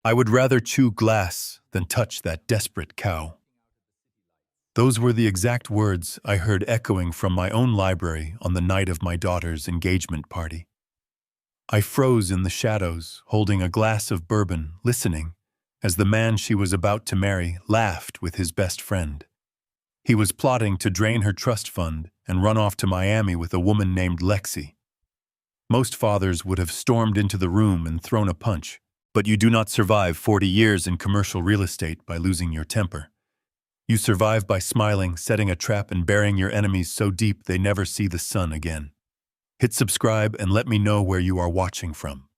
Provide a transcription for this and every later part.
I would rather chew glass than touch that desperate cow. Those were the exact words I heard echoing from my own library on the night of my daughter's engagement party. I froze in the shadows, holding a glass of bourbon, listening, as the man she was about to marry laughed with his best friend. He was plotting to drain her trust fund and run off to Miami with a woman named Lexi. Most fathers would have stormed into the room and thrown a punch, but you do not survive 40 years in commercial real estate by losing your temper. You survive by smiling, setting a trap, and burying your enemies so deep they never see the sun again. Hit subscribe and let me know where you are watching from.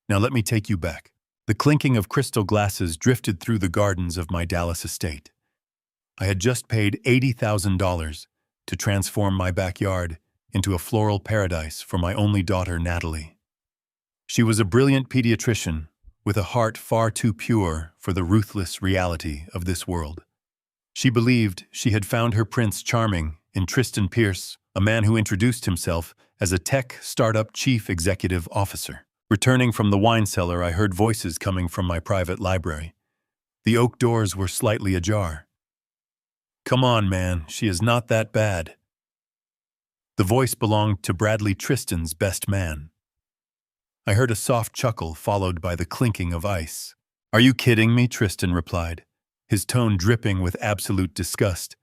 Now let me take you back. The clinking of crystal glasses drifted through the gardens of my Dallas estate. I had just paid $80,000 to transform my backyard into a floral paradise for my only daughter, Natalie. She was a brilliant pediatrician with a heart far too pure for the ruthless reality of this world. She believed she had found her prince charming in Tristan Pierce, a man who introduced himself as a tech startup chief executive officer. Returning from the wine cellar, I heard voices coming from my private library. The oak doors were slightly ajar. "Come on, man, she is not that bad." The voice belonged to Bradley, Tristan's best man. I heard a soft chuckle followed by the clinking of ice. "Are you kidding me?" Tristan replied, his tone dripping with absolute disgust.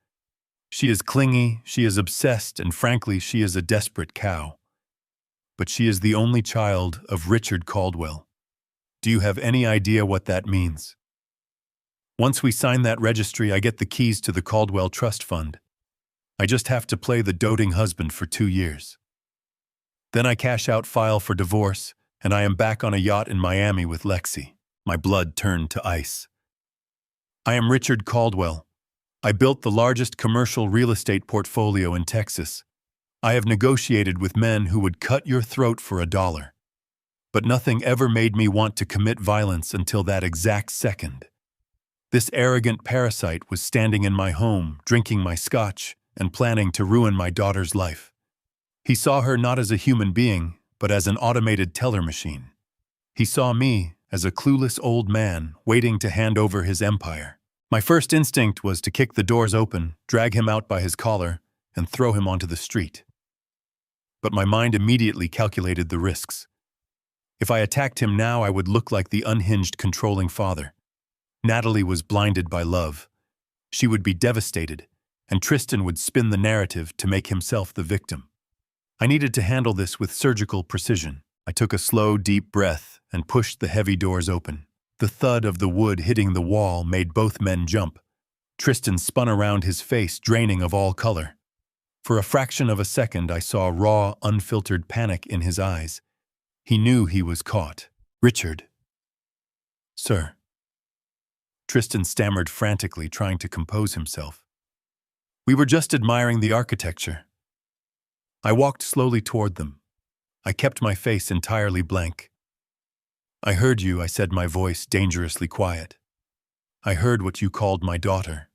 "She is clingy, she is obsessed, and frankly, she is a desperate cow. But she is the only child of Richard Caldwell. Do you have any idea what that means? Once we sign that registry, I get the keys to the Caldwell Trust Fund. I just have to play the doting husband for 2 years. Then I cash out, file for divorce, and I am back on a yacht in Miami with Lexi." My blood turned to ice. "I am Richard Caldwell. I built the largest commercial real estate portfolio in Texas. I have negotiated with men who would cut your throat for $1. But nothing ever made me want to commit violence until that exact second. This arrogant parasite was standing in my home, drinking my scotch, and planning to ruin my daughter's life. He saw her not as a human being, but as an automated teller machine. He saw me as a clueless old man waiting to hand over his empire. My first instinct was to kick the doors open, drag him out by his collar, and throw him onto the street. But my mind immediately calculated the risks. If I attacked him now, I would look like the unhinged, controlling father. Natalie was blinded by love. She would be devastated, and Tristan would spin the narrative to make himself the victim. I needed to handle this with surgical precision. I took a slow, deep breath and pushed the heavy doors open. The thud of the wood hitting the wall made both men jump. Tristan spun around, his face draining of all color. For a fraction of a second, I saw raw, unfiltered panic in his eyes. He knew he was caught. "Richard." "Sir." Tristan stammered frantically, trying to compose himself. "We were just admiring the architecture." I walked slowly toward them. I kept my face entirely blank. "I heard you," I said, my voice dangerously quiet. "I heard what you called my daughter.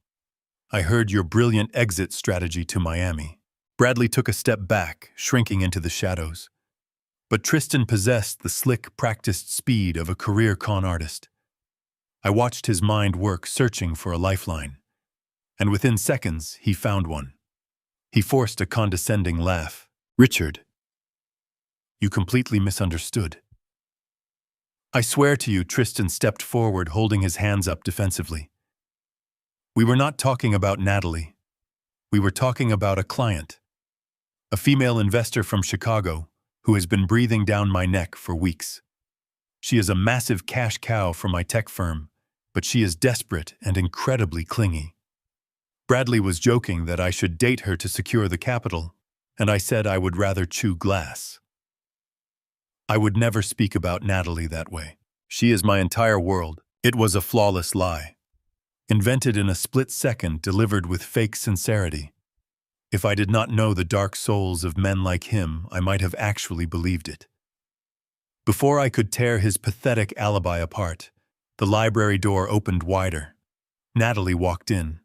I heard your brilliant exit strategy to Miami." Bradley took a step back, shrinking into the shadows. But Tristan possessed the slick, practiced speed of a career con artist. I watched his mind work, searching for a lifeline. And within seconds, he found one. He forced a condescending laugh. "Richard, you completely misunderstood." "I swear to you," Tristan stepped forward, holding his hands up defensively. "We were not talking about Natalie. We were talking about a client. A female investor from Chicago who has been breathing down my neck for weeks. She is a massive cash cow for my tech firm, but she is desperate and incredibly clingy. Bradley was joking that I should date her to secure the capital, and I said I would rather chew glass. I would never speak about Natalie that way. She is my entire world." It was a flawless lie. Invented in a split second, delivered with fake sincerity. If I did not know the dark souls of men like him, I might have actually believed it. Before I could tear his pathetic alibi apart, the library door opened wider. Natalie walked in.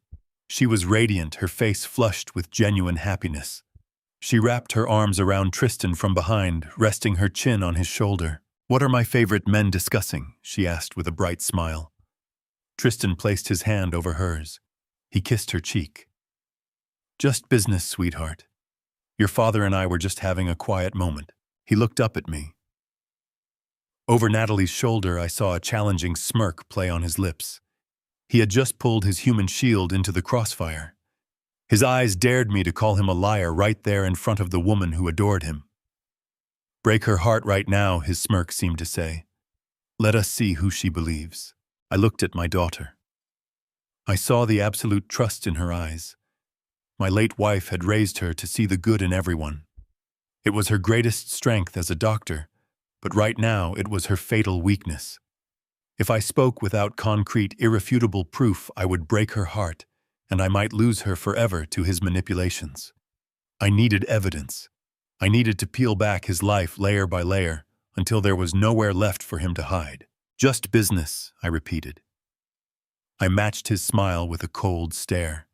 She was radiant, her face flushed with genuine happiness. She wrapped her arms around Tristan from behind, resting her chin on his shoulder. "What are my favorite men discussing?" she asked with a bright smile. Tristan placed his hand over hers. He kissed her cheek. "Just business, sweetheart. Your father and I were just having a quiet moment." He looked up at me. Over Natalie's shoulder, I saw a challenging smirk play on his lips. He had just pulled his human shield into the crossfire. His eyes dared me to call him a liar right there in front of the woman who adored him. "Break her heart right now," his smirk seemed to say. "Let us see who she believes." I looked at my daughter. I saw the absolute trust in her eyes. My late wife had raised her to see the good in everyone. It was her greatest strength as a doctor, but right now it was her fatal weakness. If I spoke without concrete, irrefutable proof, I would break her heart, and I might lose her forever to his manipulations. I needed evidence. I needed to peel back his life layer by layer until there was nowhere left for him to hide. "Just business," I repeated. I matched his smile with a cold stare.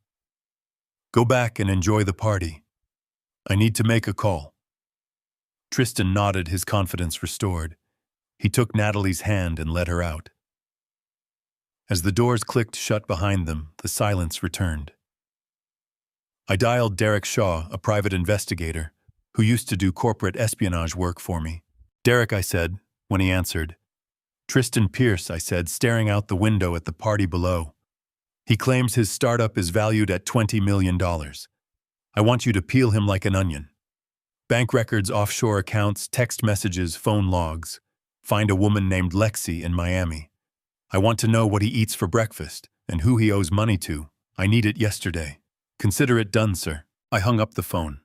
"Go back and enjoy the party. I need to make a call." Tristan nodded, his confidence restored. He took Natalie's hand and led her out. As the doors clicked shut behind them, the silence returned. I dialed Derek Shaw, a private investigator, who used to do corporate espionage work for me. "Derek," I said, when he answered. "Tristan Pierce," I said, staring out the window at the party below. "He claims his startup is valued at $20 million. I want you to peel him like an onion. Bank records, offshore accounts, text messages, phone logs. Find a woman named Lexi in Miami. I want to know what he eats for breakfast and who he owes money to. I need it yesterday. Consider it done, sir." I hung up the phone.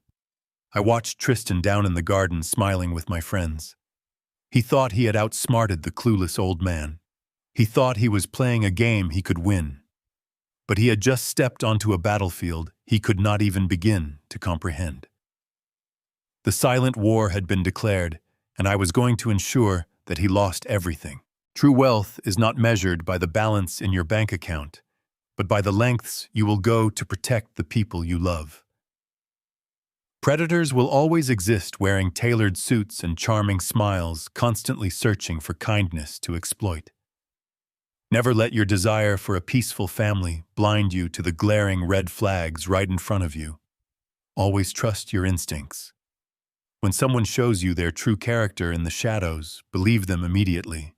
I watched Tristan down in the garden smiling with my friends. He thought he had outsmarted the clueless old man. He thought he was playing a game he could win. But he had just stepped onto a battlefield he could not even begin to comprehend. The silent war had been declared, and I was going to ensure that he lost everything. True wealth is not measured by the balance in your bank account, but by the lengths you will go to protect the people you love. Predators will always exist wearing tailored suits and charming smiles, constantly searching for kindness to exploit. Never let your desire for a peaceful family blind you to the glaring red flags right in front of you. Always trust your instincts. When someone shows you their true character in the shadows, believe them immediately.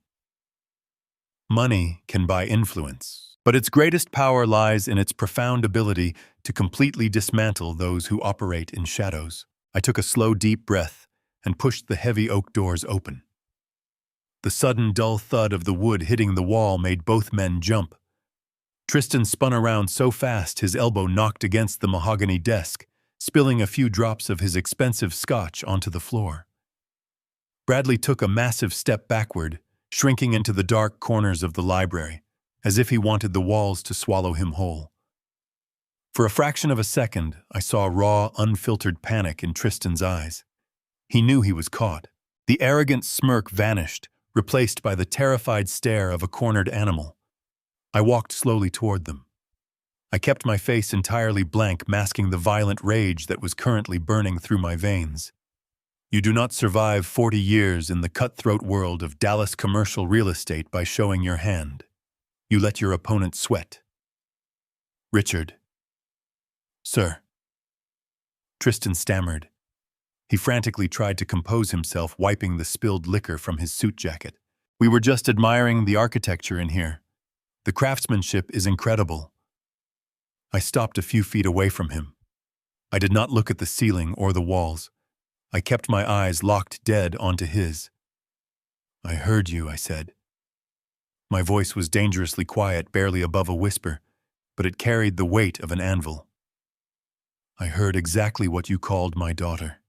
Money can buy influence, but its greatest power lies in its profound ability to completely dismantle those who operate in shadows. I took a slow, deep breath and pushed the heavy oak doors open. The sudden, dull thud of the wood hitting the wall made both men jump. Tristan spun around so fast his elbow knocked against the mahogany desk, spilling a few drops of his expensive scotch onto the floor. Bradley took a massive step backward, shrinking into the dark corners of the library, as if he wanted the walls to swallow him whole. For a fraction of a second, I saw raw, unfiltered panic in Tristan's eyes. He knew he was caught. The arrogant smirk vanished, replaced by the terrified stare of a cornered animal. I walked slowly toward them. I kept my face entirely blank, masking the violent rage that was currently burning through my veins. You do not survive 40 years in the cutthroat world of Dallas commercial real estate by showing your hand. You let your opponent sweat. "Richard." "Sir." Tristan stammered. He frantically tried to compose himself, wiping the spilled liquor from his suit jacket. "We were just admiring the architecture in here. The craftsmanship is incredible." I stopped a few feet away from him. I did not look at the ceiling or the walls. I kept my eyes locked dead onto his. "I heard you," I said. My voice was dangerously quiet, barely above a whisper, but it carried the weight of an anvil. "I heard exactly what you called my daughter.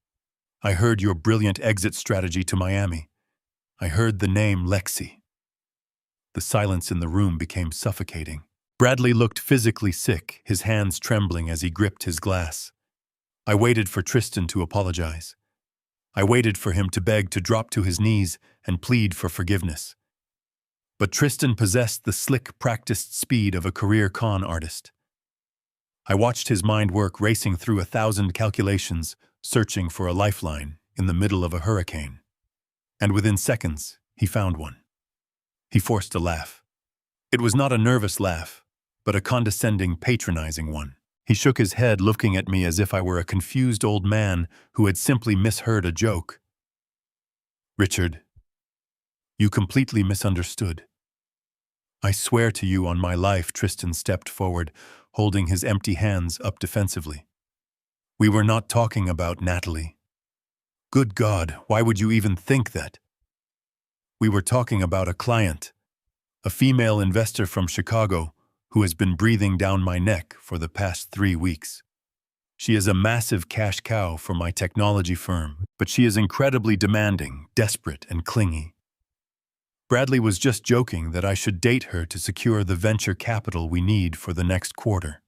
I heard your brilliant exit strategy to Miami. I heard the name Lexi." The silence in the room became suffocating. Bradley looked physically sick, his hands trembling as he gripped his glass. I waited for Tristan to apologize. I waited for him to beg to drop to his knees and plead for forgiveness. But Tristan possessed the slick, practiced speed of a career con artist. I watched his mind work, racing through 1,000 calculations, searching for a lifeline in the middle of a hurricane. And within seconds, He found one. He forced a laugh. It was not a nervous laugh, but a condescending, patronizing one. He shook his head, looking at me as if I were a confused old man who had simply misheard a joke. Richard, you completely misunderstood. I swear to you on my life, Tristan stepped forward, holding his empty hands up defensively. We were not talking about Natalie. Good God, why would you even think that? We were talking about a client, a female investor from Chicago who has been breathing down my neck for the past 3 weeks. She is a massive cash cow for my technology firm, but she is incredibly demanding, desperate, and clingy. Bradley was just joking that I should date her to secure the venture capital we need for the next quarter.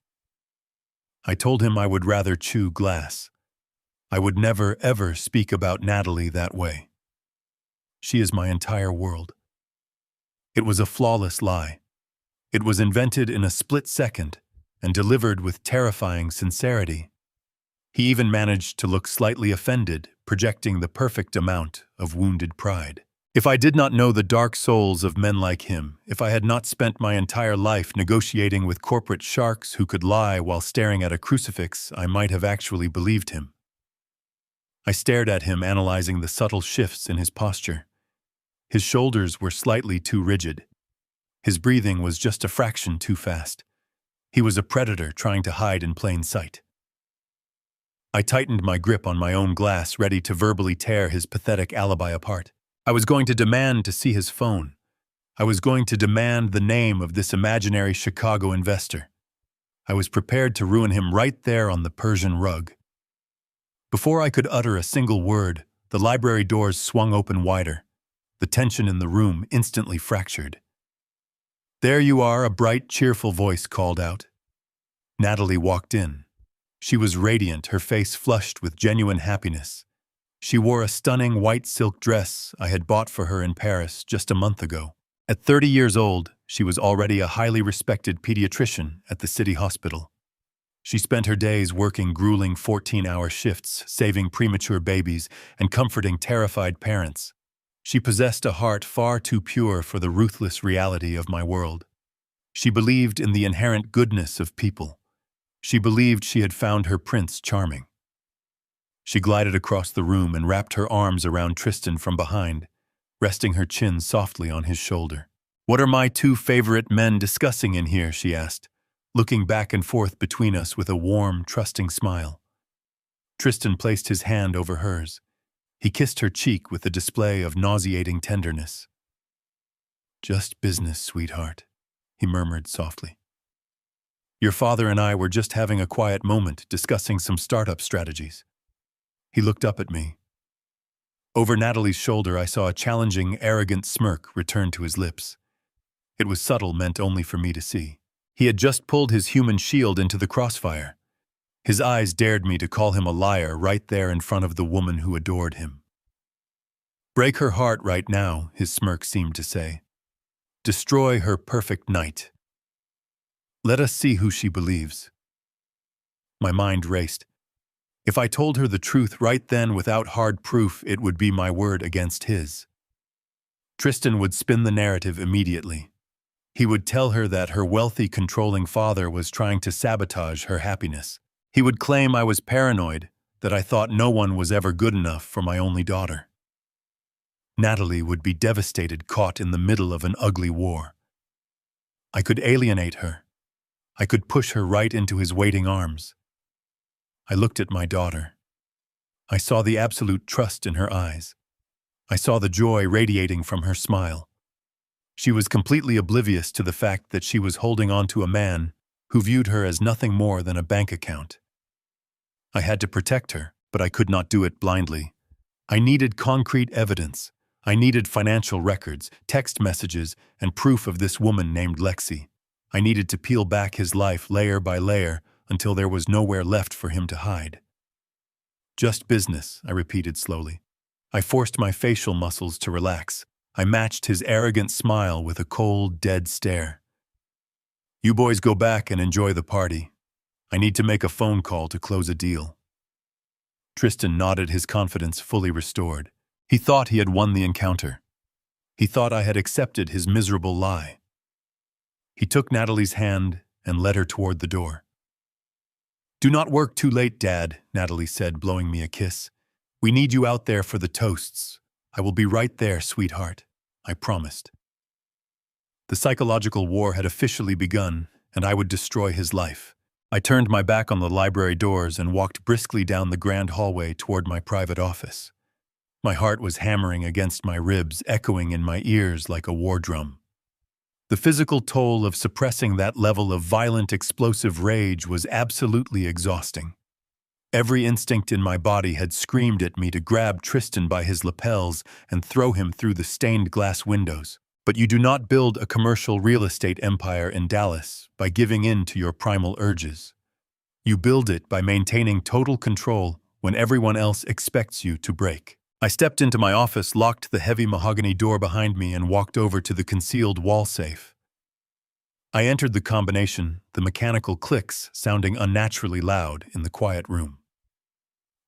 I told him I would rather chew glass. I would never, ever speak about Natalie that way. She is my entire world. It was a flawless lie. It was invented in a split second and delivered with terrifying sincerity. He even managed to look slightly offended, projecting the perfect amount of wounded pride. If I did not know the dark souls of men like him, if I had not spent my entire life negotiating with corporate sharks who could lie while staring at a crucifix, I might have actually believed him. I stared at him, analyzing the subtle shifts in his posture. His shoulders were slightly too rigid. His breathing was just a fraction too fast. He was a predator trying to hide in plain sight. I tightened my grip on my own glass, ready to verbally tear his pathetic alibi apart. I was going to demand to see his phone. I was going to demand the name of this imaginary Chicago investor. I was prepared to ruin him right there on the Persian rug. Before I could utter a single word, the library doors swung open wider. The tension in the room instantly fractured. "There you are," a bright, cheerful voice called out. Natalie walked in. She was radiant, her face flushed with genuine happiness. She wore a stunning white silk dress I had bought for her in Paris just a month ago. At 30 years old, she was already a highly respected pediatrician at the city hospital. She spent her days working grueling 14-hour shifts, saving premature babies and comforting terrified parents. She possessed a heart far too pure for the ruthless reality of my world. She believed in the inherent goodness of people. She believed she had found her prince charming. She glided across the room and wrapped her arms around Tristan from behind, resting her chin softly on his shoulder. "What are my two favorite men discussing in here?" she asked, looking back and forth between us with a warm, trusting smile. Tristan placed his hand over hers. He kissed her cheek with a display of nauseating tenderness. "Just business, sweetheart," he murmured softly. "Your father and I were just having a quiet moment discussing some startup strategies." He looked up at me. Over Natalie's shoulder, I saw a challenging, arrogant smirk return to his lips. It was subtle, meant only for me to see. He had just pulled his human shield into the crossfire. His eyes dared me to call him a liar right there in front of the woman who adored him. "Break her heart right now," his smirk seemed to say. "Destroy her perfect night. Let us see who she believes." My mind raced. If I told her the truth right then without hard proof, it would be my word against his. Tristan would spin the narrative immediately. He would tell her that her wealthy, controlling father was trying to sabotage her happiness. He would claim I was paranoid, that I thought no one was ever good enough for my only daughter. Natalie would be devastated, caught in the middle of an ugly war. I could alienate her. I could push her right into his waiting arms. I looked at my daughter. I saw the absolute trust in her eyes. I saw the joy radiating from her smile. She was completely oblivious to the fact that she was holding on to a man who viewed her as nothing more than a bank account. I had to protect her, but I could not do it blindly. I needed concrete evidence. I needed financial records, text messages, and proof of this woman named Lexi. I needed to peel back his life layer by layer until there was nowhere left for him to hide. "Just business," I repeated slowly. I forced my facial muscles to relax. I matched his arrogant smile with a cold, dead stare. "You boys go back and enjoy the party. I need to make a phone call to close a deal." Tristan nodded, his confidence fully restored. He thought he had won the encounter. He thought I had accepted his miserable lie. He took Natalie's hand and led her toward the door. "Do not work too late, Dad," Natalie said, blowing me a kiss. "We need you out there for the toasts. I will be right there, sweetheart," I promised. The psychological war had officially begun, and I would destroy his life. I turned my back on the library doors and walked briskly down the grand hallway toward my private office. My heart was hammering against my ribs, echoing in my ears like a war drum. The physical toll of suppressing that level of violent, explosive rage was absolutely exhausting. Every instinct in my body had screamed at me to grab Tristan by his lapels and throw him through the stained glass windows. But you do not build a commercial real estate empire in Dallas by giving in to your primal urges. You build it by maintaining total control when everyone else expects you to break. I stepped into my office, locked the heavy mahogany door behind me, and walked over to the concealed wall safe. I entered the combination, the mechanical clicks sounding unnaturally loud in the quiet room.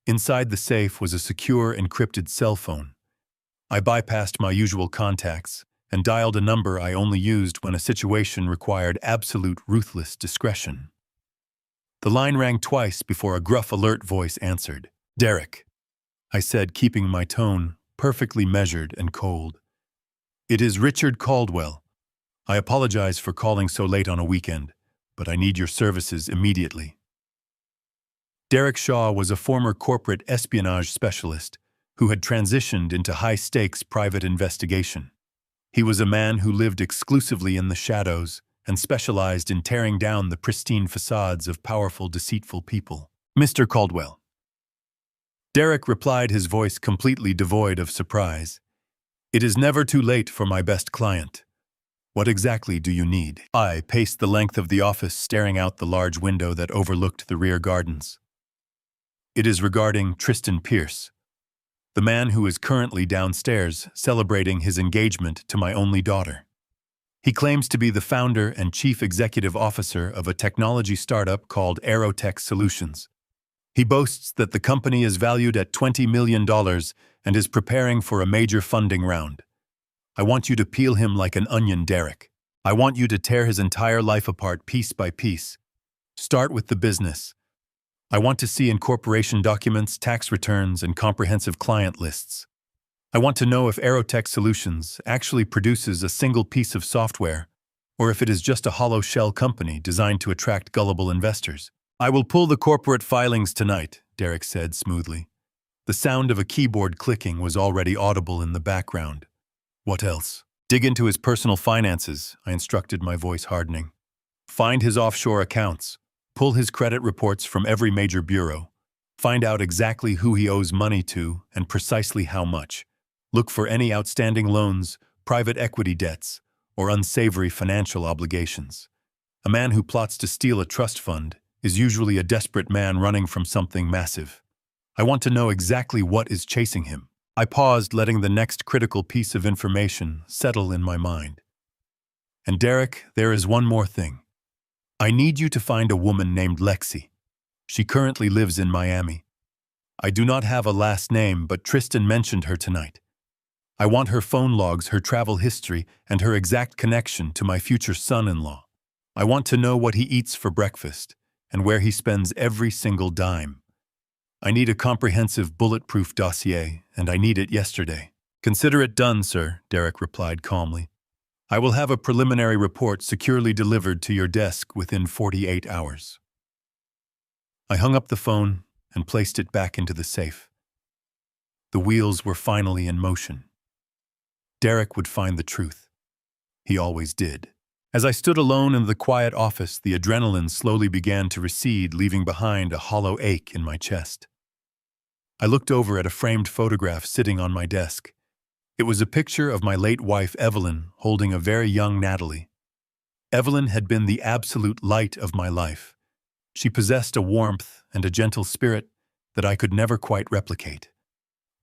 Inside the safe was a secure, encrypted cell phone. I bypassed my usual contacts and dialed a number I only used when a situation required absolute ruthless discretion. The line rang twice before a gruff, alert voice answered. "Derek," I said, keeping my tone perfectly measured and cold. "It is Richard Caldwell. I apologize for calling so late on a weekend, but I need your services immediately." Derek Shaw was a former corporate espionage specialist who had transitioned into high-stakes private investigation. He was a man who lived exclusively in the shadows and specialized in tearing down the pristine facades of powerful, deceitful people. "Mr. Caldwell." Derek replied, his voice completely devoid of surprise. "It is never too late for my best client. What exactly do you need?" I paced the length of the office, staring out the large window that overlooked the rear gardens. "It is regarding Tristan Pierce, the man who is currently downstairs celebrating his engagement to my only daughter. He claims to be the founder and chief executive officer of a technology startup called Aerotech Solutions. He boasts that the company is valued at $20 million and is preparing for a major funding round. I want you to peel him like an onion, Derek. I want you to tear his entire life apart piece by piece. Start with the business. I want to see incorporation documents, tax returns, and comprehensive client lists. I want to know if Aerotech Solutions actually produces a single piece of software, or if it is just a hollow shell company designed to attract gullible investors. "I will pull the corporate filings tonight," Derek said smoothly. The sound of a keyboard clicking was already audible in the background. "What else?" "Dig into his personal finances," I instructed, my voice hardening. "Find his offshore accounts. Pull his credit reports from every major bureau. Find out exactly who he owes money to and precisely how much. Look for any outstanding loans, private equity debts, or unsavory financial obligations. A man who plots to steal a trust fund is usually a desperate man running from something massive. I want to know exactly what is chasing him." I paused, letting the next critical piece of information settle in my mind. "And Derek, there is one more thing. I need you to find a woman named Lexi. She currently lives in Miami. I do not have a last name, but Tristan mentioned her tonight. I want her phone logs, her travel history, and her exact connection to my future son-in-law. I want to know what he eats for breakfast and where he spends every single dime. I need a comprehensive, bulletproof dossier, and I need it yesterday." "Consider it done, sir," Derek replied calmly. "I will have a preliminary report securely delivered to your desk within 48 hours." I hung up the phone and placed it back into the safe. The wheels were finally in motion. Derek would find the truth. He always did. As I stood alone in the quiet office, the adrenaline slowly began to recede, leaving behind a hollow ache in my chest. I looked over at a framed photograph sitting on my desk. It was a picture of my late wife, Evelyn, holding a very young Natalie. Evelyn had been the absolute light of my life. She possessed a warmth and a gentle spirit that I could never quite replicate.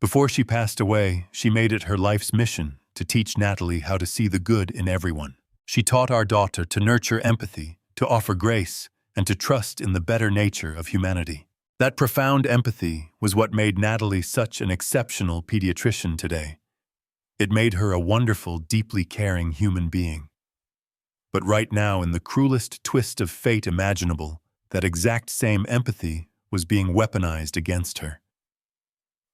Before she passed away, she made it her life's mission to teach Natalie how to see the good in everyone. She taught our daughter to nurture empathy, to offer grace, and to trust in the better nature of humanity. That profound empathy was what made Natalie such an exceptional pediatrician today. It made her a wonderful, deeply caring human being. But right now, in the cruelest twist of fate imaginable, that exact same empathy was being weaponized against her.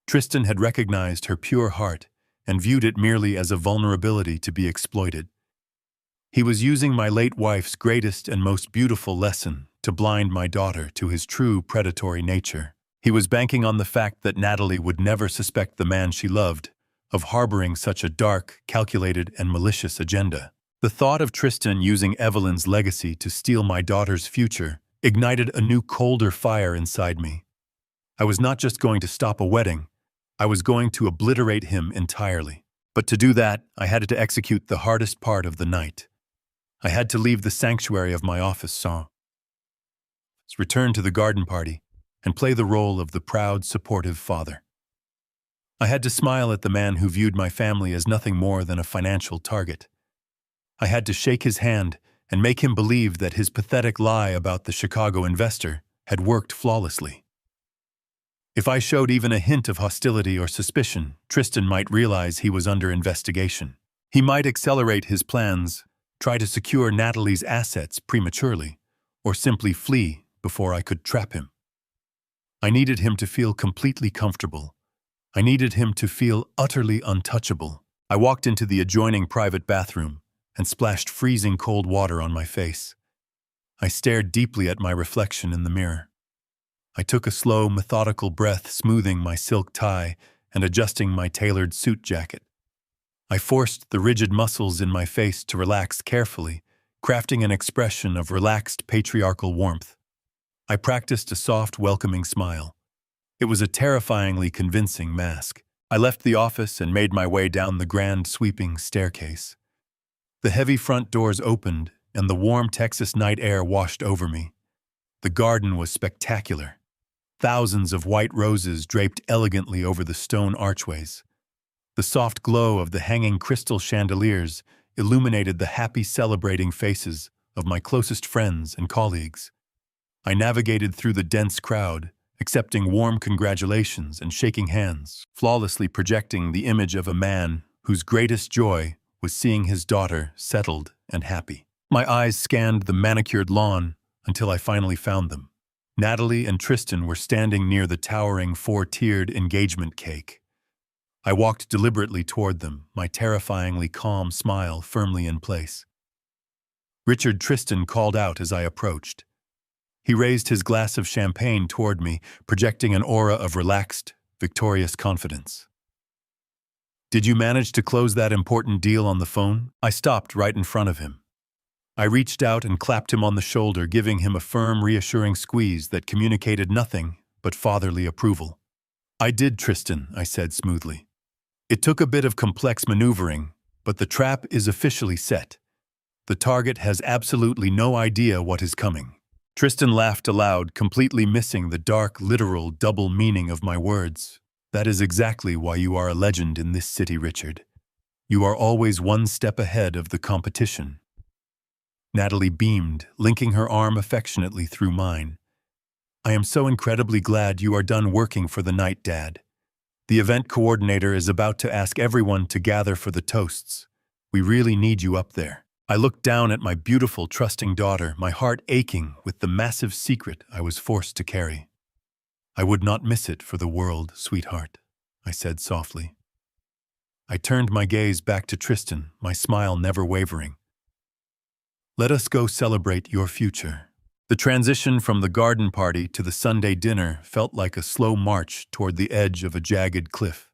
Tristan had recognized her pure heart and viewed it merely as a vulnerability to be exploited. He was using my late wife's greatest and most beautiful lesson to blind my daughter to his true predatory nature. He was banking on the fact that Natalie would never suspect the man she loved of harboring such a dark, calculated, and malicious agenda. The thought of Tristan using Evelyn's legacy to steal my daughter's future ignited a new, colder fire inside me. I was not just going to stop a wedding, I was going to obliterate him entirely. But to do that, I had to execute the hardest part of the night. I had to leave the sanctuary of my office, return to the garden party, and play the role of the proud, supportive father. I had to smile at the man who viewed my family as nothing more than a financial target. I had to shake his hand and make him believe that his pathetic lie about the Chicago investor had worked flawlessly. If I showed even a hint of hostility or suspicion, Tristan might realize he was under investigation. He might accelerate his plans, try to secure Natalie's assets prematurely, or simply flee before I could trap him. I needed him to feel completely comfortable. I needed him to feel utterly untouchable. I walked into the adjoining private bathroom and splashed freezing cold water on my face. I stared deeply at my reflection in the mirror. I took a slow, methodical breath, smoothing my silk tie and adjusting my tailored suit jacket. I forced the rigid muscles in my face to relax carefully, crafting an expression of relaxed patriarchal warmth. I practiced a soft, welcoming smile. It was a terrifyingly convincing mask. I left the office and made my way down the grand, sweeping staircase. The heavy front doors opened, and the warm Texas night air washed over me. The garden was spectacular. Thousands of white roses draped elegantly over the stone archways. The soft glow of the hanging crystal chandeliers illuminated the happy, celebrating faces of my closest friends and colleagues. I navigated through the dense crowd, accepting warm congratulations and shaking hands, flawlessly projecting the image of a man whose greatest joy was seeing his daughter settled and happy. My eyes scanned the manicured lawn until I finally found them. Natalie and Tristan were standing near the towering four-tiered engagement cake. I walked deliberately toward them, my terrifyingly calm smile firmly in place. Richard Tristan called out as I approached. He raised his glass of champagne toward me, projecting an aura of relaxed, victorious confidence. "Did you manage to close that important deal on the phone?" I stopped right in front of him. I reached out and clapped him on the shoulder, giving him a firm, reassuring squeeze that communicated nothing but fatherly approval. "I did, Tristan," I said smoothly. "It took a bit of complex maneuvering, but the trap is officially set. The target has absolutely no idea what is coming." Tristan laughed aloud, completely missing the dark, literal double meaning of my words. "That is exactly why you are a legend in this city, Richard. You are always one step ahead of the competition." Natalie beamed, linking her arm affectionately through mine. "I am so incredibly glad you are done working for the night, Dad. The event coordinator is about to ask everyone to gather for the toasts. We really need you up there." I looked down at my beautiful, trusting daughter, my heart aching with the massive secret I was forced to carry. "I would not miss it for the world, sweetheart," I said softly. I turned my gaze back to Tristan, my smile never wavering. "Let us go celebrate your future." The transition from the garden party to the Sunday dinner felt like a slow march toward the edge of a jagged cliff.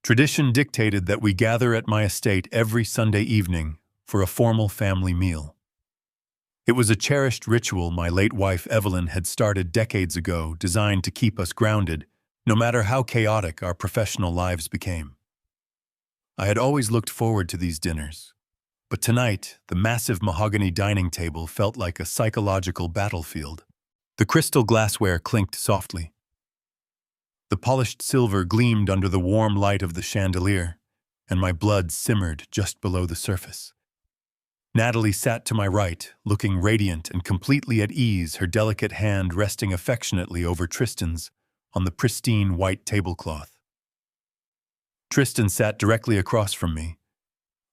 Tradition dictated that we gather at my estate every Sunday evening for a formal family meal. It was a cherished ritual my late wife Evelyn had started decades ago, designed to keep us grounded, no matter how chaotic our professional lives became. I had always looked forward to these dinners, but tonight, the massive mahogany dining table felt like a psychological battlefield. The crystal glassware clinked softly. The polished silver gleamed under the warm light of the chandelier, and my blood simmered just below the surface. Natalie sat to my right, looking radiant and completely at ease, her delicate hand resting affectionately over Tristan's on the pristine white tablecloth. Tristan sat directly across from me.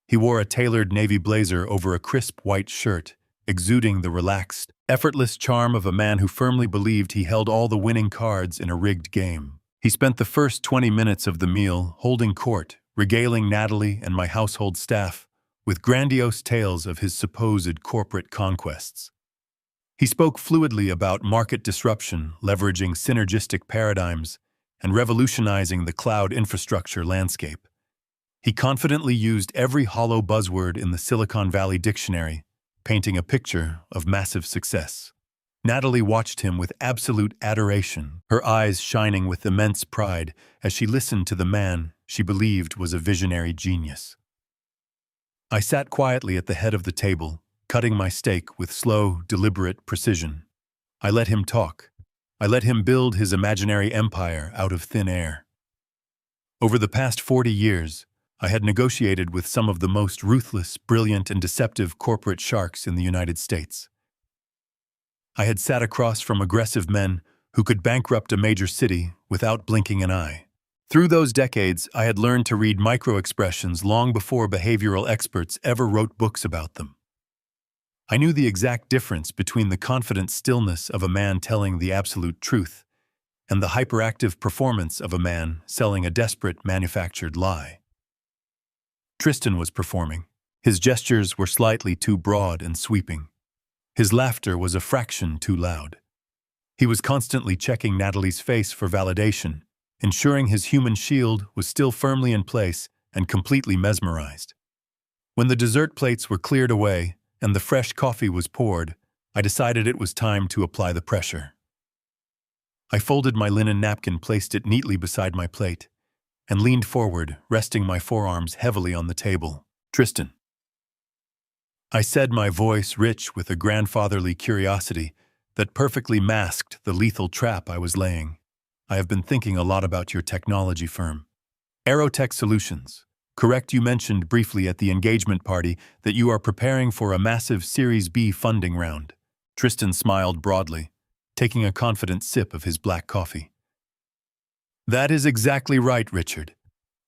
He wore a tailored navy blazer over a crisp white shirt, exuding the relaxed, effortless charm of a man who firmly believed he held all the winning cards in a rigged game. He spent the first 20 minutes of the meal holding court, regaling Natalie and my household staff with grandiose tales of his supposed corporate conquests. He spoke fluidly about market disruption, leveraging synergistic paradigms, and revolutionizing the cloud infrastructure landscape. He confidently used every hollow buzzword in the Silicon Valley dictionary, painting a picture of massive success. Natalie watched him with absolute adoration, her eyes shining with immense pride as she listened to the man she believed was a visionary genius. I sat quietly at the head of the table, cutting my steak with slow, deliberate precision. I let him talk. I let him build his imaginary empire out of thin air. Over the past 40 years, I had negotiated with some of the most ruthless, brilliant, and deceptive corporate sharks in the United States. I had sat across from aggressive men who could bankrupt a major city without blinking an eye. Through those decades, I had learned to read micro-expressions long before behavioral experts ever wrote books about them. I knew the exact difference between the confident stillness of a man telling the absolute truth and the hyperactive performance of a man selling a desperate manufactured lie. Tristan was performing. His gestures were slightly too broad and sweeping. His laughter was a fraction too loud. He was constantly checking Natalie's face for validation, ensuring his human shield was still firmly in place and completely mesmerized. When the dessert plates were cleared away and the fresh coffee was poured, I decided it was time to apply the pressure. I folded my linen napkin, placed it neatly beside my plate, and leaned forward, resting my forearms heavily on the table. "Tristan," I said, my voice rich with a grandfatherly curiosity that perfectly masked the lethal trap I was laying. "I have been thinking a lot about your technology firm. Aerotech Solutions. Correct, you mentioned briefly at the engagement party that you are preparing for a massive Series B funding round." Tristan smiled broadly, taking a confident sip of his black coffee. "That is exactly right, Richard.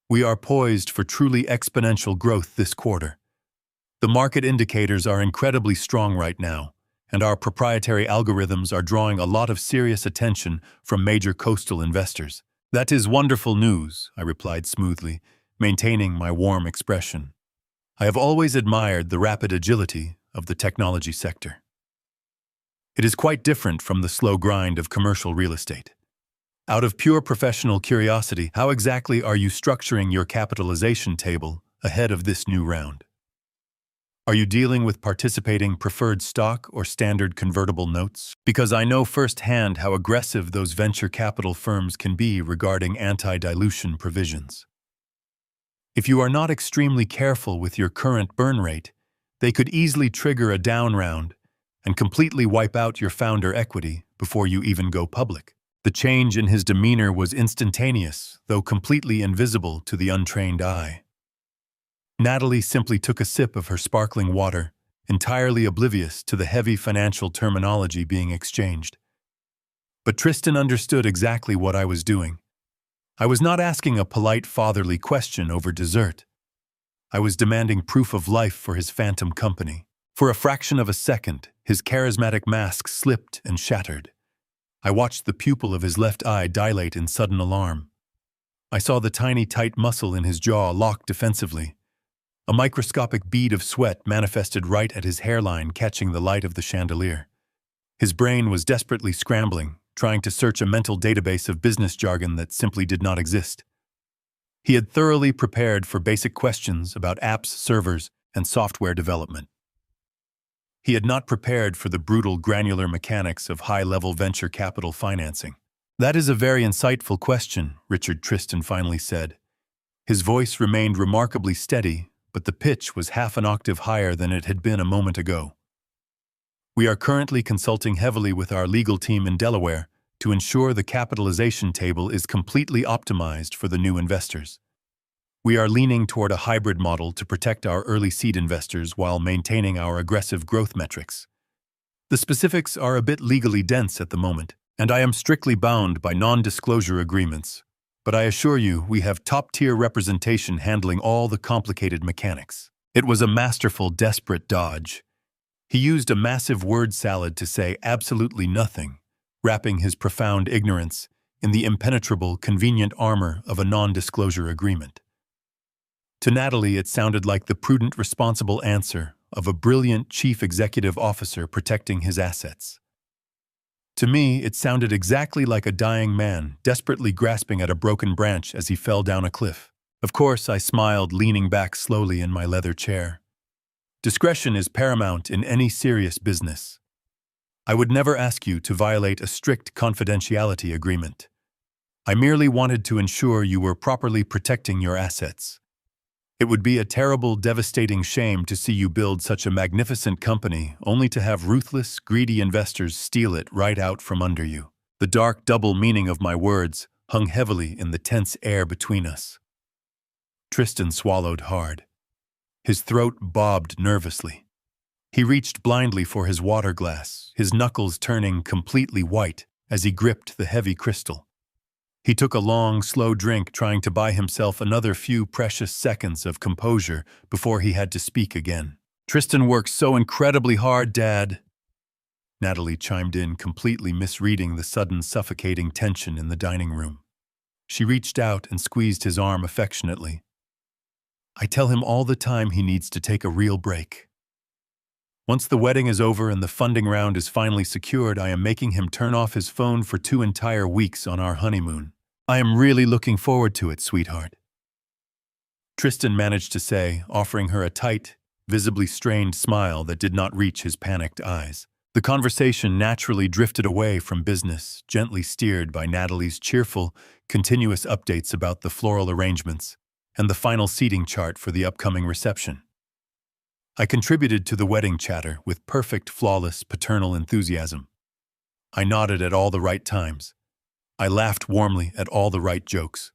We are poised for truly exponential growth this quarter. The market indicators are incredibly strong right now, and our proprietary algorithms are drawing a lot of serious attention from major coastal investors." "That is wonderful news," I replied smoothly, maintaining my warm expression. I have always admired the rapid agility of the technology sector. It is quite different from the slow grind of commercial real estate. Out of pure professional curiosity, how exactly are you structuring your capitalization table ahead of this new round? Are you dealing with participating preferred stock or standard convertible notes? Because I know firsthand how aggressive those venture capital firms can be regarding anti-dilution provisions. If you are not extremely careful with your current burn rate, they could easily trigger a down round and completely wipe out your founder equity before you even go public. The change in his demeanor was instantaneous, though completely invisible to the untrained eye. Natalie simply took a sip of her sparkling water, entirely oblivious to the heavy financial terminology being exchanged. But Tristan understood exactly what I was doing. I was not asking a polite fatherly question over dessert. I was demanding proof of life for his phantom company. For a fraction of a second, his charismatic mask slipped and shattered. I watched the pupil of his left eye dilate in sudden alarm. I saw the tiny, tight muscle in his jaw lock defensively. A microscopic bead of sweat manifested right at his hairline, catching the light of the chandelier. His brain was desperately scrambling, trying to search a mental database of business jargon that simply did not exist. He had thoroughly prepared for basic questions about apps, servers, and software development. He had not prepared for the brutal, granular mechanics of high-level venture capital financing. "That is a very insightful question," Richard Tristan finally said. His voice remained remarkably steady, but the pitch was half an octave higher than it had been a moment ago. "We are currently consulting heavily with our legal team in Delaware to ensure the capitalization table is completely optimized for the new investors. We are leaning toward a hybrid model to protect our early seed investors while maintaining our aggressive growth metrics. The specifics are a bit legally dense at the moment, and I am strictly bound by non-disclosure agreements. but I assure you we have top-tier representation handling all the complicated mechanics. It was a masterful, desperate dodge. He used a massive word salad to say absolutely nothing, wrapping his profound ignorance in the impenetrable, convenient armor of a non-disclosure agreement. To Natalie, it sounded like the prudent, responsible answer of a brilliant chief executive officer protecting his assets. To me, it sounded exactly like a dying man desperately grasping at a broken branch as he fell down a cliff. Of course, I smiled, leaning back slowly in my leather chair. Discretion is paramount in any serious business. I would never ask you to violate a strict confidentiality agreement. I merely wanted to ensure you were properly protecting your assets. It would be a terrible, devastating shame to see you build such a magnificent company only to have ruthless, greedy investors steal it right out from under you. The dark double meaning of my words hung heavily in the tense air between us. Tristan swallowed hard. His throat bobbed nervously. He reached blindly for his water glass, his knuckles turning completely white as he gripped the heavy crystal. He took a long, slow drink, trying to buy himself another few precious seconds of composure before he had to speak again. "Tristan works so incredibly hard, Dad," Natalie chimed in, completely misreading the sudden suffocating tension in the dining room. She reached out and squeezed his arm affectionately. "I tell him all the time he needs to take a real break. Once the wedding is over and the funding round is finally secured, I am making him turn off his phone for 2 entire weeks on our honeymoon. I am really looking forward to it, sweetheart," Tristan managed to say, offering her a tight, visibly strained smile that did not reach his panicked eyes. The conversation naturally drifted away from business, gently steered by Natalie's cheerful, continuous updates about the floral arrangements and the final seating chart for the upcoming reception. I contributed to the wedding chatter with perfect, flawless, paternal enthusiasm. I nodded at all the right times. I laughed warmly at all the right jokes.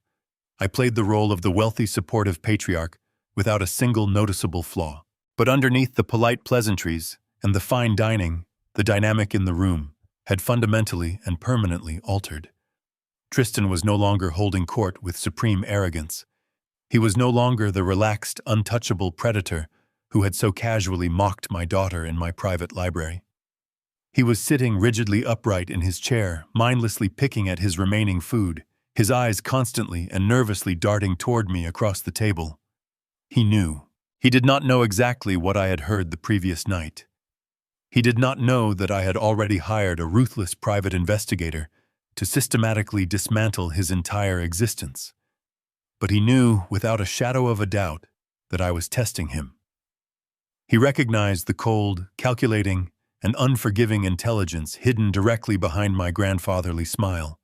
I played the role of the wealthy, supportive patriarch without a single noticeable flaw. But underneath the polite pleasantries and the fine dining, the dynamic in the room had fundamentally and permanently altered. Tristan was no longer holding court with supreme arrogance. He was no longer the relaxed, untouchable predator who had so casually mocked my daughter in my private library. He was sitting rigidly upright in his chair, mindlessly picking at his remaining food, his eyes constantly and nervously darting toward me across the table. He knew. He did not know exactly what I had heard the previous night. He did not know that I had already hired a ruthless private investigator to systematically dismantle his entire existence. But he knew, without a shadow of a doubt, that I was testing him. He recognized the cold, calculating, and unforgiving intelligence hidden directly behind my grandfatherly smile.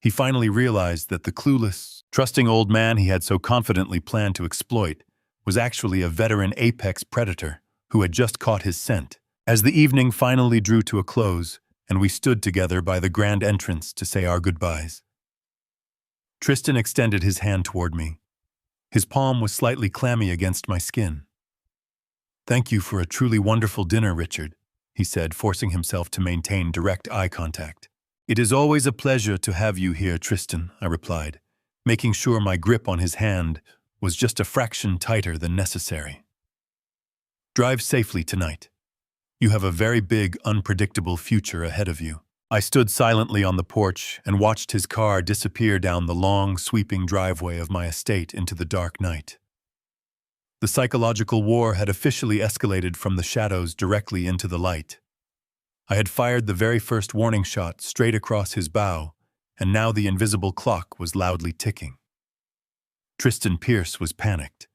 He finally realized that the clueless, trusting old man he had so confidently planned to exploit was actually a veteran apex predator who had just caught his scent. As the evening finally drew to a close and we stood together by the grand entrance to say our goodbyes, Tristan extended his hand toward me. His palm was slightly clammy against my skin. "Thank you for a truly wonderful dinner, Richard," he said, forcing himself to maintain direct eye contact. "It is always a pleasure to have you here, Tristan," I replied, making sure my grip on his hand was just a fraction tighter than necessary. "Drive safely tonight. You have a very big, unpredictable future ahead of you." I stood silently on the porch and watched his car disappear down the long, sweeping driveway of my estate into the dark night. The psychological war had officially escalated from the shadows directly into the light. I had fired the very first warning shot straight across his bow, and now the invisible clock was loudly ticking. Tristan Pierce was panicked.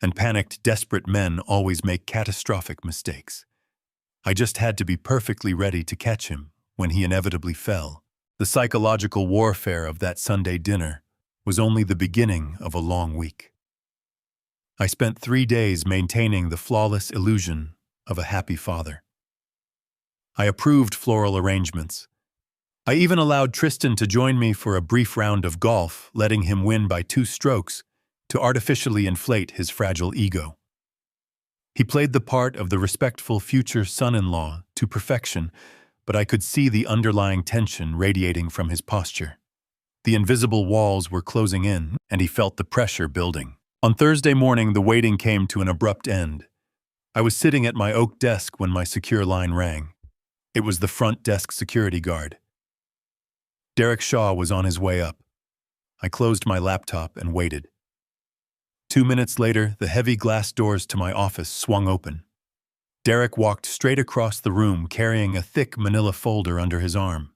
And panicked, desperate men always make catastrophic mistakes. I just had to be perfectly ready to catch him when he inevitably fell. The psychological warfare of that Sunday dinner was only the beginning of a long week. I spent 3 days maintaining the flawless illusion of a happy father. I approved floral arrangements. I even allowed Tristan to join me for a brief round of golf, letting him win by 2 strokes to artificially inflate his fragile ego. He played the part of the respectful future son-in-law to perfection, but I could see the underlying tension radiating from his posture. The invisible walls were closing in, and he felt the pressure building. On Thursday morning, the waiting came to an abrupt end. I was sitting at my oak desk when my secure line rang. It was the front desk security guard. Derek Shaw was on his way up. I closed my laptop and waited. 2 minutes later, the heavy glass doors to my office swung open. Derek walked straight across the room carrying a thick manila folder under his arm.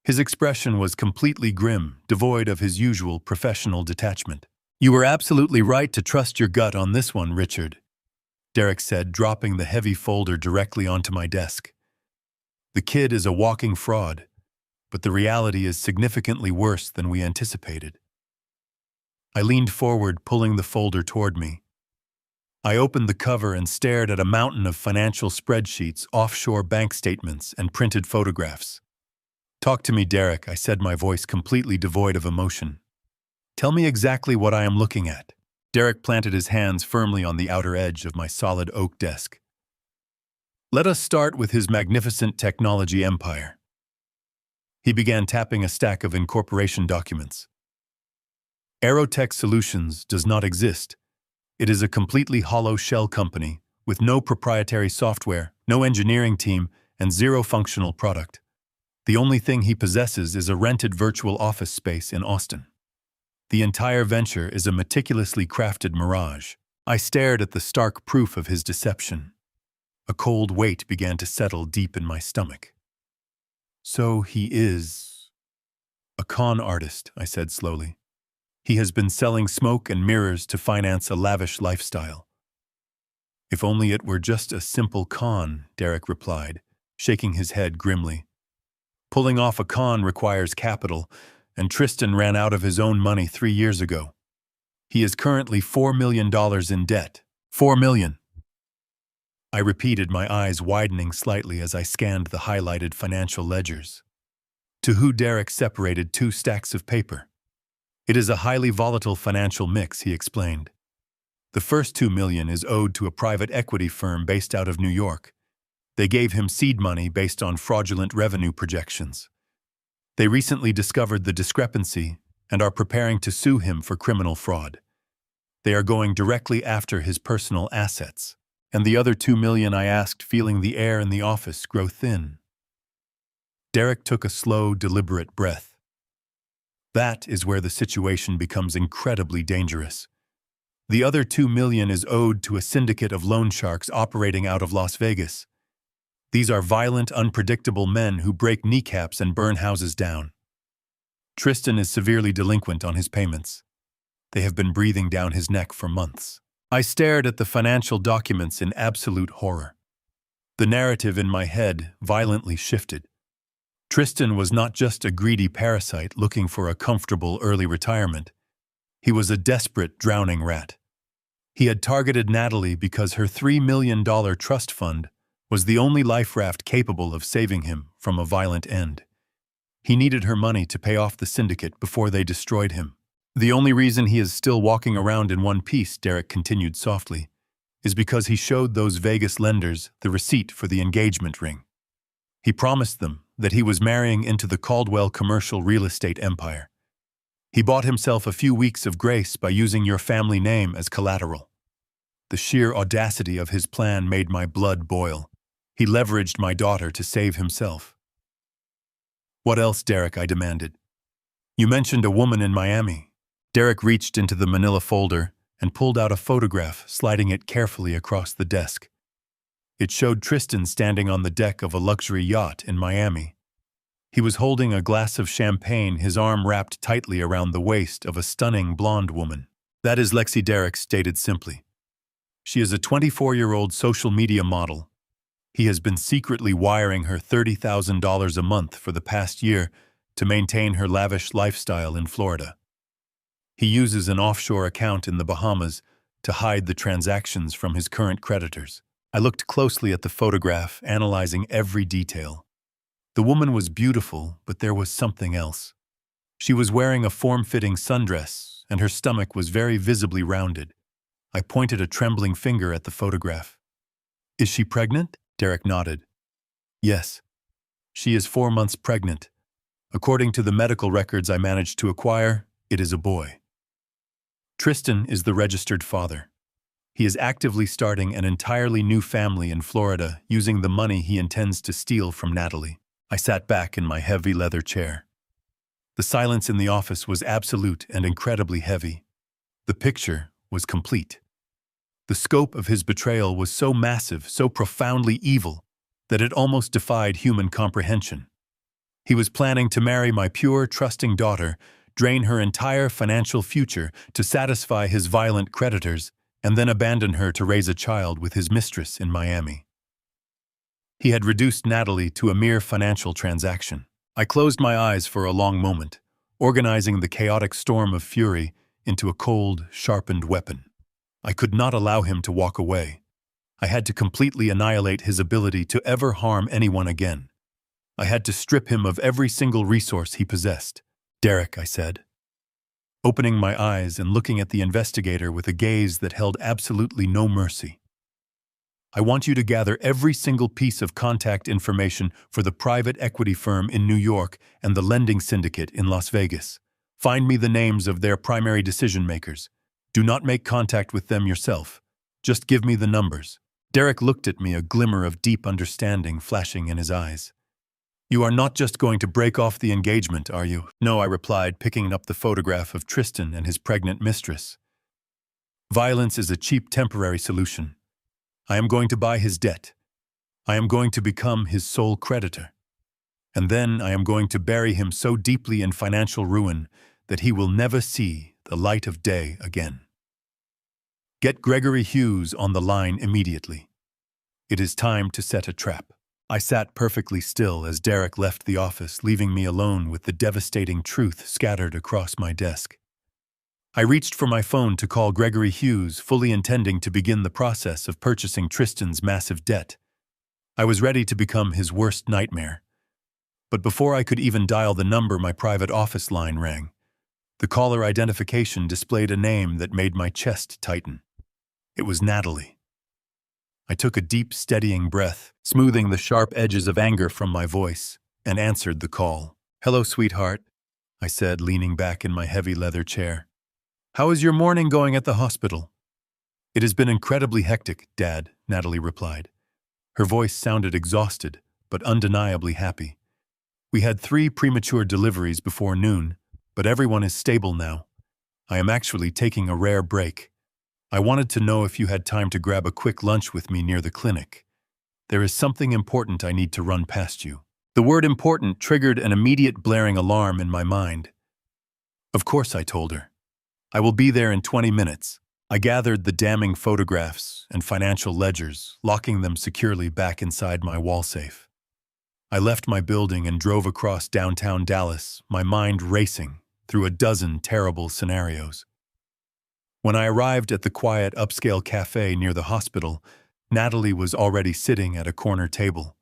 His expression was completely grim, devoid of his usual professional detachment. "You were absolutely right to trust your gut on this one, Richard," Derek said, dropping the heavy folder directly onto my desk. "The kid is a walking fraud, but the reality is significantly worse than we anticipated." I leaned forward, pulling the folder toward me. I opened the cover and stared at a mountain of financial spreadsheets, offshore bank statements, and printed photographs. "Talk to me, Derek," I said, my voice completely devoid of emotion. "Tell me exactly what I am looking at." Derek planted his hands firmly on the outer edge of my solid oak desk. "Let us start with his magnificent technology empire." He began tapping a stack of incorporation documents. "Aerotech Solutions does not exist. It is a completely hollow shell company with no proprietary software, no engineering team, and zero functional product. The only thing he possesses is a rented virtual office space in Austin. The entire venture is a meticulously crafted mirage." I stared at the stark proof of his deception. A cold weight began to settle deep in my stomach. "So he is a con artist," I said slowly. "He has been selling smoke and mirrors to finance a lavish lifestyle." "If only it were just a simple con," Derek replied, shaking his head grimly. "Pulling off a con requires capital, and Tristan ran out of his own money 3 years ago. He is currently $4 million in debt. $4 million. I repeated, my eyes widening slightly as I scanned the highlighted financial ledgers. To who Derek separated 2 stacks of paper. "It is a highly volatile financial mix," he explained. "The first $2 million is owed to a private equity firm based out of New York. They gave him seed money based on fraudulent revenue projections. They recently discovered the discrepancy and are preparing to sue him for criminal fraud. They are going directly after his personal assets. And the other $2 million," I asked, feeling the air in the office grow thin. Derek took a slow, deliberate breath. "That is where the situation becomes incredibly dangerous. The other $2 million is owed to a syndicate of loan sharks operating out of Las Vegas. These are violent, unpredictable men who break kneecaps and burn houses down. Tristan is severely delinquent on his payments. They have been breathing down his neck for months." I stared at the financial documents in absolute horror. The narrative in my head violently shifted. Tristan was not just a greedy parasite looking for a comfortable early retirement. He was a desperate drowning rat. He had targeted Natalie because her $3 million trust fund was the only life raft capable of saving him from a violent end. He needed her money to pay off the syndicate before they destroyed him. "The only reason he is still walking around in one piece," Derek continued softly, "is because he showed those Vegas lenders the receipt for the engagement ring. He promised them that he was marrying into the Caldwell commercial real estate empire. He bought himself a few weeks of grace by using your family name as collateral. The sheer audacity of his plan made my blood boil. He leveraged my daughter to save himself." "What else, Derek?" I demanded. "You mentioned a woman in Miami." Derek reached into the manila folder and pulled out a photograph, sliding it carefully across the desk. It showed Tristan standing on the deck of a luxury yacht in Miami. He was holding a glass of champagne, his arm wrapped tightly around the waist of a stunning blonde woman. "That is Lexi," Derek stated simply. "She is a 24-year-old social media model. He has been secretly wiring her $30,000 a month for the past year to maintain her lavish lifestyle in Florida. He uses an offshore account in the Bahamas to hide the transactions from his current creditors." I looked closely at the photograph, analyzing every detail. The woman was beautiful, but there was something else. She was wearing a form-fitting sundress, and her stomach was very visibly rounded. I pointed a trembling finger at the photograph. "Is she pregnant?" Derek nodded. "Yes. She is 4 months pregnant. According to the medical records I managed to acquire, it is a boy. Tristan is the registered father. He is actively starting an entirely new family in Florida using the money he intends to steal from Natalie. I sat back in my heavy leather chair. The silence in the office was absolute and incredibly heavy. The picture was complete. The scope of his betrayal was so massive, so profoundly evil, that it almost defied human comprehension. He was planning to marry my pure, trusting daughter, drain her entire financial future to satisfy his violent creditors, and then abandon her to raise a child with his mistress in Miami. He had reduced Natalie to a mere financial transaction. I closed my eyes for a long moment, organizing the chaotic storm of fury into a cold, sharpened weapon. I could not allow him to walk away. I had to completely annihilate his ability to ever harm anyone again. I had to strip him of every single resource he possessed. "Derek," I said, opening my eyes and looking at the investigator with a gaze that held absolutely no mercy. "I want you to gather every single piece of contact information for the private equity firm in New York and the lending syndicate in Las Vegas. Find me the names of their primary decision-makers. Do not make contact with them yourself. Just give me the numbers." Derek looked at me, a glimmer of deep understanding flashing in his eyes. "You are not just going to break off the engagement, are you?" "No," I replied, picking up the photograph of Tristan and his pregnant mistress. "Violence is a cheap temporary solution. I am going to buy his debt. I am going to become his sole creditor. And then I am going to bury him so deeply in financial ruin that he will never see the light of day again. Get Gregory Hughes on the line immediately. It is time to set a trap." I sat perfectly still as Derek left the office, leaving me alone with the devastating truth scattered across my desk. I reached for my phone to call Gregory Hughes, fully intending to begin the process of purchasing Tristan's massive debt. I was ready to become his worst nightmare. But before I could even dial the number, my private office line rang. The caller identification displayed a name that made my chest tighten. It was Natalie. I took a deep, steadying breath, smoothing the sharp edges of anger from my voice, and answered the call. "Hello, sweetheart," I said, leaning back in my heavy leather chair. "How is your morning going at the hospital?" "It has been incredibly hectic, Dad," Natalie replied. Her voice sounded exhausted, but undeniably happy. "We had 3 premature deliveries before noon, but everyone is stable now. I am actually taking a rare break. I wanted to know if you had time to grab a quick lunch with me near the clinic. There is something important I need to run past you." The word important triggered an immediate blaring alarm in my mind. "Of course," I told her. "I will be there in 20 minutes. I gathered the damning photographs and financial ledgers, locking them securely back inside my wall safe. I left my building and drove across downtown Dallas, my mind racing through a dozen terrible scenarios. When I arrived at the quiet upscale cafe near the hospital, Natalie was already sitting at a corner table.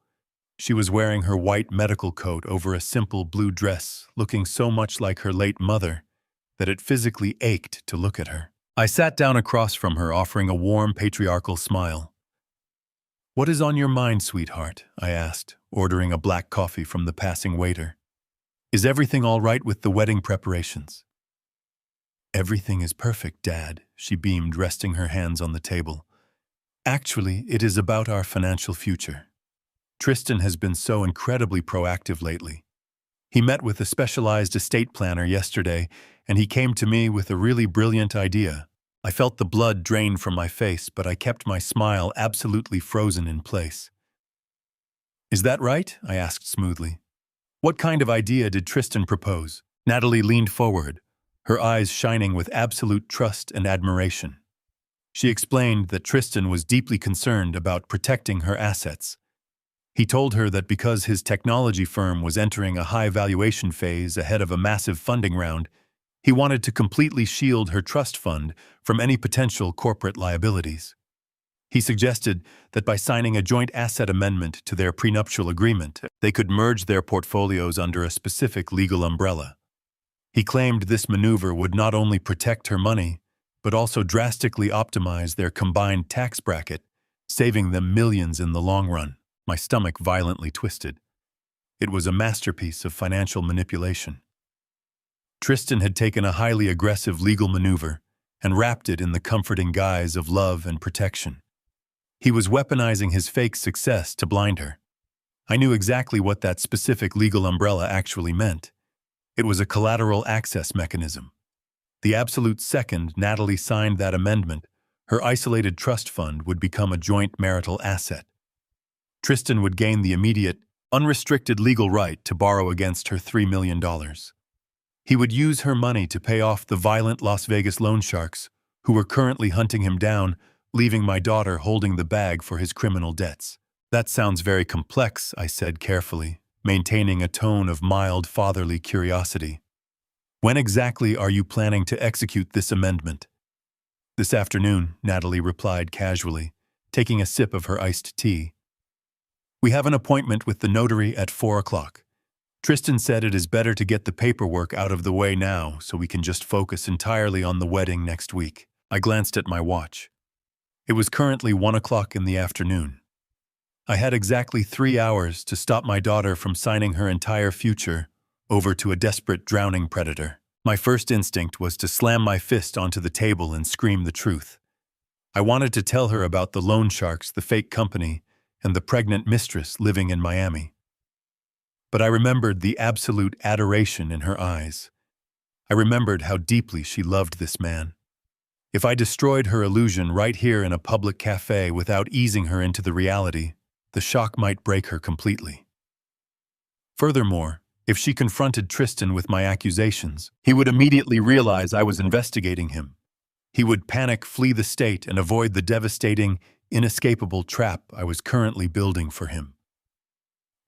She was wearing her white medical coat over a simple blue dress, looking so much like her late mother that it physically ached to look at her. I sat down across from her, offering a warm, patriarchal smile. "What is on your mind, sweetheart?" I asked, ordering a black coffee from the passing waiter. "Is everything all right with the wedding preparations?" "Everything is perfect, Dad," she beamed, resting her hands on the table. "Actually, it is about our financial future. Tristan has been so incredibly proactive lately. He met with a specialized estate planner yesterday, and he came to me with a really brilliant idea." I felt the blood drain from my face, but I kept my smile absolutely frozen in place. "Is that right?" I asked smoothly. "What kind of idea did Tristan propose?" Natalie leaned forward, her eyes shining with absolute trust and admiration. She explained that Tristan was deeply concerned about protecting her assets. He told her that because his technology firm was entering a high valuation phase ahead of a massive funding round, he wanted to completely shield her trust fund from any potential corporate liabilities. He suggested that by signing a joint asset amendment to their prenuptial agreement, they could merge their portfolios under a specific legal umbrella. He claimed this maneuver would not only protect her money, but also drastically optimize their combined tax bracket, saving them millions in the long run. My stomach violently twisted. It was a masterpiece of financial manipulation. Tristan had taken a highly aggressive legal maneuver and wrapped it in the comforting guise of love and protection. He was weaponizing his fake success to blind her. I knew exactly what that specific legal umbrella actually meant. It was a collateral access mechanism. The absolute second Natalie signed that amendment, her isolated trust fund would become a joint marital asset. Tristan would gain the immediate, unrestricted legal right to borrow against her $3 million. He would use her money to pay off the violent Las Vegas loan sharks who were currently hunting him down, leaving my daughter holding the bag for his criminal debts. That sounds very complex, I said carefully, maintaining a tone of mild fatherly curiosity. When exactly are you planning to execute this amendment? This afternoon, Natalie replied casually, taking a sip of her iced tea. We have an appointment with the notary at 4 o'clock. Tristan said it is better to get the paperwork out of the way now so we can just focus entirely on the wedding next week. I glanced at my watch. It was currently 1 o'clock in the afternoon. I had exactly 3 hours to stop my daughter from signing her entire future over to a desperate drowning predator. My first instinct was to slam my fist onto the table and scream the truth. I wanted to tell her about the loan sharks, the fake company, and the pregnant mistress living in Miami. But I remembered the absolute adoration in her eyes. I remembered how deeply she loved this man. If I destroyed her illusion right here in a public cafe without easing her into the reality, the shock might break her completely. Furthermore, if she confronted Tristan with my accusations, he would immediately realize I was investigating him. He would panic, flee the state, and avoid the devastating, inescapable trap I was currently building for him.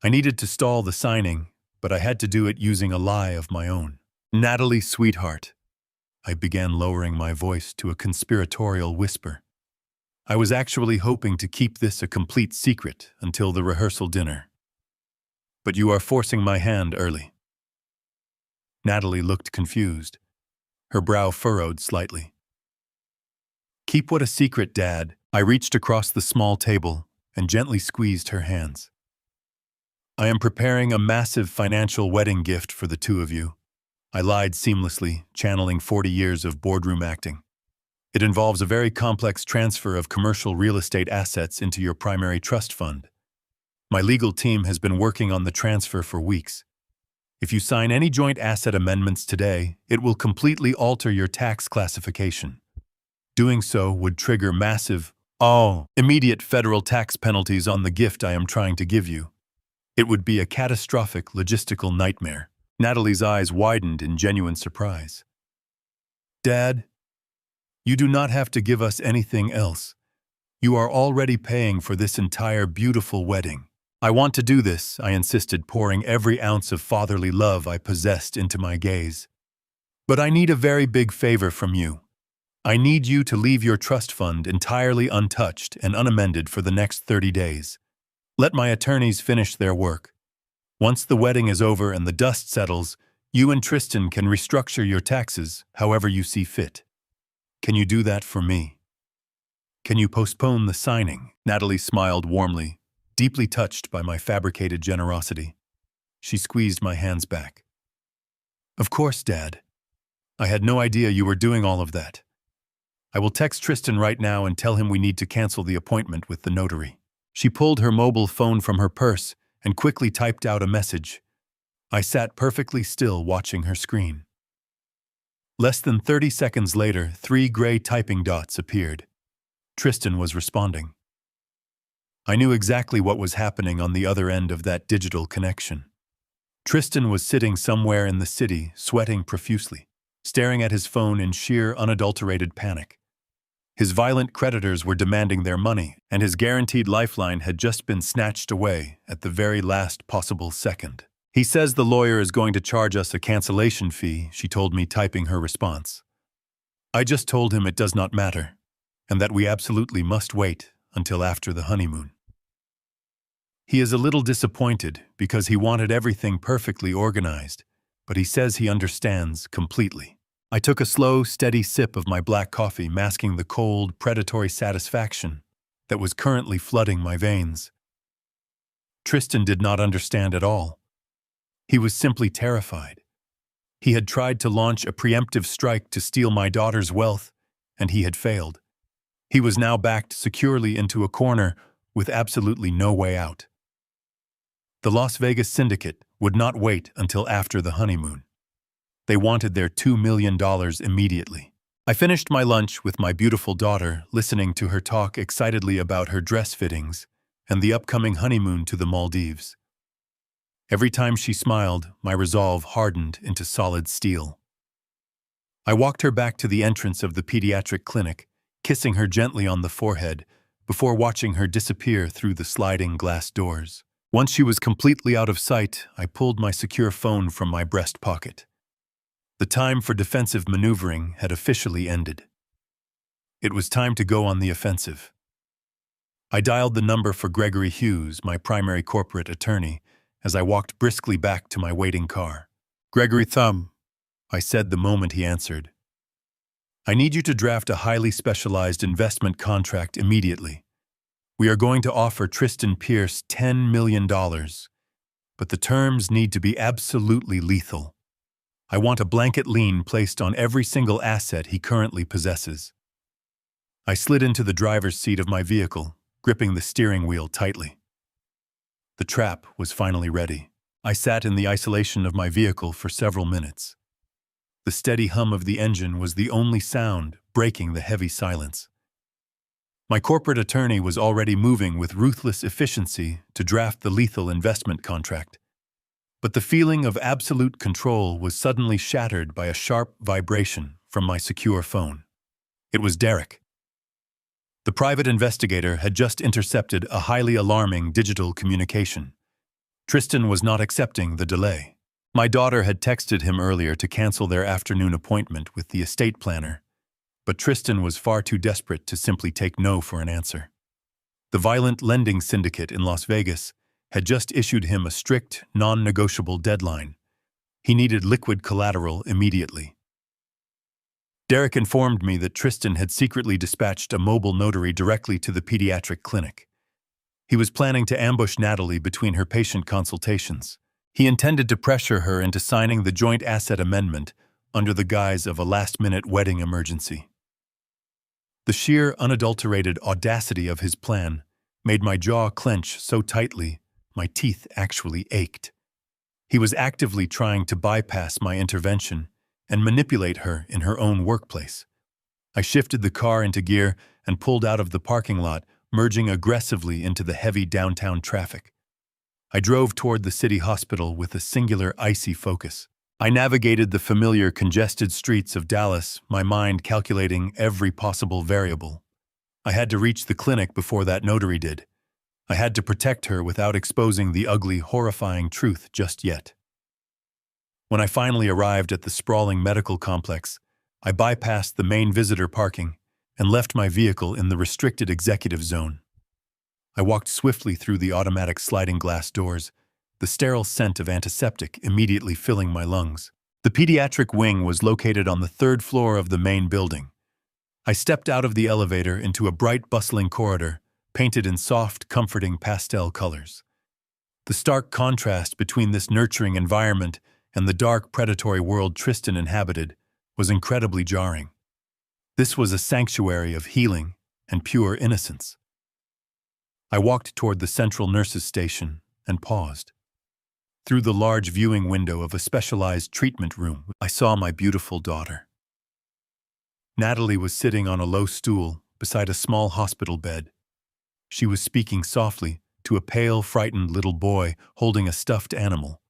I needed to stall the signing, but I had to do it using a lie of my own. Natalie, sweetheart. I began lowering my voice to a conspiratorial whisper. I was actually hoping to keep this a complete secret until the rehearsal dinner. But you are forcing my hand early. Natalie looked confused. Her brow furrowed slightly. Keep what a secret, Dad. I reached across the small table and gently squeezed her hands. I am preparing a massive financial wedding gift for the two of you. I lied seamlessly, channeling 40 years of boardroom acting. It involves a very complex transfer of commercial real estate assets into your primary trust fund. My legal team has been working on the transfer for weeks. If you sign any joint asset amendments today, it will completely alter your tax classification. Doing so would trigger massive, immediate federal tax penalties on the gift I am trying to give you. It would be a catastrophic logistical nightmare. Natalie's eyes widened in genuine surprise. Dad, you do not have to give us anything else. You are already paying for this entire beautiful wedding. I want to do this, I insisted, pouring every ounce of fatherly love I possessed into my gaze. But I need a very big favor from you. I need you to leave your trust fund entirely untouched and unamended for the next 30 days. Let my attorneys finish their work. Once the wedding is over and the dust settles, you and Tristan can restructure your taxes however you see fit. Can you do that for me? Can you postpone the signing? Natalie smiled warmly, deeply touched by my fabricated generosity. She squeezed my hands back. Of course, Dad. I had no idea you were doing all of that. I will text Tristan right now and tell him we need to cancel the appointment with the notary. She pulled her mobile phone from her purse and quickly typed out a message. I sat perfectly still watching her screen. Less than 30 seconds later, 3 gray typing dots appeared. Tristan was responding. I knew exactly what was happening on the other end of that digital connection. Tristan was sitting somewhere in the city, sweating profusely, staring at his phone in sheer, unadulterated panic. His violent creditors were demanding their money, and his guaranteed lifeline had just been snatched away at the very last possible second. He says the lawyer is going to charge us a cancellation fee, she told me, typing her response. I just told him it does not matter, and that we absolutely must wait until after the honeymoon. He is a little disappointed because he wanted everything perfectly organized, but he says he understands completely. I took a slow, steady sip of my black coffee, masking the cold, predatory satisfaction that was currently flooding my veins. Tristan did not understand at all. He was simply terrified. He had tried to launch a preemptive strike to steal my daughter's wealth, and he had failed. He was now backed securely into a corner with absolutely no way out. The Las Vegas syndicate would not wait until after the honeymoon. They wanted their $2 million immediately. I finished my lunch with my beautiful daughter, listening to her talk excitedly about her dress fittings and the upcoming honeymoon to the Maldives. Every time she smiled, my resolve hardened into solid steel. I walked her back to the entrance of the pediatric clinic, kissing her gently on the forehead before watching her disappear through the sliding glass doors. Once she was completely out of sight, I pulled my secure phone from my breast pocket. The time for defensive maneuvering had officially ended. It was time to go on the offensive. I dialed the number for Gregory Hughes, my primary corporate attorney, as I walked briskly back to my waiting car. "Gregory Thumb," I said the moment he answered. "I need you to draft a highly specialized investment contract immediately. We are going to offer Tristan Pierce $10 million, but the terms need to be absolutely lethal. I want a blanket lien placed on every single asset he currently possesses." I slid into the driver's seat of my vehicle, gripping the steering wheel tightly. The trap was finally ready. I sat in the isolation of my vehicle for several minutes. The steady hum of the engine was the only sound breaking the heavy silence. My corporate attorney was already moving with ruthless efficiency to draft the lethal investment contract. But the feeling of absolute control was suddenly shattered by a sharp vibration from my secure phone. It was Derek. The private investigator had just intercepted a highly alarming digital communication. Tristan was not accepting the delay. My daughter had texted him earlier to cancel their afternoon appointment with the estate planner, but Tristan was far too desperate to simply take no for an answer. The violent lending syndicate in Las Vegas had just issued him a strict, non-negotiable deadline. He needed liquid collateral immediately. Derek informed me that Tristan had secretly dispatched a mobile notary directly to the pediatric clinic. He was planning to ambush Natalie between her patient consultations. He intended to pressure her into signing the joint asset amendment under the guise of a last-minute wedding emergency. The sheer, unadulterated audacity of his plan made my jaw clench so tightly my teeth actually ached. He was actively trying to bypass my intervention and manipulate her in her own workplace. I shifted the car into gear and pulled out of the parking lot, merging aggressively into the heavy downtown traffic. I drove toward the city hospital with a singular icy focus. I navigated the familiar congested streets of Dallas, my mind calculating every possible variable. I had to reach the clinic before that notary did. I had to protect her without exposing the ugly, horrifying truth just yet. When I finally arrived at the sprawling medical complex, I bypassed the main visitor parking and left my vehicle in the restricted executive zone. I walked swiftly through the automatic sliding glass doors, the sterile scent of antiseptic immediately filling my lungs. The pediatric wing was located on the third floor of the main building. I stepped out of the elevator into a bright, bustling corridor, painted in soft, comforting pastel colors. The stark contrast between this nurturing environment and the dark, predatory world Tristan inhabited was incredibly jarring. This was a sanctuary of healing and pure innocence. I walked toward the central nurses' station and paused. Through the large viewing window of a specialized treatment room, I saw my beautiful daughter. Natalie was sitting on a low stool beside a small hospital bed. She was speaking softly to a pale, frightened little boy holding a stuffed animal.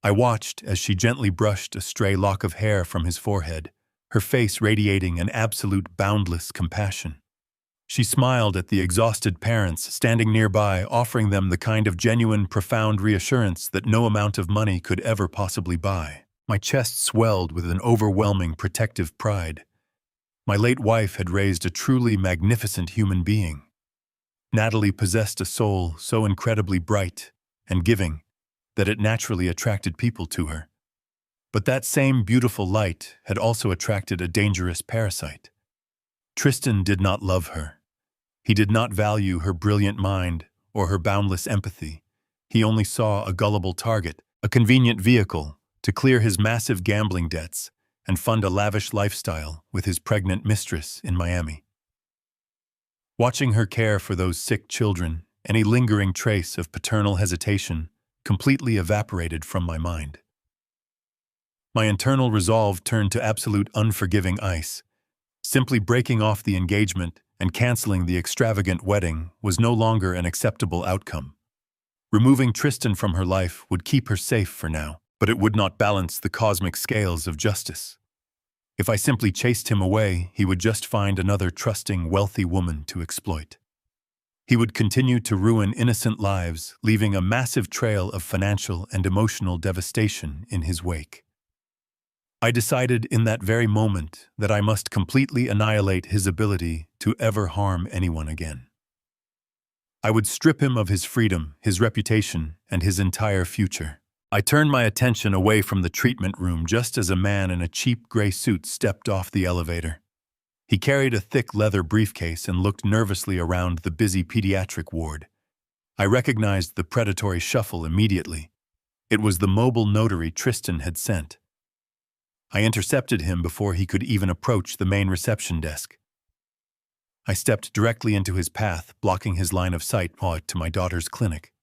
I watched as she gently brushed a stray lock of hair from his forehead, her face radiating an absolute boundless compassion. She smiled at the exhausted parents standing nearby, offering them the kind of genuine, profound reassurance that no amount of money could ever possibly buy. My chest swelled with an overwhelming protective pride. My late wife had raised a truly magnificent human being. Natalie possessed a soul so incredibly bright and giving that it naturally attracted people to her. But that same beautiful light had also attracted a dangerous parasite. Tristan did not love her. He did not value her brilliant mind or her boundless empathy. He only saw a gullible target a convenient vehicle to clear his massive gambling debts and fund a lavish lifestyle with his pregnant mistress in Miami. Watching her care for those sick children, any lingering trace of paternal hesitation completely evaporated from my mind. My internal resolve turned to absolute unforgiving ice. Simply breaking off the engagement and canceling the extravagant wedding was no longer an acceptable outcome. Removing Tristan from her life would keep her safe for now, but it would not balance the cosmic scales of justice. If I simply chased him away, he would just find another trusting, wealthy woman to exploit. He would continue to ruin innocent lives, leaving a massive trail of financial and emotional devastation in his wake. I decided in that very moment that I must completely annihilate his ability to ever harm anyone again. I would strip him of his freedom, his reputation, and his entire future. I turned my attention away from the treatment room just as a man in a cheap gray suit stepped off the elevator. He carried a thick leather briefcase and looked nervously around the busy pediatric ward. I recognized the predatory shuffle immediately. It was the mobile notary Tristan had sent. I intercepted him before he could even approach the main reception desk. I stepped directly into his path, blocking his line of sight to my daughter's clinic.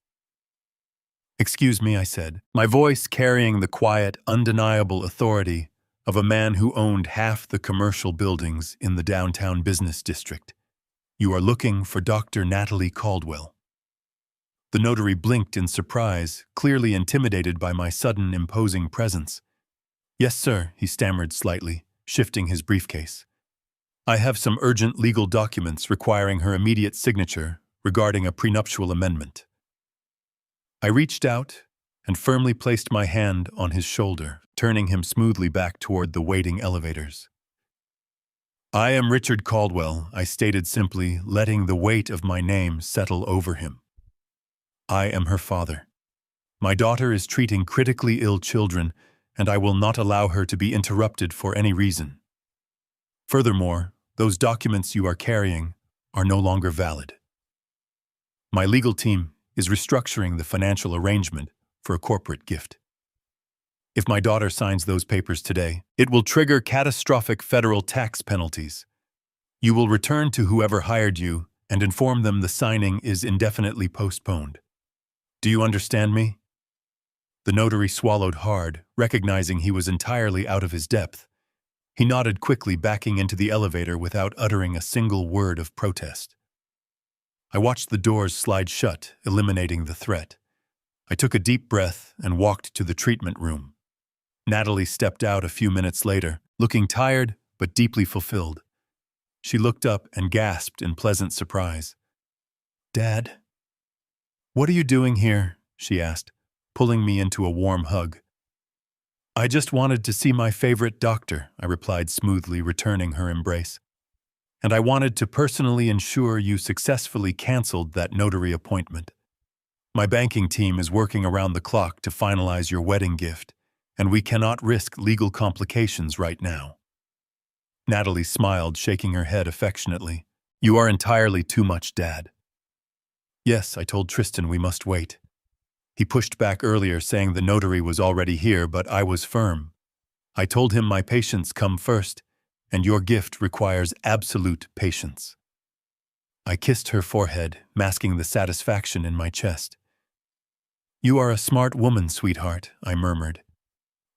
"Excuse me," I said, my voice carrying the quiet, undeniable authority of a man who owned half the commercial buildings in the downtown business district. "You are looking for Dr. Natalie Caldwell." The notary blinked in surprise, clearly intimidated by my sudden, imposing presence. "Yes, sir," he stammered slightly, shifting his briefcase. "I have some urgent legal documents requiring her immediate signature regarding a prenuptial amendment." I reached out and firmly placed my hand on his shoulder, turning him smoothly back toward the waiting elevators. "I am Richard Caldwell," I stated simply, letting the weight of my name settle over him. "I am her father. My daughter is treating critically ill children, and I will not allow her to be interrupted for any reason. Furthermore, those documents you are carrying are no longer valid. My legal team is restructuring the financial arrangement for a corporate gift. If my daughter signs those papers today, it will trigger catastrophic federal tax penalties. You will return to whoever hired you and inform them the signing is indefinitely postponed. Do you understand me?" The notary swallowed hard, recognizing he was entirely out of his depth. He nodded quickly, backing into the elevator without uttering a single word of protest. I watched the doors slide shut, eliminating the threat. I took a deep breath and walked to the treatment room. Natalie stepped out a few minutes later, looking tired but deeply fulfilled. She looked up and gasped in pleasant surprise. "Dad? What are you doing here?" she asked, pulling me into a warm hug. "I just wanted to see my favorite doctor," I replied smoothly, returning her embrace. "And I wanted to personally ensure you successfully canceled that notary appointment. My banking team is working around the clock to finalize your wedding gift, and we cannot risk legal complications right now." Natalie smiled, shaking her head affectionately. "You are entirely too much, Dad." "Yes," I told Tristan we must wait. He pushed back earlier, saying the notary was already here, but I was firm. I told him my patients come first, and your gift requires absolute patience. I kissed her forehead, masking the satisfaction in my chest. "You are a smart woman, sweetheart," I murmured.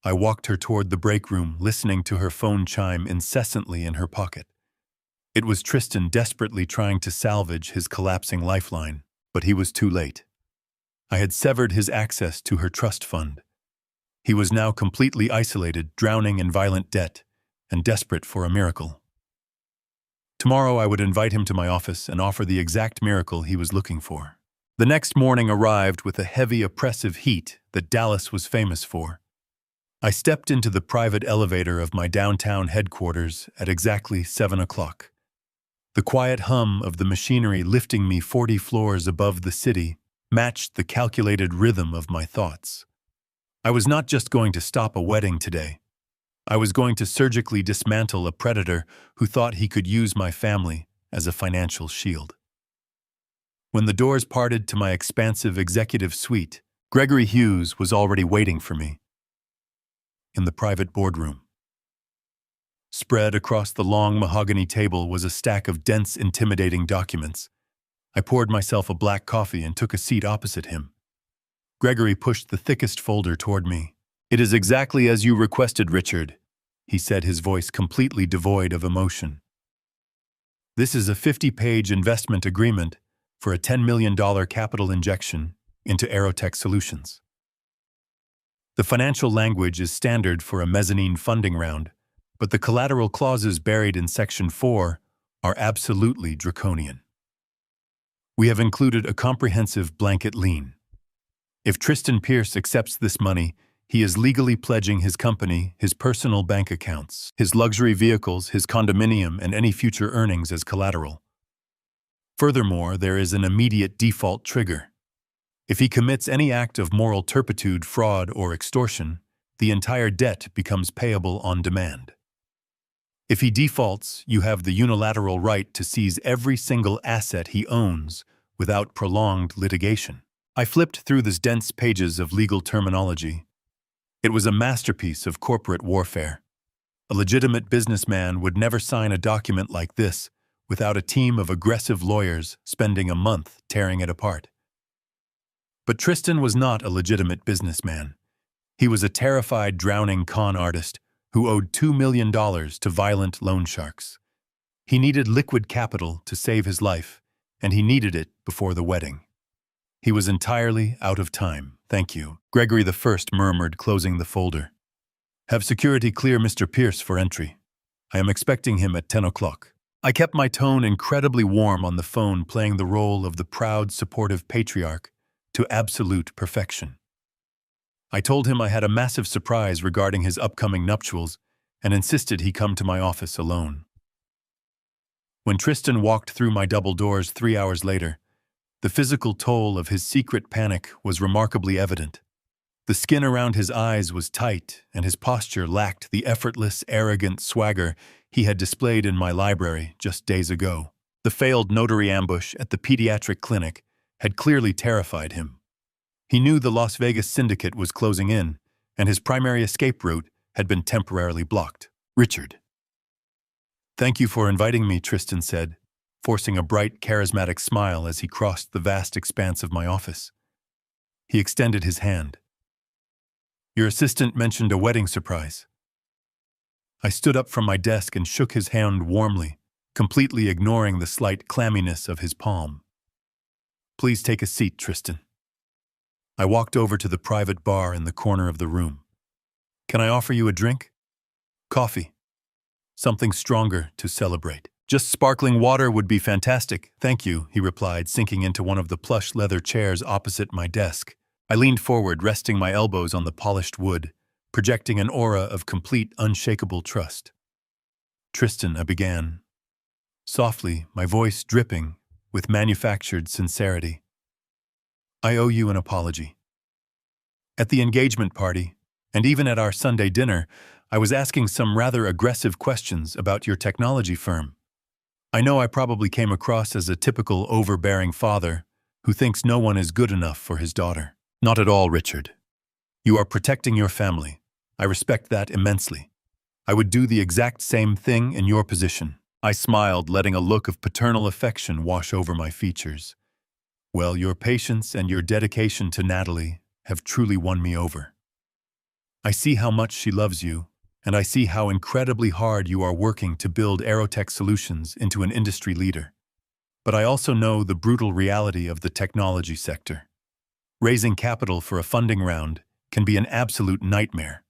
I walked her toward the break room, listening to her phone chime incessantly in her pocket. It was Tristan desperately trying to salvage his collapsing lifeline, but he was too late. I had severed his access to her trust fund. He was now completely isolated, drowning in violent debt, and desperate for a miracle. Tomorrow I would invite him to my office and offer the exact miracle he was looking for. The next morning arrived with the heavy, oppressive heat that Dallas was famous for. I stepped into the private elevator of my downtown headquarters at exactly 7 o'clock. The quiet hum of the machinery lifting me 40 floors above the city matched the calculated rhythm of my thoughts. I was not just going to stop a wedding today. I was going to surgically dismantle a predator who thought he could use my family as a financial shield. When the doors parted to my expansive executive suite, Gregory Hughes was already waiting for me in the private boardroom. Spread across the long mahogany table was a stack of dense, intimidating documents. I poured myself a black coffee and took a seat opposite him. Gregory pushed the thickest folder toward me. "It is exactly as you requested, Richard," he said, his voice completely devoid of emotion. "This is a 50-page investment agreement for a $10 million capital injection into Aerotech Solutions. The financial language is standard for a mezzanine funding round, but the collateral clauses buried in Section 4 are absolutely draconian. We have included a comprehensive blanket lien. If Tristan Pierce accepts this money, he is legally pledging his company, his personal bank accounts, his luxury vehicles, his condominium, and any future earnings as collateral. Furthermore, there is an immediate default trigger. If he commits any act of moral turpitude, fraud, or extortion, the entire debt becomes payable on demand. If he defaults, you have the unilateral right to seize every single asset he owns without prolonged litigation." I flipped through these dense pages of legal terminology. It was a masterpiece of corporate warfare. A legitimate businessman would never sign a document like this without a team of aggressive lawyers spending a month tearing it apart. But Tristan was not a legitimate businessman. He was a terrified, drowning con artist who owed $2 million to violent loan sharks. He needed liquid capital to save his life, and he needed it before the wedding. He was entirely out of time. "Thank you," Gregory I murmured, closing the folder. "Have security clear Mr. Pierce for entry. I am expecting him at 10 o'clock. I kept my tone incredibly warm on the phone, playing the role of the proud, supportive patriarch to absolute perfection. I told him I had a massive surprise regarding his upcoming nuptials and insisted he come to my office alone. When Tristan walked through my double doors 3 hours later, the physical toll of his secret panic was remarkably evident. The skin around his eyes was tight, and his posture lacked the effortless, arrogant swagger he had displayed in my library just days ago. The failed notary ambush at the pediatric clinic had clearly terrified him. He knew the Las Vegas syndicate was closing in, and his primary escape route had been temporarily blocked. "Richard." "Thank you for inviting me," Tristan said, forcing a bright, charismatic smile as he crossed the vast expanse of my office. He extended his hand. "Your assistant mentioned a wedding surprise." I stood up from my desk and shook his hand warmly, completely ignoring the slight clamminess of his palm. "Please take a seat, Tristan." I walked over to the private bar in the corner of the room. "Can I offer you a drink?" "Coffee. Something stronger to celebrate." "Just sparkling water would be fantastic, thank you," he replied, sinking into one of the plush leather chairs opposite my desk. I leaned forward, resting my elbows on the polished wood, projecting an aura of complete, unshakable trust. "Tristan," I began, softly, my voice dripping with manufactured sincerity. "I owe you an apology. At the engagement party, and even at our Sunday dinner, I was asking some rather aggressive questions about your technology firm. I know I probably came across as a typical overbearing father who thinks no one is good enough for his daughter. Not at all, Richard. You are protecting your family. I respect that immensely. I would do the exact same thing in your position." I smiled, letting a look of paternal affection wash over my features. "Well, your patience and your dedication to Natalie have truly won me over. I see how much she loves you, and I see how incredibly hard you are working to build Aerotech Solutions into an industry leader. But I also know the brutal reality of the technology sector. Raising capital for a funding round can be an absolute nightmare.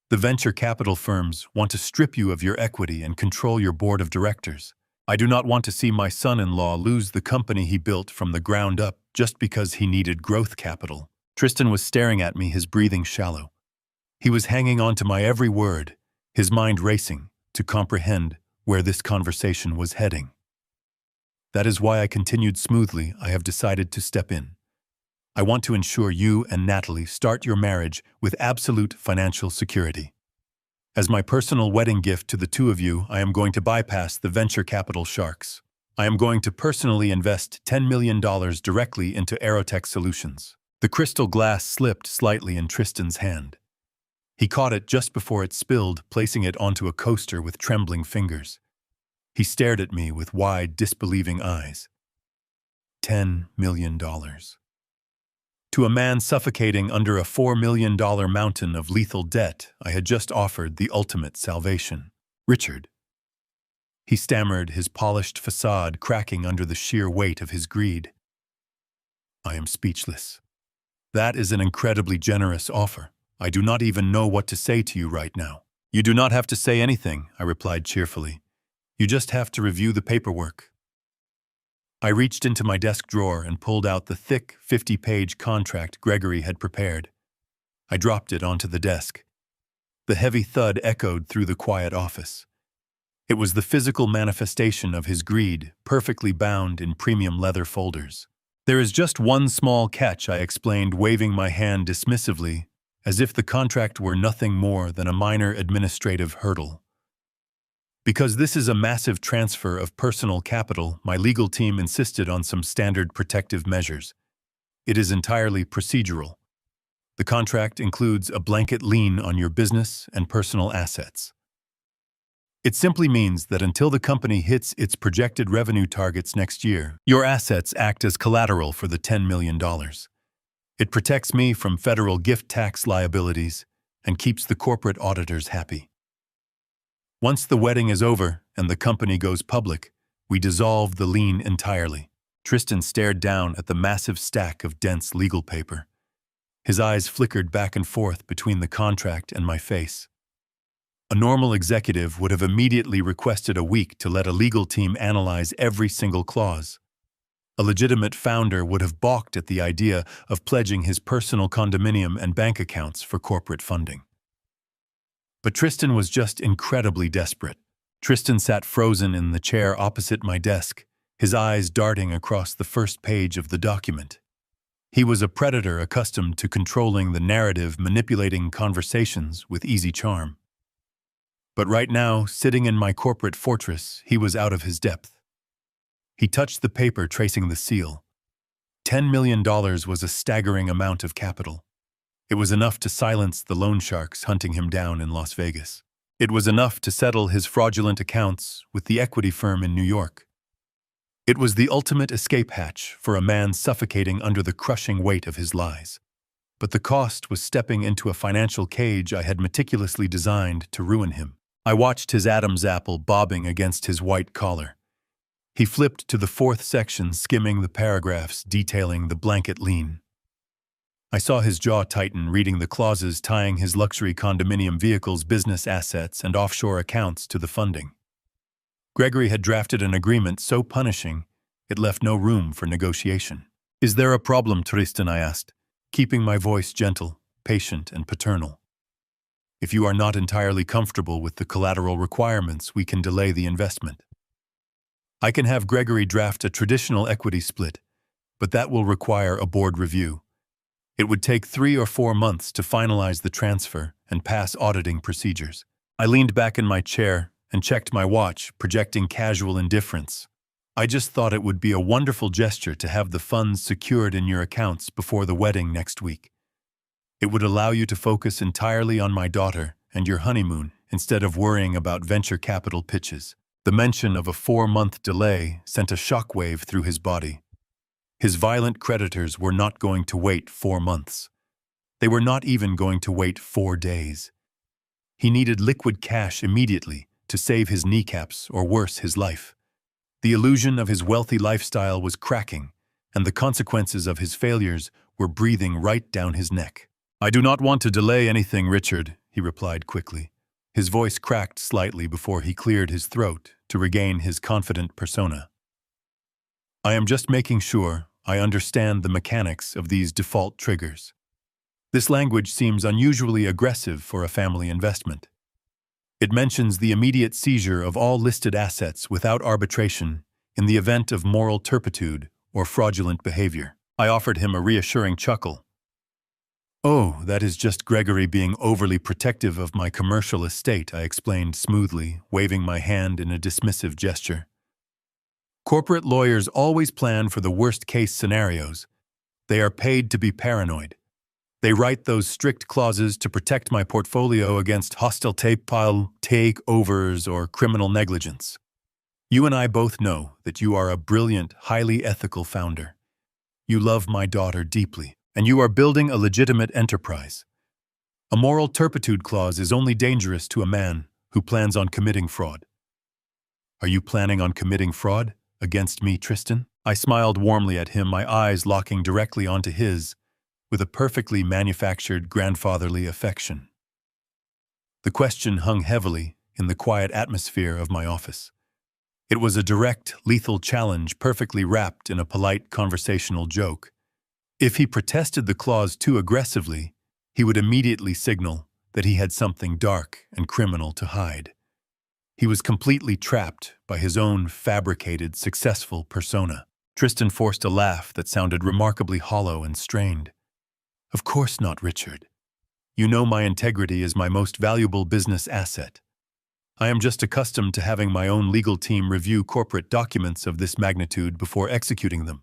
The venture capital firms want to strip you of your equity and control your board of directors. I do not want to see my son-in-law lose the company he built from the ground up just because he needed growth capital." Tristan was staring at me, his breathing shallow. He was hanging on to my every word, his mind racing to comprehend where this conversation was heading. "That is why I continued smoothly. I have decided to step in. I want to ensure you and Natalie start your marriage with absolute financial security. As my personal wedding gift to the two of you, I am going to bypass the venture capital sharks. I am going to personally invest $10 million directly into Aerotech Solutions. The crystal glass slipped slightly in Tristan's hand. He caught it just before it spilled, placing it onto a coaster with trembling fingers. He stared at me with wide, disbelieving eyes. $10 million. To a man suffocating under a $4 million mountain of lethal debt, I had just offered the ultimate salvation. Richard. He stammered, his polished facade cracking under the sheer weight of his greed. I am speechless. That is an incredibly generous offer. I do not even know what to say to you right now. You do not have to say anything, I replied cheerfully. You just have to review the paperwork. I reached into my desk drawer and pulled out the thick, 50-page contract Gregory had prepared. I dropped it onto the desk. The heavy thud echoed through the quiet office. It was the physical manifestation of his greed, perfectly bound in premium leather folders. There is just one small catch, I explained, waving my hand dismissively, as if the contract were nothing more than a minor administrative hurdle. Because this is a massive transfer of personal capital, my legal team insisted on some standard protective measures. It is entirely procedural. The contract includes a blanket lien on your business and personal assets. It simply means that until the company hits its projected revenue targets next year, your assets act as collateral for the $10 million. It protects me from federal gift tax liabilities and keeps the corporate auditors happy. Once the wedding is over and the company goes public, we dissolve the lien entirely. Tristan stared down at the massive stack of dense legal paper. His eyes flickered back and forth between the contract and my face. A normal executive would have immediately requested a week to let a legal team analyze every single clause. A legitimate founder would have balked at the idea of pledging his personal condominium and bank accounts for corporate funding. But Tristan was just incredibly desperate. Tristan sat frozen in the chair opposite my desk, his eyes darting across the first page of the document. He was a predator accustomed to controlling the narrative, manipulating conversations with easy charm. But right now, sitting in my corporate fortress, he was out of his depth. He touched the paper, tracing the seal. $10 million was a staggering amount of capital. It was enough to silence the loan sharks hunting him down in Las Vegas. It was enough to settle his fraudulent accounts with the equity firm in New York. It was the ultimate escape hatch for a man suffocating under the crushing weight of his lies. But the cost was stepping into a financial cage I had meticulously designed to ruin him. I watched his Adam's apple bobbing against his white collar. He flipped to the fourth section, skimming the paragraphs detailing the blanket lien. I saw his jaw tighten, reading the clauses tying his luxury condominium vehicle's business assets and offshore accounts to the funding. Gregory had drafted an agreement so punishing, it left no room for negotiation. Is there a problem, Tristan? I asked, keeping my voice gentle, patient, and paternal. If you are not entirely comfortable with the collateral requirements, we can delay the investment. I can have Gregory draft a traditional equity split, but that will require a board review. It would take 3 or 4 months to finalize the transfer and pass auditing procedures. I leaned back in my chair and checked my watch, projecting casual indifference. I just thought it would be a wonderful gesture to have the funds secured in your accounts before the wedding next week. It would allow you to focus entirely on my daughter and your honeymoon instead of worrying about venture capital pitches. The mention of a 4-month delay sent a shockwave through his body. His violent creditors were not going to wait 4 months. They were not even going to wait 4 days. He needed liquid cash immediately to save his kneecaps or worse, his life. The illusion of his wealthy lifestyle was cracking, and the consequences of his failures were breathing right down his neck. I do not want to delay anything, Richard, he replied quickly. His voice cracked slightly before he cleared his throat to regain his confident persona. I am just making sure I understand the mechanics of these default triggers. This language seems unusually aggressive for a family investment. It mentions the immediate seizure of all listed assets without arbitration in the event of moral turpitude or fraudulent behavior. I offered him a reassuring chuckle. Oh, that is just Gregory being overly protective of my commercial estate, I explained smoothly, waving my hand in a dismissive gesture. Corporate lawyers always plan for the worst-case scenarios, They are paid to be paranoid. They write those strict clauses to protect my portfolio against hostile takeovers or criminal negligence. You and I both know that you are a brilliant, highly ethical founder. You love my daughter deeply, and you are building a legitimate enterprise. A moral turpitude clause is only dangerous to a man who plans on committing fraud. Are you planning on committing fraud against me, Tristan? I smiled warmly at him, my eyes locking directly onto his, with a perfectly manufactured grandfatherly affection. The question hung heavily in the quiet atmosphere of my office. It was a direct, lethal challenge perfectly wrapped in a polite conversational joke. If he protested the clause too aggressively, he would immediately signal that he had something dark and criminal to hide. He was completely trapped by his own fabricated, successful persona. Tristan forced a laugh that sounded remarkably hollow and strained. Of course not, Richard. You know my integrity is my most valuable business asset. I am just accustomed to having my own legal team review corporate documents of this magnitude before executing them.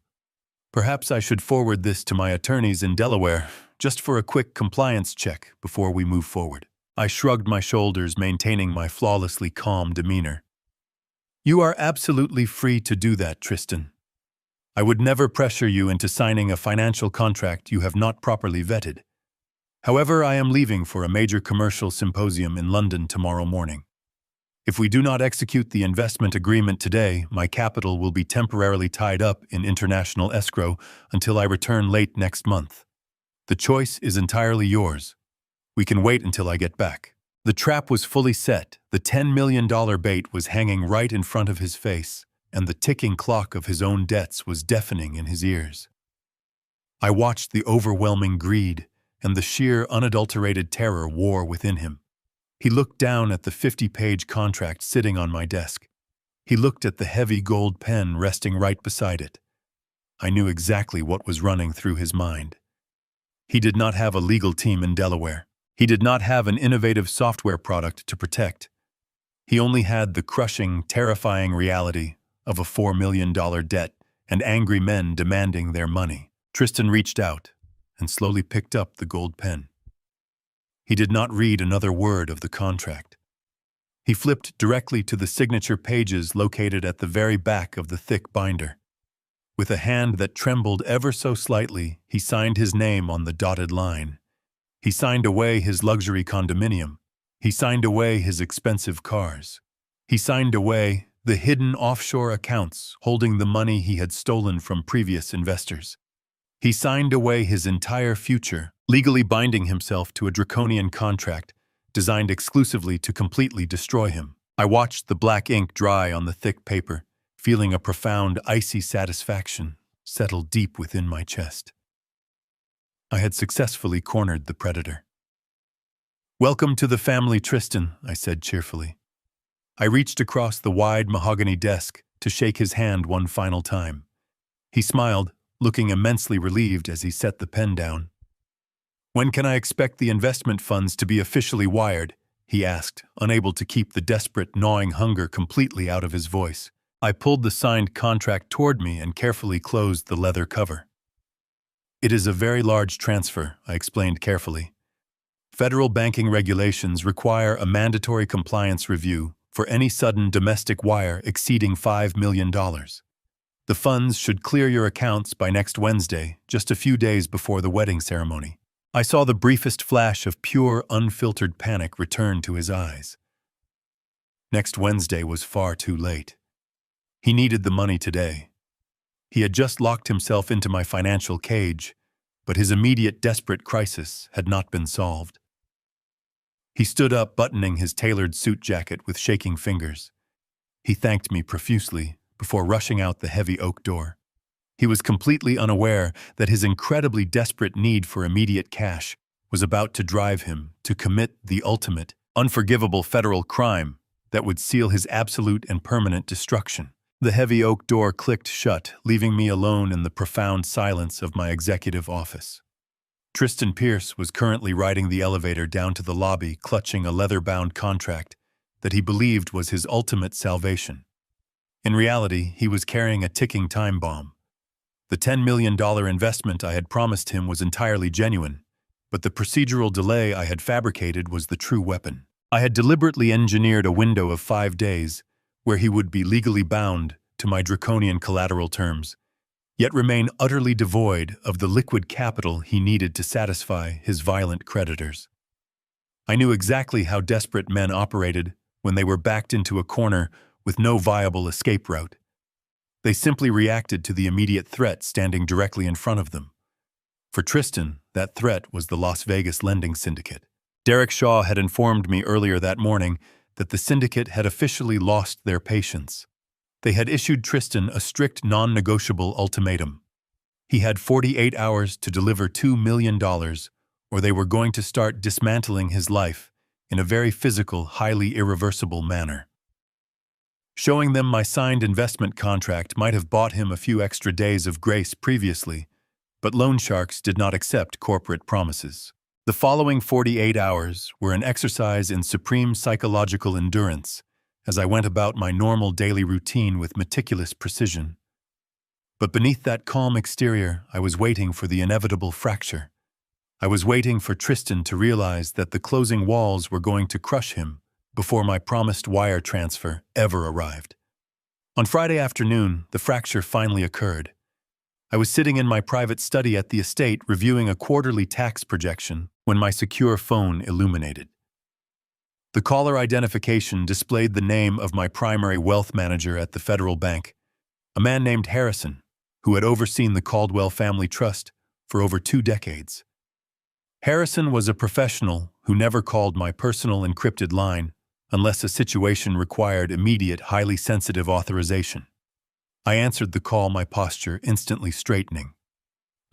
Perhaps I should forward this to my attorneys in Delaware, just for a quick compliance check before we move forward. I shrugged my shoulders, maintaining my flawlessly calm demeanor. You are absolutely free to do that, Tristan. I would never pressure you into signing a financial contract you have not properly vetted. However, I am leaving for a major commercial symposium in London tomorrow morning. If we do not execute the investment agreement today, my capital will be temporarily tied up in international escrow until I return late next month. The choice is entirely yours. We can wait until I get back. The trap was fully set. The $10 million bait was hanging right in front of his face, and the ticking clock of his own debts was deafening in his ears. I watched the overwhelming greed and the sheer unadulterated terror war within him. He looked down at the 50-page contract sitting on my desk. He looked at the heavy gold pen resting right beside it. I knew exactly what was running through his mind. He did not have a legal team in Delaware. He did not have an innovative software product to protect. He only had the crushing, terrifying reality of a $4 million debt and angry men demanding their money. Tristan reached out and slowly picked up the gold pen. He did not read another word of the contract. He flipped directly to the signature pages located at the very back of the thick binder. With a hand that trembled ever so slightly, he signed his name on the dotted line. He signed away his luxury condominium. He signed away his expensive cars. He signed away the hidden offshore accounts holding the money he had stolen from previous investors. He signed away his entire future, legally binding himself to a draconian contract designed exclusively to completely destroy him. I watched the black ink dry on the thick paper, feeling a profound, icy satisfaction settle deep within my chest. I had successfully cornered the predator. "Welcome to the family, Tristan," I said cheerfully. I reached across the wide mahogany desk to shake his hand one final time. He smiled, looking immensely relieved as he set the pen down. "When can I expect the investment funds to be officially wired?" he asked, unable to keep the desperate, gnawing hunger completely out of his voice. I pulled the signed contract toward me and carefully closed the leather cover. "It is a very large transfer," I explained carefully. "Federal banking regulations require a mandatory compliance review for any sudden domestic wire exceeding $5 million. The funds should clear your accounts by next Wednesday, just a few days before the wedding ceremony." I saw the briefest flash of pure, unfiltered panic return to his eyes. Next Wednesday was far too late. He needed the money today. He had just locked himself into my financial cage, but his immediate desperate crisis had not been solved. He stood up, buttoning his tailored suit jacket with shaking fingers. He thanked me profusely before rushing out the heavy oak door. He was completely unaware that his incredibly desperate need for immediate cash was about to drive him to commit the ultimate, unforgivable federal crime that would seal his absolute and permanent destruction. The heavy oak door clicked shut, leaving me alone in the profound silence of my executive office. Tristan Pierce was currently riding the elevator down to the lobby, clutching a leather-bound contract that he believed was his ultimate salvation. In reality, he was carrying a ticking time bomb. The $10 million investment I had promised him was entirely genuine, but the procedural delay I had fabricated was the true weapon. I had deliberately engineered a window of 5 days where he would be legally bound to my draconian collateral terms, yet remain utterly devoid of the liquid capital he needed to satisfy his violent creditors. I knew exactly how desperate men operated when they were backed into a corner with no viable escape route. They simply reacted to the immediate threat standing directly in front of them. For Tristan, that threat was the Las Vegas lending syndicate. Derek Shaw had informed me earlier that morning that the syndicate had officially lost their patience. They had issued Tristan a strict non-negotiable ultimatum. He had 48 hours to deliver $2 million, or they were going to start dismantling his life in a very physical, highly irreversible manner. Showing them my signed investment contract might have bought him a few extra days of grace previously, but loan sharks did not accept corporate promises. The following 48 hours were an exercise in supreme psychological endurance as I went about my normal daily routine with meticulous precision. But beneath that calm exterior, I was waiting for the inevitable fracture. I was waiting for Tristan to realize that the closing walls were going to crush him before my promised wire transfer ever arrived. On Friday afternoon, the fracture finally occurred. I was sitting in my private study at the estate reviewing a quarterly tax projection when my secure phone illuminated. The caller identification displayed the name of my primary wealth manager at the Federal Bank, a man named Harrison, who had overseen the Caldwell Family Trust for over 2 decades. Harrison was a professional who never called my personal encrypted line unless a situation required immediate, highly sensitive authorization. I answered the call, my posture instantly straightening.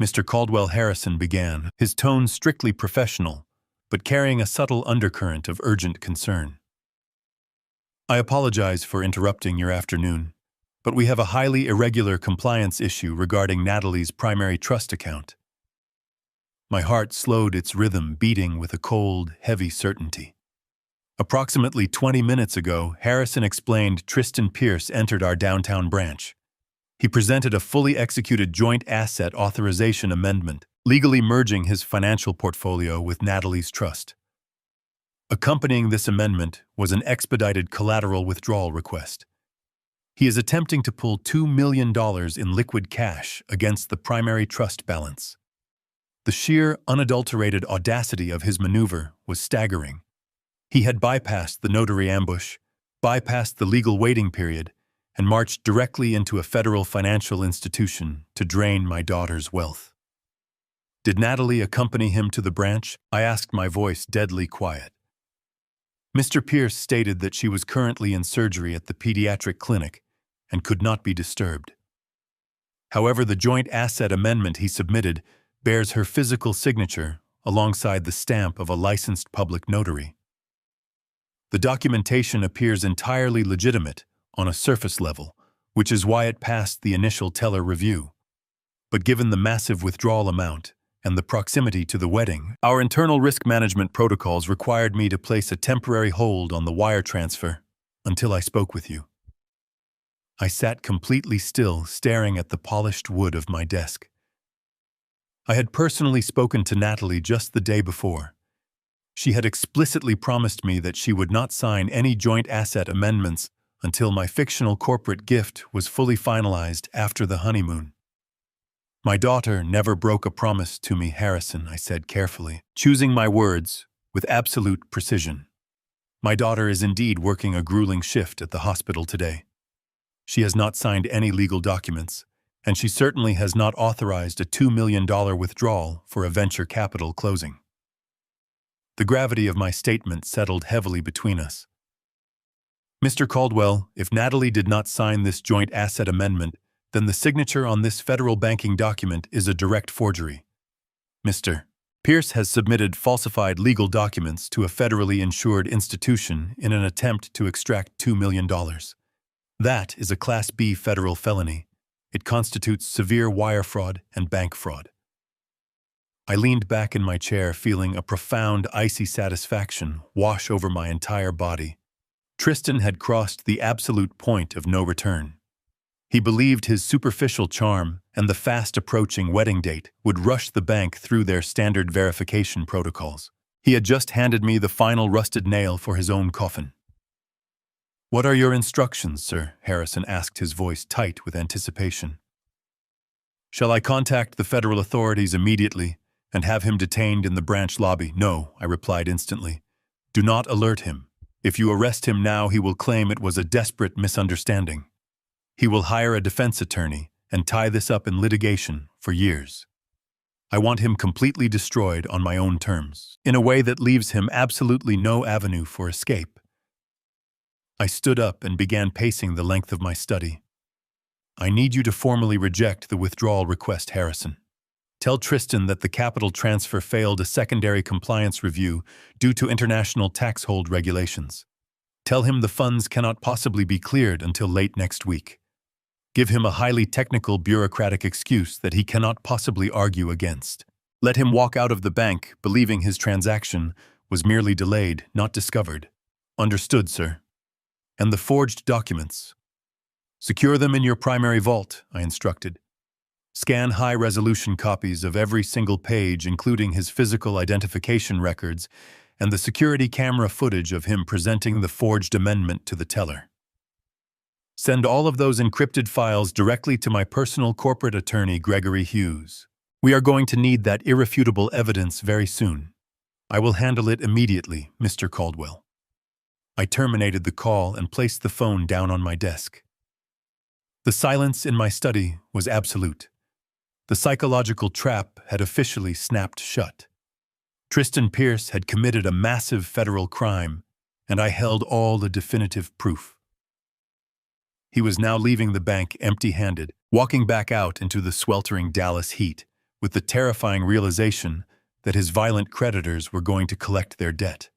Mr. Caldwell Harrison began, his tone strictly professional, but carrying a subtle undercurrent of urgent concern. I apologize for interrupting your afternoon, but we have a highly irregular compliance issue regarding Natalie's primary trust account. My heart slowed its rhythm, beating with a cold, heavy certainty. Approximately 20 minutes ago, Harrison explained Tristan Pierce entered our downtown branch. He presented a fully executed joint asset authorization amendment, legally merging his financial portfolio with Natalie's trust. Accompanying this amendment was an expedited collateral withdrawal request. He is attempting to pull $2 million in liquid cash against the primary trust balance. The sheer, unadulterated audacity of his maneuver was staggering. He had bypassed the notary ambush, bypassed the legal waiting period, and marched directly into a federal financial institution to drain my daughter's wealth. Did Natalie accompany him to the branch? I asked, my voice deadly quiet. Mr. Pierce stated that she was currently in surgery at the pediatric clinic and could not be disturbed. However, the joint asset amendment he submitted bears her physical signature alongside the stamp of a licensed public notary. The documentation appears entirely legitimate on a surface level, which is why it passed the initial teller review. But given the massive withdrawal amount and the proximity to the wedding, our internal risk management protocols required me to place a temporary hold on the wire transfer until I spoke with you. I sat completely still, staring at the polished wood of my desk. I had personally spoken to Natalie just the day before. She had explicitly promised me that she would not sign any joint asset amendments until my fictional corporate gift was fully finalized after the honeymoon. My daughter never broke a promise to me, Harrison, I said carefully, choosing my words with absolute precision. My daughter is indeed working a grueling shift at the hospital today. She has not signed any legal documents, and she certainly has not authorized a $2 million withdrawal for a venture capital closing. The gravity of my statement settled heavily between us. Mr. Caldwell, if Natalie did not sign this joint asset amendment, then the signature on this federal banking document is a direct forgery. Mr. Pierce has submitted falsified legal documents to a federally insured institution in an attempt to extract $2 million. That is a Class B federal felony. It constitutes severe wire fraud and bank fraud. I leaned back in my chair, feeling a profound, icy satisfaction wash over my entire body. Tristan had crossed the absolute point of no return. He believed his superficial charm and the fast-approaching wedding date would rush the bank through their standard verification protocols. He had just handed me the final rusted nail for his own coffin. "What are your instructions, sir?" Harrison asked, his voice tight with anticipation. "Shall I contact the federal authorities immediately and have him detained in the branch lobby?" "No," I replied instantly. "Do not alert him. If you arrest him now, he will claim it was a desperate misunderstanding. He will hire a defense attorney and tie this up in litigation for years. I want him completely destroyed on my own terms, in a way that leaves him absolutely no avenue for escape." I stood up and began pacing the length of my study. "I need you to formally reject the withdrawal request, Harrison. Tell Tristan that the capital transfer failed a secondary compliance review due to international tax hold regulations. Tell him the funds cannot possibly be cleared until late next week. Give him a highly technical bureaucratic excuse that he cannot possibly argue against. Let him walk out of the bank believing his transaction was merely delayed, not discovered." "Understood, sir." "And the forged documents? Secure them in your primary vault," I instructed. "Scan high-resolution copies of every single page, including his physical identification records and the security camera footage of him presenting the forged amendment to the teller. Send all of those encrypted files directly to my personal corporate attorney, Gregory Hughes. We are going to need that irrefutable evidence very soon. I will handle it immediately, Mr. Caldwell." I terminated the call and placed the phone down on my desk. The silence in my study was absolute. The psychological trap had officially snapped shut. Tristan Pierce had committed a massive federal crime, and I held all the definitive proof. He was now leaving the bank empty-handed, walking back out into the sweltering Dallas heat, with the terrifying realization that his violent creditors were going to collect their debt.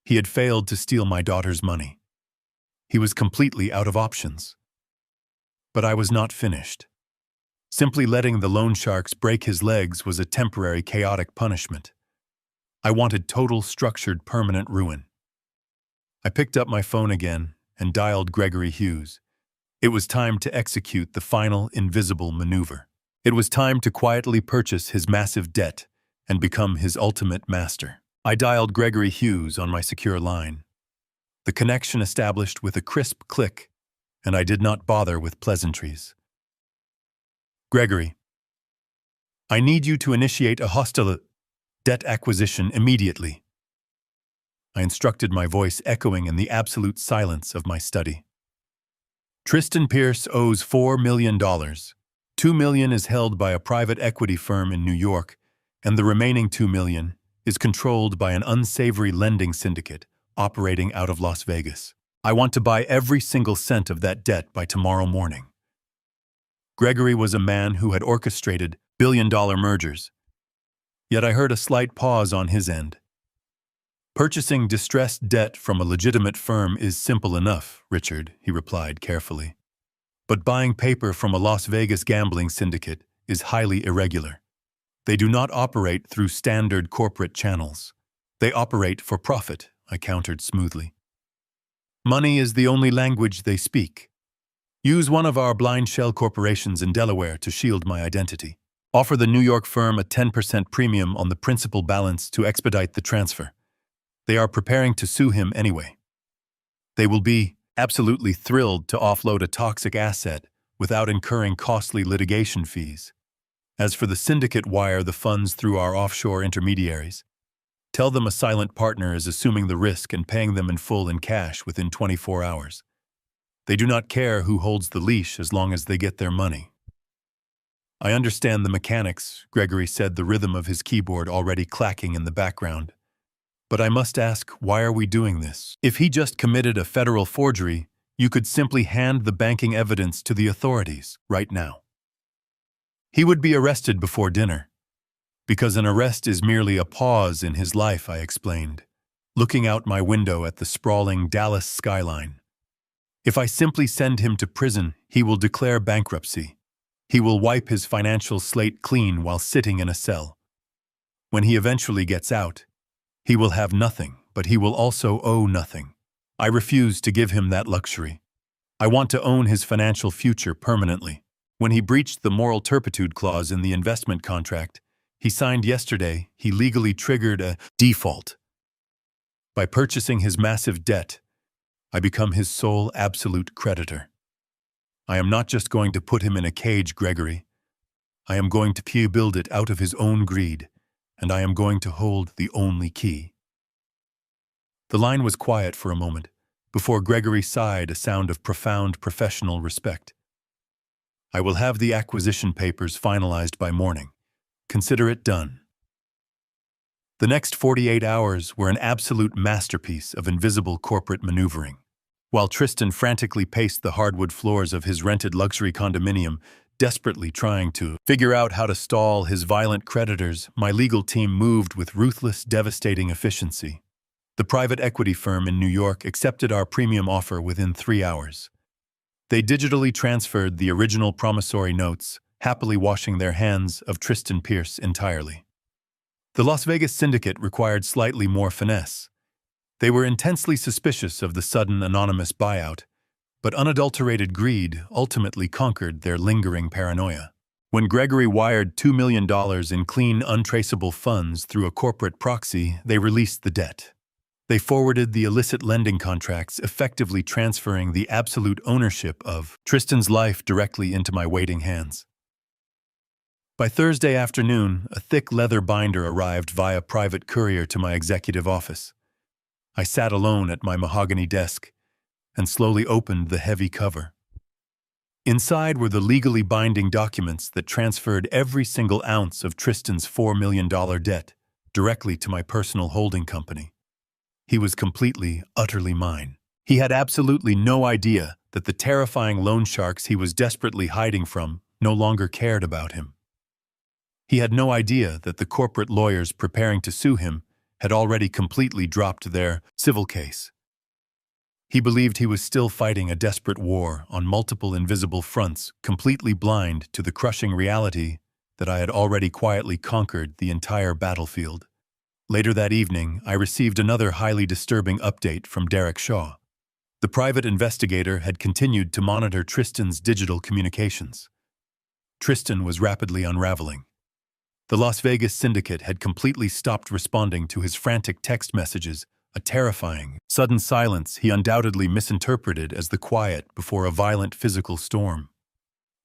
He had failed to steal my daughter's money. He was completely out of options. But I was not finished. Simply letting the loan sharks break his legs was a temporary, chaotic punishment. I wanted total, structured, permanent ruin. I picked up my phone again and dialed Gregory Hughes. It was time to execute the final invisible maneuver. It was time to quietly purchase his massive debt and become his ultimate master. I dialed Gregory Hughes on my secure line. The connection established with a crisp click, and I did not bother with pleasantries. "Gregory, I need you to initiate a hostile debt acquisition immediately." I instructed, my voice echoing in the absolute silence of my study. "Tristan Pierce owes $4 million. $2 million is held by a private equity firm in New York, and the remaining $2 million is controlled by an unsavory lending syndicate operating out of Las Vegas. I want to buy every single cent of that debt by tomorrow morning." Gregory was a man who had orchestrated billion-dollar mergers. Yet I heard a slight pause on his end. "Purchasing distressed debt from a legitimate firm is simple enough, Richard," he replied carefully. "But buying paper from a Las Vegas gambling syndicate is highly irregular. They do not operate through standard corporate channels. They operate for profit," I countered smoothly. "Money is the only language they speak. Use one of our blind shell corporations in Delaware to shield my identity. Offer the New York firm a 10% premium on the principal balance to expedite the transfer. They are preparing to sue him anyway. They will be absolutely thrilled to offload a toxic asset without incurring costly litigation fees. As for the syndicate, wire the funds through our offshore intermediaries. Tell them a silent partner is assuming the risk and paying them in full in cash within 24 hours. They do not care who holds the leash as long as they get their money." "I understand the mechanics," Gregory said, the rhythm of his keyboard already clacking in the background. "But I must ask, why are we doing this? If he just committed a federal forgery, you could simply hand the banking evidence to the authorities right now. He would be arrested before dinner. Because an arrest is merely a pause in his life," I explained, looking out my window at the sprawling Dallas skyline. "If I simply send him to prison, he will declare bankruptcy. He will wipe his financial slate clean while sitting in a cell. When he eventually gets out, he will have nothing, but he will also owe nothing. I refuse to give him that luxury. I want to own his financial future permanently. When he breached the moral turpitude clause in the investment contract he signed yesterday, he legally triggered a default. By purchasing his massive debt, I become his sole absolute creditor. I am not just going to put him in a cage, Gregory. I am going to build it out of his own greed, and I am going to hold the only key. The line was quiet for a moment, before Gregory sighed, a sound of profound professional respect. I will have the acquisition papers finalized by morning. Consider it done. The next 48 hours were an absolute masterpiece of invisible corporate maneuvering. While Tristan frantically paced the hardwood floors of his rented luxury condominium, desperately trying to figure out how to stall his violent creditors, my legal team moved with ruthless, devastating efficiency. The private equity firm in New York accepted our premium offer within 3 hours. They digitally transferred the original promissory notes, happily washing their hands of Tristan Pierce entirely. The Las Vegas syndicate required slightly more finesse. They were intensely suspicious of the sudden anonymous buyout, but unadulterated greed ultimately conquered their lingering paranoia. When Gregory wired $2 million in clean, untraceable funds through a corporate proxy, they released the debt. They forwarded the illicit lending contracts, effectively transferring the absolute ownership of Tristan's life directly into my waiting hands. By Thursday afternoon, a thick leather binder arrived via private courier to my executive office. I sat alone at my mahogany desk and slowly opened the heavy cover. Inside were the legally binding documents that transferred every single ounce of Tristan's $4 million debt directly to my personal holding company. He was completely, utterly mine. He had absolutely no idea that the terrifying loan sharks he was desperately hiding from no longer cared about him. He had no idea that the corporate lawyers preparing to sue him had already completely dropped their civil case. He believed he was still fighting a desperate war on multiple invisible fronts, completely blind to the crushing reality that I had already quietly conquered the entire battlefield. Later that evening, I received another highly disturbing update from Derek Shaw. The private investigator had continued to monitor Tristan's digital communications. Tristan was rapidly unraveling. The Las Vegas syndicate had completely stopped responding to his frantic text messages, a terrifying, sudden silence he undoubtedly misinterpreted as the quiet before a violent physical storm.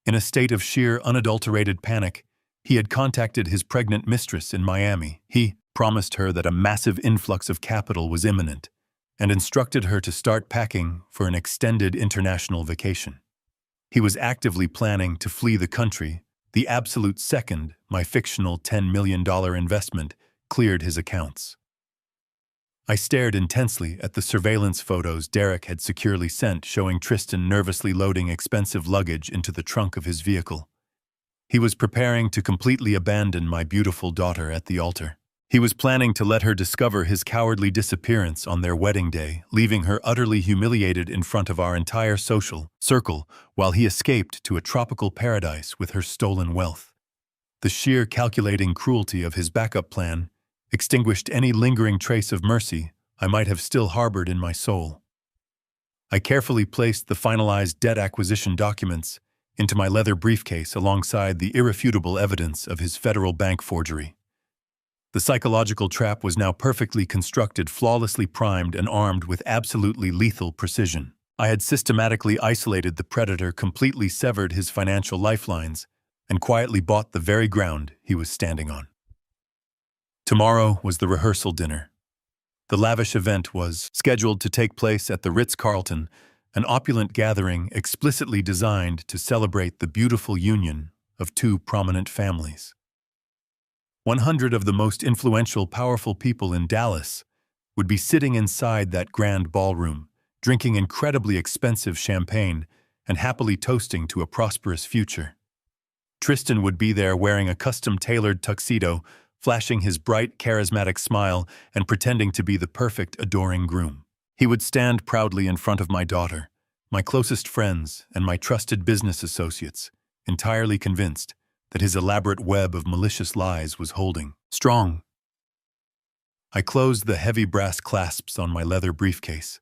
In a state of sheer, unadulterated panic, he had contacted his pregnant mistress in Miami. He promised her that a massive influx of capital was imminent and instructed her to start packing for an extended international vacation. He was actively planning to flee the country the absolute second my fictional $10 million investment cleared his accounts. I stared intensely at the surveillance photos Derek had securely sent showing Tristan nervously loading expensive luggage into the trunk of his vehicle. He was preparing to completely abandon my beautiful daughter at the altar. He was planning to let her discover his cowardly disappearance on their wedding day, leaving her utterly humiliated in front of our entire social circle while he escaped to a tropical paradise with her stolen wealth. The sheer calculating cruelty of his backup plan extinguished any lingering trace of mercy I might have still harbored in my soul. I carefully placed the finalized debt acquisition documents into my leather briefcase alongside the irrefutable evidence of his federal bank forgery. The psychological trap was now perfectly constructed, flawlessly primed, and armed with absolutely lethal precision. I had systematically isolated the predator, completely severed his financial lifelines, and quietly bought the very ground he was standing on. Tomorrow was the rehearsal dinner. The lavish event was scheduled to take place at the Ritz-Carlton, an opulent gathering explicitly designed to celebrate the beautiful union of two prominent families. 100 of the most influential, powerful people in Dallas would be sitting inside that grand ballroom, drinking incredibly expensive champagne and happily toasting to a prosperous future. Tristan would be there wearing a custom-tailored tuxedo, flashing his bright, charismatic smile and pretending to be the perfect, adoring groom. He would stand proudly in front of my daughter, my closest friends, and my trusted business associates, entirely convinced that his elaborate web of malicious lies was holding strong. I closed the heavy brass clasps on my leather briefcase.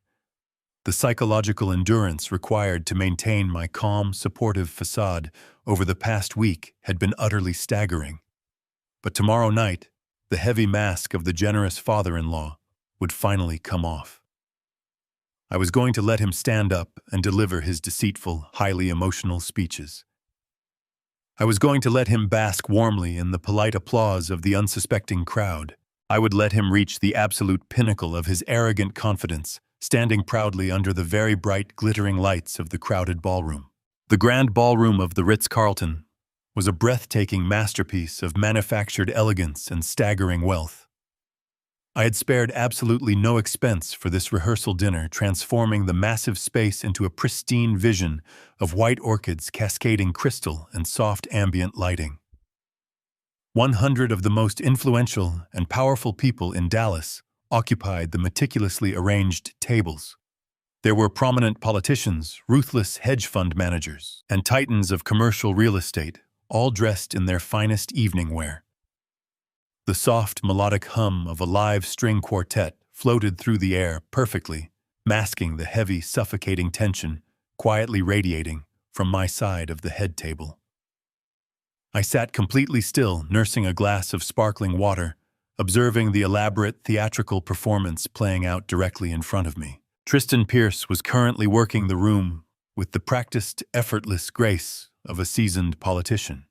The psychological endurance required to maintain my calm, supportive facade over the past week had been utterly staggering. But tomorrow night, the heavy mask of the generous father-in-law would finally come off. I was going to let him stand up and deliver his deceitful, highly emotional speeches. I was going to let him bask warmly in the polite applause of the unsuspecting crowd. I would let him reach the absolute pinnacle of his arrogant confidence, standing proudly under the very bright, glittering lights of the crowded ballroom. The grand ballroom of the Ritz-Carlton was a breathtaking masterpiece of manufactured elegance and staggering wealth. I had spared absolutely no expense for this rehearsal dinner, transforming the massive space into a pristine vision of white orchids cascading crystal and soft ambient lighting. 100 of the most influential and powerful people in Dallas occupied the meticulously arranged tables. There were prominent politicians, ruthless hedge fund managers, and titans of commercial real estate, all dressed in their finest evening wear. The soft, melodic hum of a live string quartet floated through the air perfectly, masking the heavy, suffocating tension quietly radiating from my side of the head table. I sat completely still, nursing a glass of sparkling water, observing the elaborate theatrical performance playing out directly in front of me. Tristan Pierce was currently working the room with the practiced, effortless grace of a seasoned politician.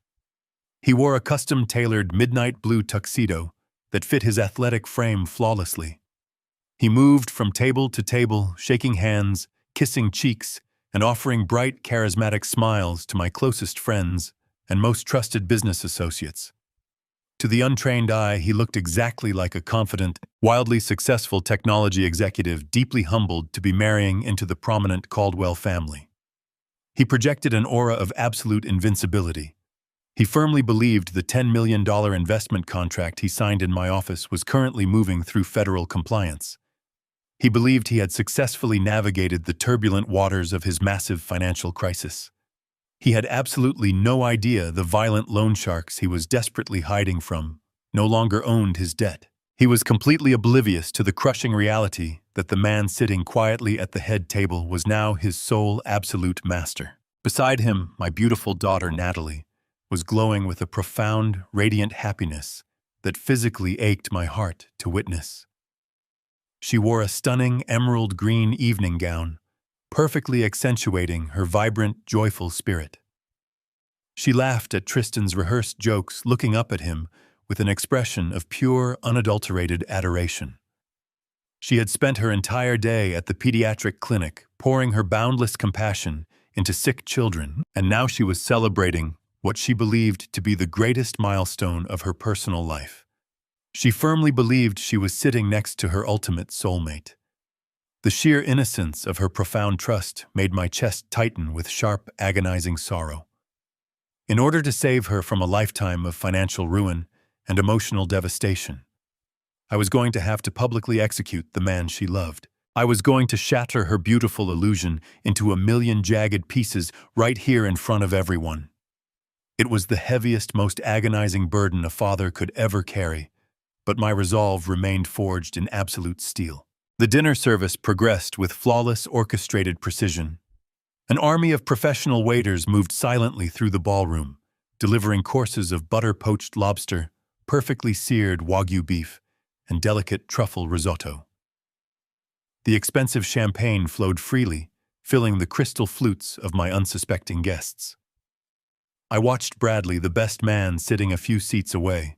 He wore a custom-tailored midnight blue tuxedo that fit his athletic frame flawlessly. He moved from table to table, shaking hands, kissing cheeks, and offering bright, charismatic smiles to my closest friends and most trusted business associates. To the untrained eye, he looked exactly like a confident, wildly successful technology executive deeply humbled to be marrying into the prominent Caldwell family. He projected an aura of absolute invincibility. He firmly believed the $10 million investment contract he signed in my office was currently moving through federal compliance. He believed he had successfully navigated the turbulent waters of his massive financial crisis. He had absolutely no idea the violent loan sharks he was desperately hiding from no longer owned his debt. He was completely oblivious to the crushing reality that the man sitting quietly at the head table was now his sole absolute master. Beside him, my beautiful daughter Natalie was glowing with a profound, radiant happiness that physically ached my heart to witness. She wore a stunning emerald green evening gown, perfectly accentuating her vibrant, joyful spirit. She laughed at Tristan's rehearsed jokes, looking up at him with an expression of pure, unadulterated adoration. She had spent her entire day at the pediatric clinic, pouring her boundless compassion into sick children, and now she was celebrating what she believed to be the greatest milestone of her personal life. She firmly believed she was sitting next to her ultimate soulmate. The sheer innocence of her profound trust made my chest tighten with sharp, agonizing sorrow. In order to save her from a lifetime of financial ruin and emotional devastation, I was going to have to publicly execute the man she loved. I was going to shatter her beautiful illusion into a million jagged pieces right here in front of everyone. It was the heaviest, most agonizing burden a father could ever carry, but my resolve remained forged in absolute steel. The dinner service progressed with flawless, orchestrated precision. An army of professional waiters moved silently through the ballroom, delivering courses of butter-poached lobster, perfectly seared Wagyu beef, and delicate truffle risotto. The expensive champagne flowed freely, filling the crystal flutes of my unsuspecting guests. I watched Bradley, the best man, sitting a few seats away.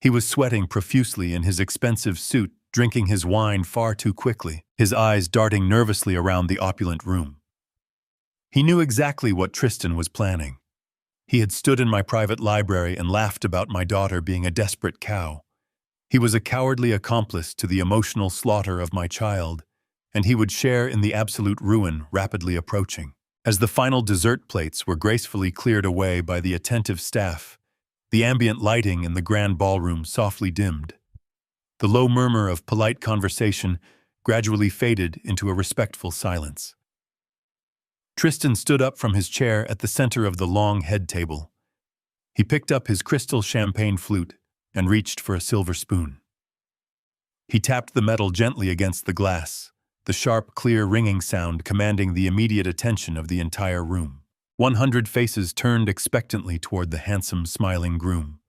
He was sweating profusely in his expensive suit, drinking his wine far too quickly, his eyes darting nervously around the opulent room. He knew exactly what Tristan was planning. He had stood in my private library and laughed about my daughter being a desperate cow. He was a cowardly accomplice to the emotional slaughter of my child, and he would share in the absolute ruin rapidly approaching. As the final dessert plates were gracefully cleared away by the attentive staff, the ambient lighting in the grand ballroom softly dimmed. The low murmur of polite conversation gradually faded into a respectful silence. Tristan stood up from his chair at the center of the long head table. He picked up his crystal champagne flute and reached for a silver spoon. He tapped the metal gently against the glass, the sharp, clear ringing sound commanding the immediate attention of the entire room. 100 faces turned expectantly toward the handsome, smiling groom.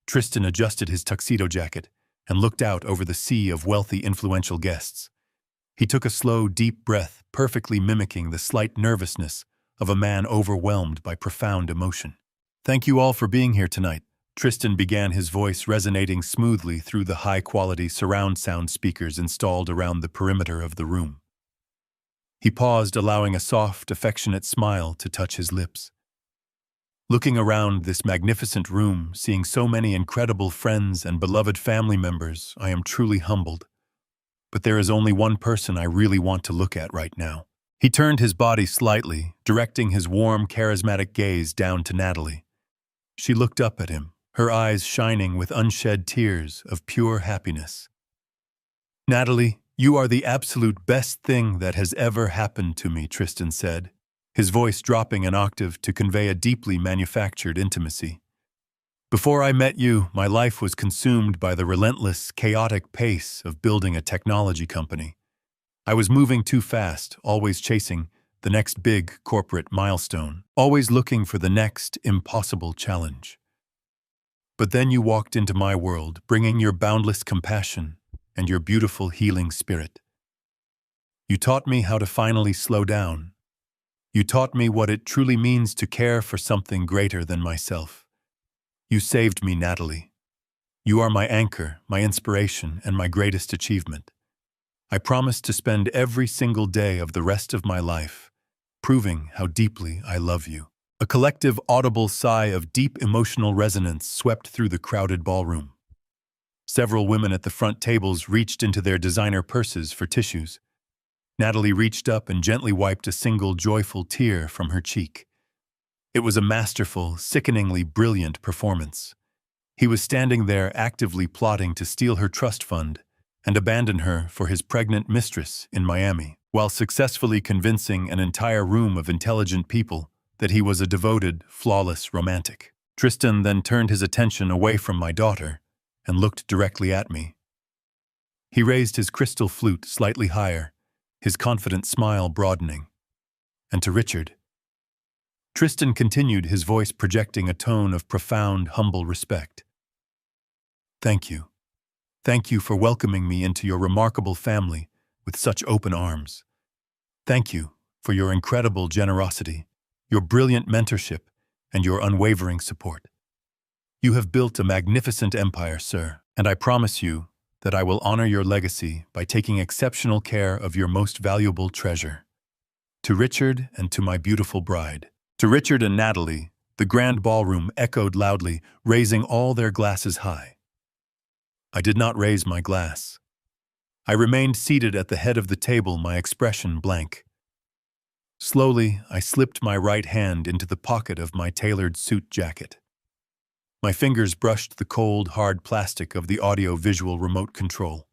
Tristan adjusted his tuxedo jacket and looked out over the sea of wealthy, influential guests. He took a slow, deep breath, perfectly mimicking the slight nervousness of a man overwhelmed by profound emotion. "Thank you all for being here tonight," Tristan began, his voice resonating smoothly through the high-quality surround sound speakers installed around the perimeter of the room. He paused, allowing a soft, affectionate smile to touch his lips. Looking around this magnificent room, seeing so many incredible friends and beloved family members, I am truly humbled. But there is only one person I really want to look at right now. He turned his body slightly, directing his warm, charismatic gaze down to Natalie. She looked up at him, her eyes shining with unshed tears of pure happiness. "Natalie, you are the absolute best thing that has ever happened to me," Tristan said, his voice dropping an octave to convey a deeply manufactured intimacy. "Before I met you, my life was consumed by the relentless, chaotic pace of building a technology company. I was moving too fast, always chasing the next big corporate milestone, always looking for the next impossible challenge. But then you walked into my world, bringing your boundless compassion and your beautiful healing spirit. You taught me how to finally slow down. You taught me what it truly means to care for something greater than myself. You saved me, Natalie. You are my anchor, my inspiration, and my greatest achievement. I promise to spend every single day of the rest of my life proving how deeply I love you." A collective audible sigh of deep emotional resonance swept through the crowded ballroom. Several women at the front tables reached into their designer purses for tissues. Natalie reached up and gently wiped a single joyful tear from her cheek. It was a masterful, sickeningly brilliant performance. He was standing there actively plotting to steal her trust fund and abandon her for his pregnant mistress in Miami, while successfully convincing an entire room of intelligent people that he was a devoted, flawless romantic. Tristan then turned his attention away from my daughter and looked directly at me. He raised his crystal flute slightly higher, his confident smile broadening. And to Richard, Tristan continued, his voice projecting a tone of profound, humble respect. "Thank you. Thank you for welcoming me into your remarkable family with such open arms. Thank you for your incredible generosity, your brilliant mentorship, and your unwavering support. You have built a magnificent empire, sir, and I promise you that I will honor your legacy by taking exceptional care of your most valuable treasure. To Richard and to my beautiful bride." To Richard and Natalie, the grand ballroom echoed loudly, raising all their glasses high. I did not raise my glass. I remained seated at the head of the table, my expression blank. Slowly, I slipped my right hand into the pocket of my tailored suit jacket. My fingers brushed the cold, hard plastic of the audio-visual remote control.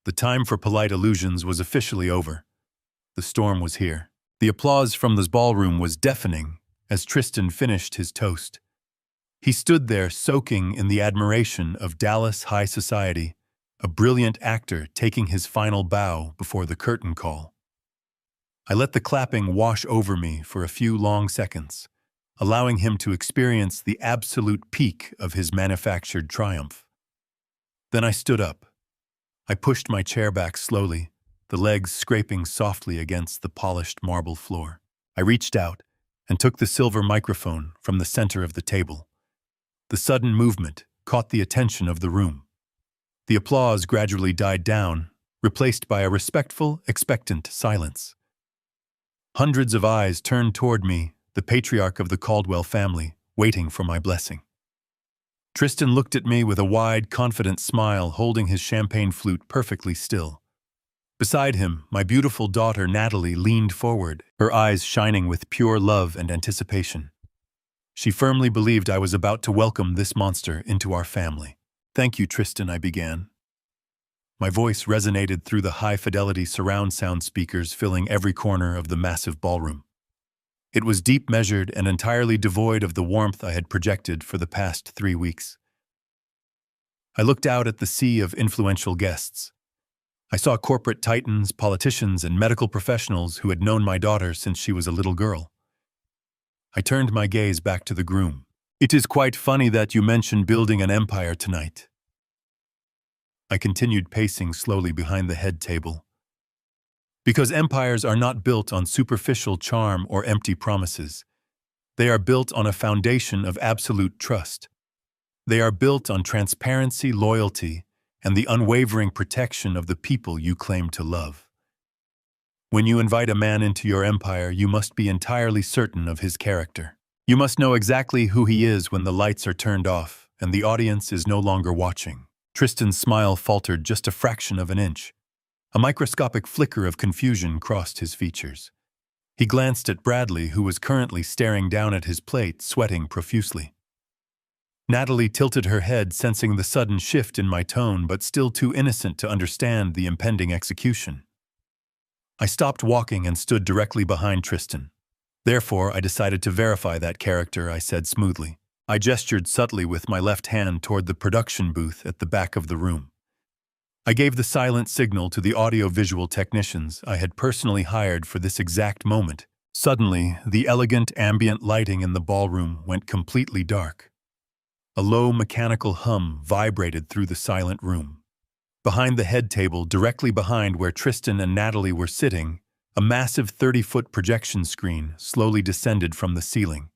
The time for polite allusions was officially over. The storm was here. The applause from the ballroom was deafening as Tristan finished his toast. He stood there soaking in the admiration of Dallas high society, a brilliant actor taking his final bow before the curtain call. I let the clapping wash over me for a few long seconds, allowing him to experience the absolute peak of his manufactured triumph. Then I stood up. I pushed my chair back slowly, the legs scraping softly against the polished marble floor. I reached out and took the silver microphone from the center of the table. The sudden movement caught the attention of the room. The applause gradually died down, replaced by a respectful, expectant silence. Hundreds of eyes turned toward me, the patriarch of the Caldwell family, waiting for my blessing. Tristan looked at me with a wide, confident smile, holding his champagne flute perfectly still. Beside him, my beautiful daughter Natalie leaned forward, her eyes shining with pure love and anticipation. She firmly believed I was about to welcome this monster into our family. "Thank you, Tristan," I began. My voice resonated through the high-fidelity surround sound speakers filling every corner of the massive ballroom. It was deep, measured, and entirely devoid of the warmth I had projected for the past 3 weeks. I looked out at the sea of influential guests. I saw corporate titans, politicians, and medical professionals who had known my daughter since she was a little girl. I turned my gaze back to the groom. "It is quite funny that you mentioned building an empire tonight." I continued pacing slowly behind the head table. Because empires are not built on superficial charm or empty promises. They are built on a foundation of absolute trust. They are built on transparency, loyalty, and the unwavering protection of the people you claim to love. When you invite a man into your empire, you must be entirely certain of his character. You must know exactly who he is when the lights are turned off and the audience is no longer watching. Tristan's smile faltered just a fraction of an inch. A microscopic flicker of confusion crossed his features. He glanced at Bradley, who was currently staring down at his plate, sweating profusely. Natalie tilted her head, sensing the sudden shift in my tone, but still too innocent to understand the impending execution. I stopped walking and stood directly behind Tristan. "Therefore, I decided to verify that character," I said smoothly. I gestured subtly with my left hand toward the production booth at the back of the room. I gave the silent signal to the audio-visual technicians I had personally hired for this exact moment. Suddenly, the elegant ambient lighting in the ballroom went completely dark. A low mechanical hum vibrated through the silent room. Behind the head table, directly behind where Tristan and Natalie were sitting, a massive 30-foot projection screen slowly descended from the ceiling.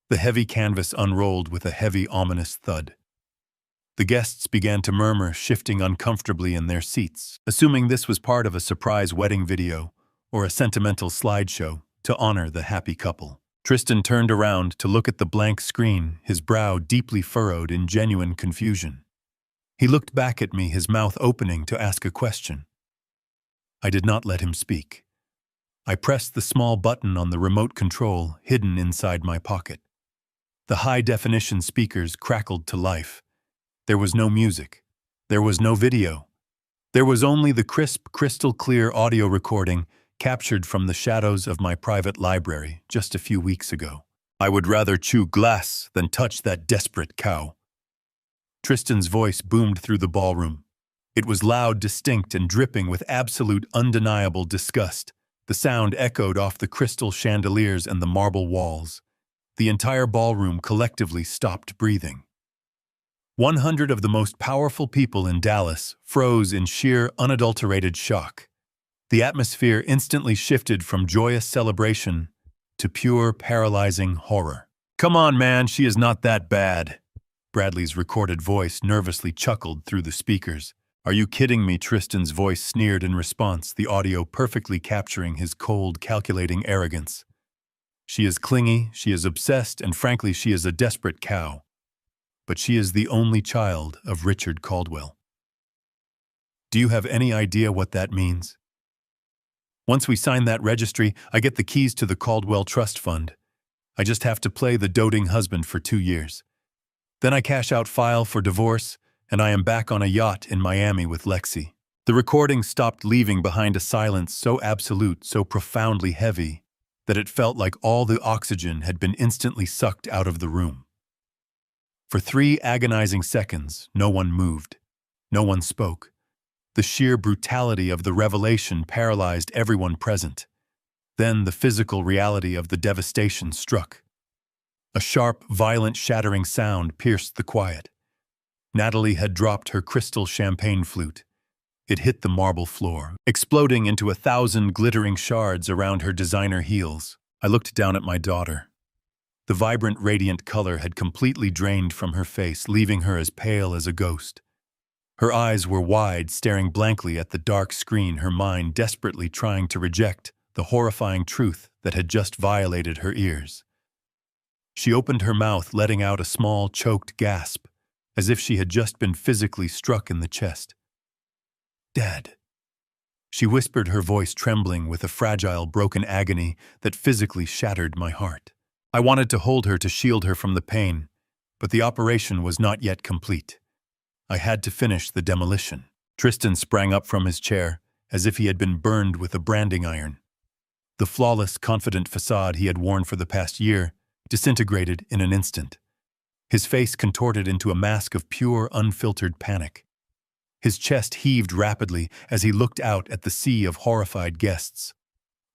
The heavy canvas unrolled with a heavy, ominous thud. The guests began to murmur, shifting uncomfortably in their seats, assuming this was part of a surprise wedding video or a sentimental slideshow to honor the happy couple. Tristan turned around to look at the blank screen, his brow deeply furrowed in genuine confusion. He looked back at me, his mouth opening to ask a question. I did not let him speak. I pressed the small button on the remote control hidden inside my pocket. The high-definition speakers crackled to life. There was no music. There was no video. There was only the crisp, crystal-clear audio recording captured from the shadows of my private library just a few weeks ago. "I would rather chew glass than touch that desperate cow." Tristan's voice boomed through the ballroom. It was loud, distinct, and dripping with absolute, undeniable disgust. The sound echoed off the crystal chandeliers and the marble walls. The entire ballroom collectively stopped breathing. 100 of the most powerful people in Dallas froze in sheer, unadulterated shock. The atmosphere instantly shifted from joyous celebration to pure, paralyzing horror. "Come on, man, she is not that bad." Bradley's recorded voice nervously chuckled through the speakers. "Are you kidding me?" Tristan's voice sneered in response, the audio perfectly capturing his cold, calculating arrogance. "She is clingy, she is obsessed, and frankly, she is a desperate cow. But she is the only child of Richard Caldwell. Do you have any idea what that means? Once we sign that registry, I get the keys to the Caldwell Trust Fund. I just have to play the doting husband for 2 years. Then I cash out, file for divorce, and I am back on a yacht in Miami with Lexi." The recording stopped, leaving behind a silence so absolute, so profoundly heavy, that it felt like all the oxygen had been instantly sucked out of the room. For 3 agonizing seconds, no one moved. No one spoke. The sheer brutality of the revelation paralyzed everyone present. Then the physical reality of the devastation struck. A sharp, violent, shattering sound pierced the quiet. Natalie had dropped her crystal champagne flute. It hit the marble floor, exploding into 1,000 glittering shards around her designer heels. I looked down at my daughter. The vibrant, radiant color had completely drained from her face, leaving her as pale as a ghost. Her eyes were wide, staring blankly at the dark screen, her mind desperately trying to reject the horrifying truth that had just violated her ears. She opened her mouth, letting out a small, choked gasp, as if she had just been physically struck in the chest. "Dad," she whispered, her voice trembling with a fragile, broken agony that physically shattered my heart. I wanted to hold her to shield her from the pain, but the operation was not yet complete. I had to finish the demolition. Tristan sprang up from his chair, as if he had been burned with a branding iron. The flawless, confident facade he had worn for the past year disintegrated in an instant. His face contorted into a mask of pure, unfiltered panic. His chest heaved rapidly as he looked out at the sea of horrified guests.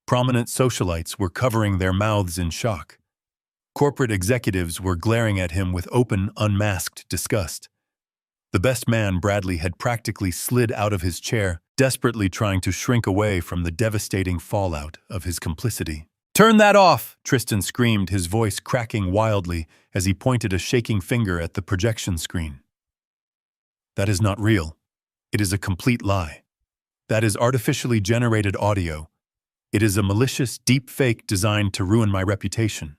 Prominent socialites were covering their mouths in shock. Corporate executives were glaring at him with open, unmasked disgust. The best man, Bradley, had practically slid out of his chair, desperately trying to shrink away from the devastating fallout of his complicity. "Turn that off!" Tristan screamed, his voice cracking wildly as he pointed a shaking finger at the projection screen. "That is not real. It is a complete lie. That is artificially generated audio. It is a malicious deep fake designed to ruin my reputation."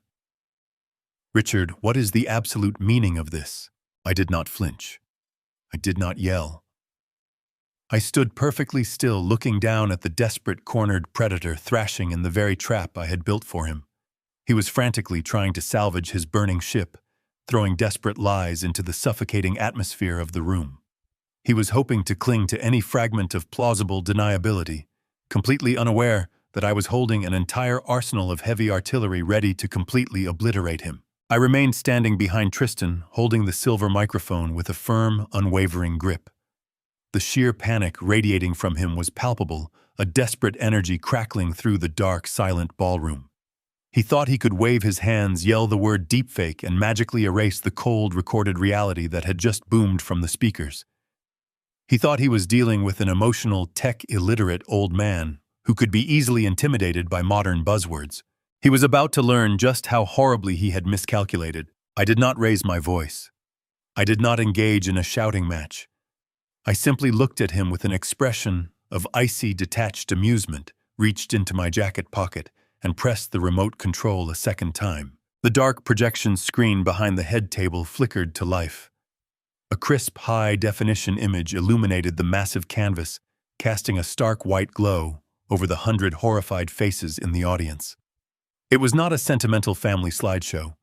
"Richard, what is the absolute meaning of this?" I did not flinch. I did not yell. I stood perfectly still, looking down at the desperate, cornered predator thrashing in the very trap I had built for him. He was frantically trying to salvage his burning ship, throwing desperate lies into the suffocating atmosphere of the room. He was hoping to cling to any fragment of plausible deniability, completely unaware that I was holding an entire arsenal of heavy artillery ready to completely obliterate him. I remained standing behind Tristan, holding the silver microphone with a firm, unwavering grip. The sheer panic radiating from him was palpable, a desperate energy crackling through the dark, silent ballroom. He thought he could wave his hands, yell the word deepfake, and magically erase the cold, recorded reality that had just boomed from the speakers. He thought he was dealing with an emotional, tech-illiterate old man who could be easily intimidated by modern buzzwords. He was about to learn just how horribly he had miscalculated. I did not raise my voice. I did not engage in a shouting match. I simply looked at him with an expression of icy, detached amusement, reached into my jacket pocket, and pressed the remote control a second time. The dark projection screen behind the head table flickered to life. A crisp, high-definition image illuminated the massive canvas, casting a stark white glow over the 100 horrified faces in the audience. It was not a sentimental family slideshow.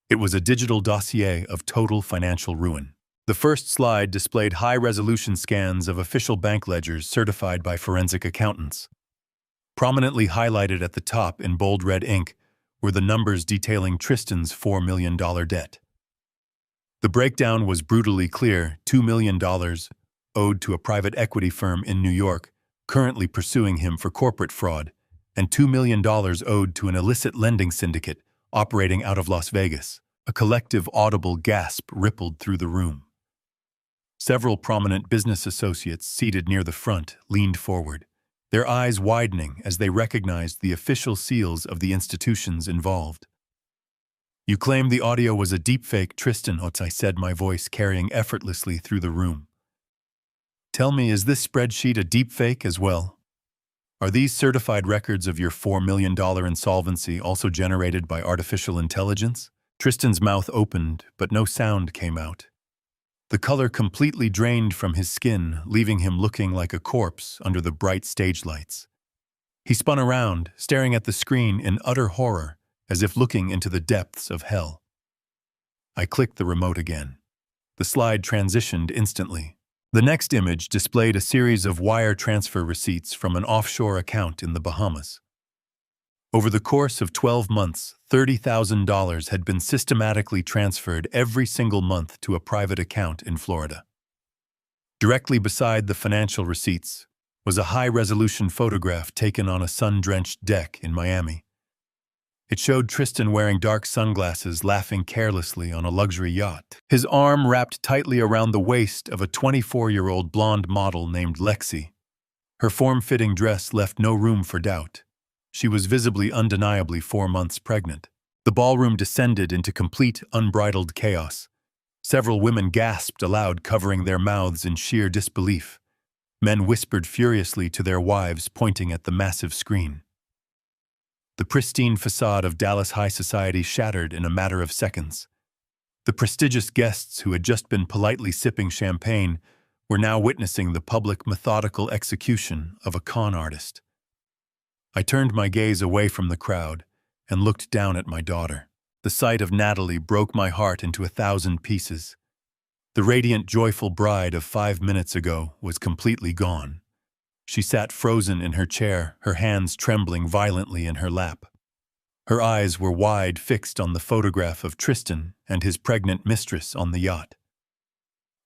It was a digital dossier of total financial ruin. The first slide displayed high-resolution scans of official bank ledgers certified by forensic accountants. Prominently highlighted at the top in bold red ink were the numbers detailing Tristan's $4 million debt. The breakdown was brutally clear: $2 million owed to a private equity firm in New York, currently pursuing him for corporate fraud, and $2 million owed to an illicit lending syndicate operating out of Las Vegas. A collective audible gasp rippled through the room. Several prominent business associates seated near the front leaned forward, their eyes widening as they recognized the official seals of the institutions involved. "You claim the audio was a deepfake, Tristan," I said, my voice carrying effortlessly through the room. "Tell me, is this spreadsheet a deepfake as well? Are these certified records of your $4 million insolvency also generated by artificial intelligence?" Tristan's mouth opened, but no sound came out. The color completely drained from his skin, leaving him looking like a corpse under the bright stage lights. He spun around, staring at the screen in utter horror, as if looking into the depths of hell. I clicked the remote again. The slide transitioned instantly. The next image displayed a series of wire transfer receipts from an offshore account in the Bahamas. Over the course of 12 months, $30,000 had been systematically transferred every single month to a private account in Florida. Directly beside the financial receipts was a high-resolution photograph taken on a sun-drenched deck in Miami. It showed Tristan wearing dark sunglasses, laughing carelessly on a luxury yacht, his arm wrapped tightly around the waist of a 24-year-old blonde model named Lexi. Her form-fitting dress left no room for doubt. She was visibly, undeniably 4 months pregnant. The ballroom descended into complete, unbridled chaos. Several women gasped aloud, covering their mouths in sheer disbelief. Men whispered furiously to their wives, pointing at the massive screen. The pristine facade of Dallas high society shattered in a matter of seconds. The prestigious guests who had just been politely sipping champagne were now witnessing the public, methodical execution of a con artist. I turned my gaze away from the crowd and looked down at my daughter. The sight of Natalie broke my heart into 1,000 pieces. The radiant, joyful bride of 5 minutes ago was completely gone. She sat frozen in her chair, her hands trembling violently in her lap. Her eyes were wide, fixed on the photograph of Tristan and his pregnant mistress on the yacht.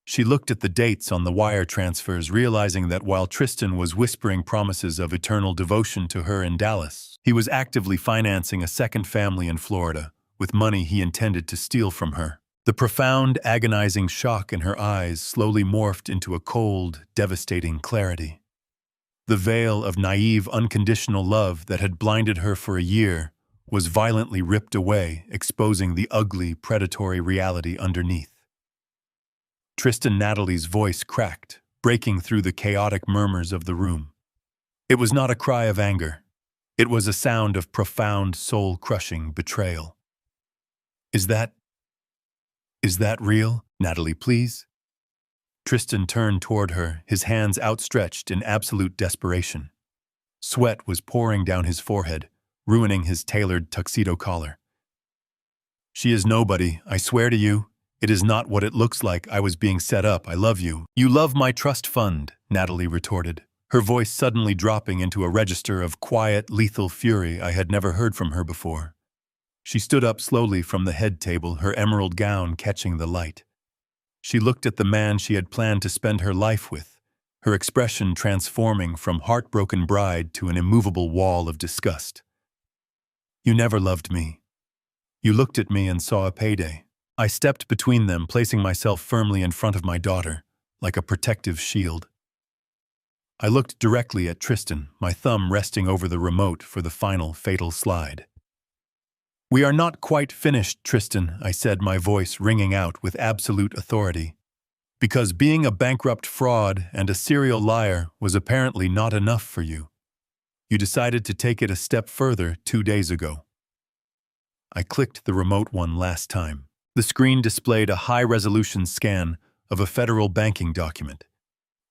She looked at the dates on the wire transfers, realizing that while Tristan was whispering promises of eternal devotion to her in Dallas, he was actively financing a second family in Florida with money he intended to steal from her. The profound, agonizing shock in her eyes slowly morphed into a cold, devastating clarity. The veil of naive, unconditional love that had blinded her for a year was violently ripped away, exposing the ugly, predatory reality underneath. Tristan Natalie's voice cracked, breaking through the chaotic murmurs of the room. It was not a cry of anger. It was a sound of profound, soul-crushing betrayal. Is that real? Natalie, please? Tristan turned toward her, his hands outstretched in absolute desperation. Sweat was pouring down his forehead, ruining his tailored tuxedo collar. She is nobody, I swear to you. It is not what it looks like. I was being set up. I love you. You love my trust fund, Natalie retorted, her voice suddenly dropping into a register of quiet, lethal fury I had never heard from her before. She stood up slowly from the head table, her emerald gown catching the light. She looked at the man she had planned to spend her life with, her expression transforming from heartbroken bride to an immovable wall of disgust. You never loved me. You looked at me and saw a payday. I stepped between them, placing myself firmly in front of my daughter, like a protective shield. I looked directly at Tristan, my thumb resting over the remote for the final fatal slide. We are not quite finished, Tristan, I said, my voice ringing out with absolute authority. Because being a bankrupt fraud and a serial liar was apparently not enough for you. You decided to take it a step further 2 days ago. I clicked the remote one last time. The screen displayed a high-resolution scan of a federal banking document.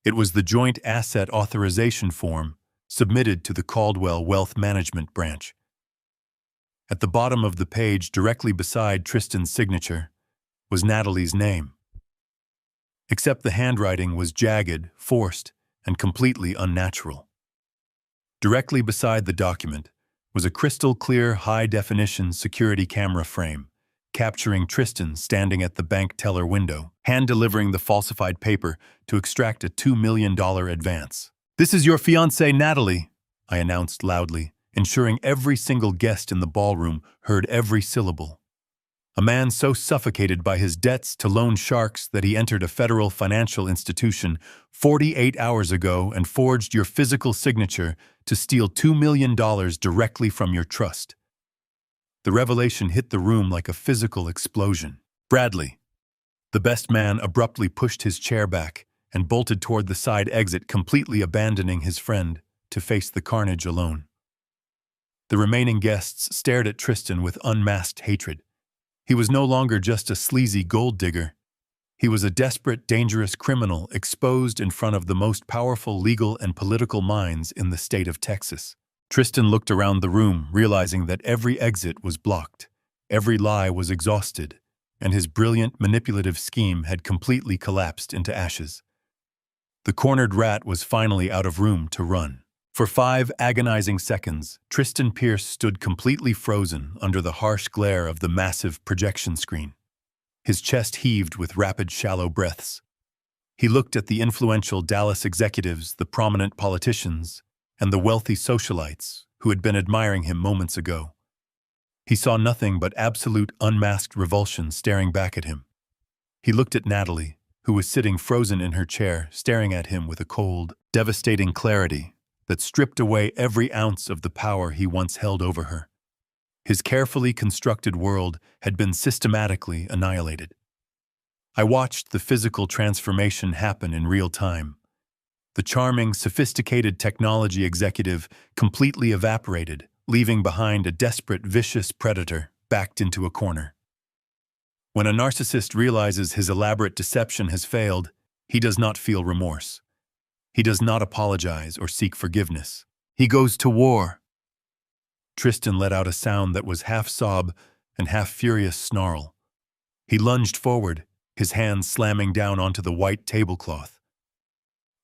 It was the Joint Asset Authorization Form submitted to the Caldwell Wealth Management Branch. At the bottom of the page, directly beside Tristan's signature, was Natalie's name. Except the handwriting was jagged, forced, and completely unnatural. Directly beside the document was a crystal-clear, high-definition security camera frame, capturing Tristan standing at the bank teller window, hand-delivering the falsified paper to extract a $2 million advance. "This is your fiancée, Natalie," I announced loudly, ensuring every single guest in the ballroom heard every syllable. A man so suffocated by his debts to loan sharks that he entered a federal financial institution 48 hours ago and forged your physical signature to steal $2 million directly from your trust. The revelation hit the room like a physical explosion. Bradley, the best man, abruptly pushed his chair back and bolted toward the side exit, completely abandoning his friend to face the carnage alone. The remaining guests stared at Tristan with unmasked hatred. He was no longer just a sleazy gold digger. He was a desperate, dangerous criminal exposed in front of the most powerful legal and political minds in the state of Texas. Tristan looked around the room, realizing that every exit was blocked, every lie was exhausted, and his brilliant, manipulative scheme had completely collapsed into ashes. The cornered rat was finally out of room to run. For 5 agonizing seconds, Tristan Pierce stood completely frozen under the harsh glare of the massive projection screen. His chest heaved with rapid, shallow breaths. He looked at the influential Dallas executives, the prominent politicians, and the wealthy socialites who had been admiring him moments ago. He saw nothing but absolute, unmasked revulsion staring back at him. He looked at Natalie, who was sitting frozen in her chair, staring at him with a cold, devastating clarity that stripped away every ounce of the power he once held over her. His carefully constructed world had been systematically annihilated. I watched the physical transformation happen in real time. The charming, sophisticated technology executive completely evaporated, leaving behind a desperate, vicious predator backed into a corner. When a narcissist realizes his elaborate deception has failed, he does not feel remorse. He does not apologize or seek forgiveness. He goes to war. Tristan let out a sound that was half sob and half furious snarl. He lunged forward, his hands slamming down onto the white tablecloth.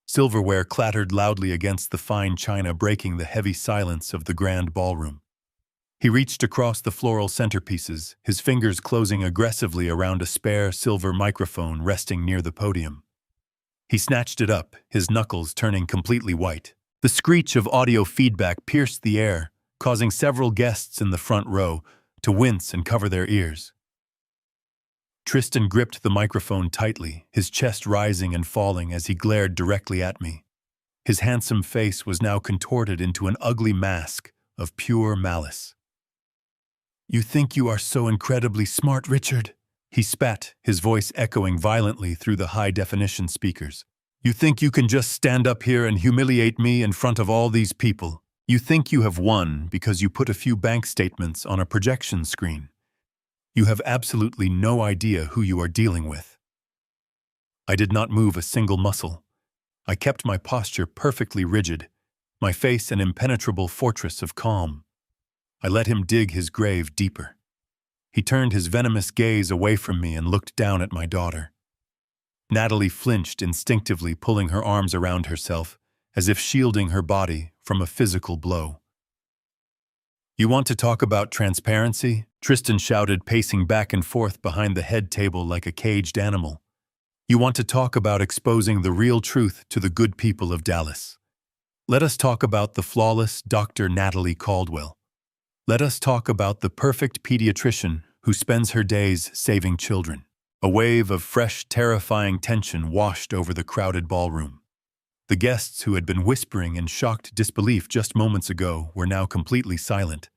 Silverware clattered loudly against the fine china, breaking the heavy silence of the grand ballroom. He reached across the floral centerpieces, his fingers closing aggressively around a spare silver microphone resting near the podium. He snatched it up, his knuckles turning completely white. The screech of audio feedback pierced the air, causing several guests in the front row to wince and cover their ears. Tristan gripped the microphone tightly, his chest rising and falling as he glared directly at me. His handsome face was now contorted into an ugly mask of pure malice. "You think you are so incredibly smart, Richard?" He spat, his voice echoing violently through the high-definition speakers. "You think you can just stand up here and humiliate me in front of all these people? You think you have won because you put a few bank statements on a projection screen? You have absolutely no idea who you are dealing with." I did not move a single muscle. I kept my posture perfectly rigid, my face an impenetrable fortress of calm. I let him dig his grave deeper. He turned his venomous gaze away from me and looked down at my daughter. Natalie flinched instinctively, pulling her arms around herself, as if shielding her body from a physical blow. "You want to talk about transparency?" Tristan shouted, pacing back and forth behind the head table like a caged animal. "You want to talk about exposing the real truth to the good people of Dallas? Let us talk about the flawless Dr. Natalie Caldwell. Let us talk about the perfect pediatrician who spends her days saving children." A wave of fresh, terrifying tension washed over the crowded ballroom. The guests who had been whispering in shocked disbelief just moments ago were now completely silent.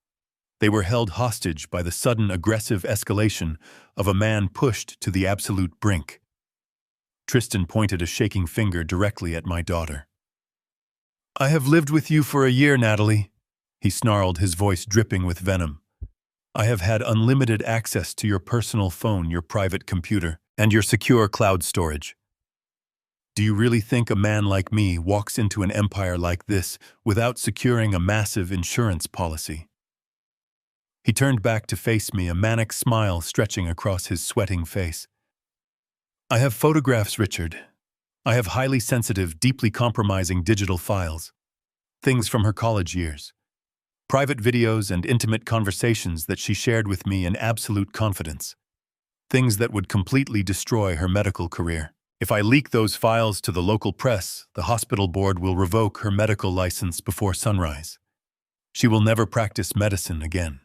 They were held hostage by the sudden aggressive escalation of a man pushed to the absolute brink. Tristan pointed a shaking finger directly at my daughter. "I have lived with you for a year, Natalie," he snarled, his voice dripping with venom. "I have had unlimited access to your personal phone, your private computer, and your secure cloud storage. Do you really think a man like me walks into an empire like this without securing a massive insurance policy?" He turned back to face me, a manic smile stretching across his sweating face. "I have photographs, Richard. I have highly sensitive, deeply compromising digital files. Things from her college years. Private videos and intimate conversations that she shared with me in absolute confidence. Things that would completely destroy her medical career. If I leak those files to the local press, the hospital board will revoke her medical license before sunrise. She will never practice medicine again.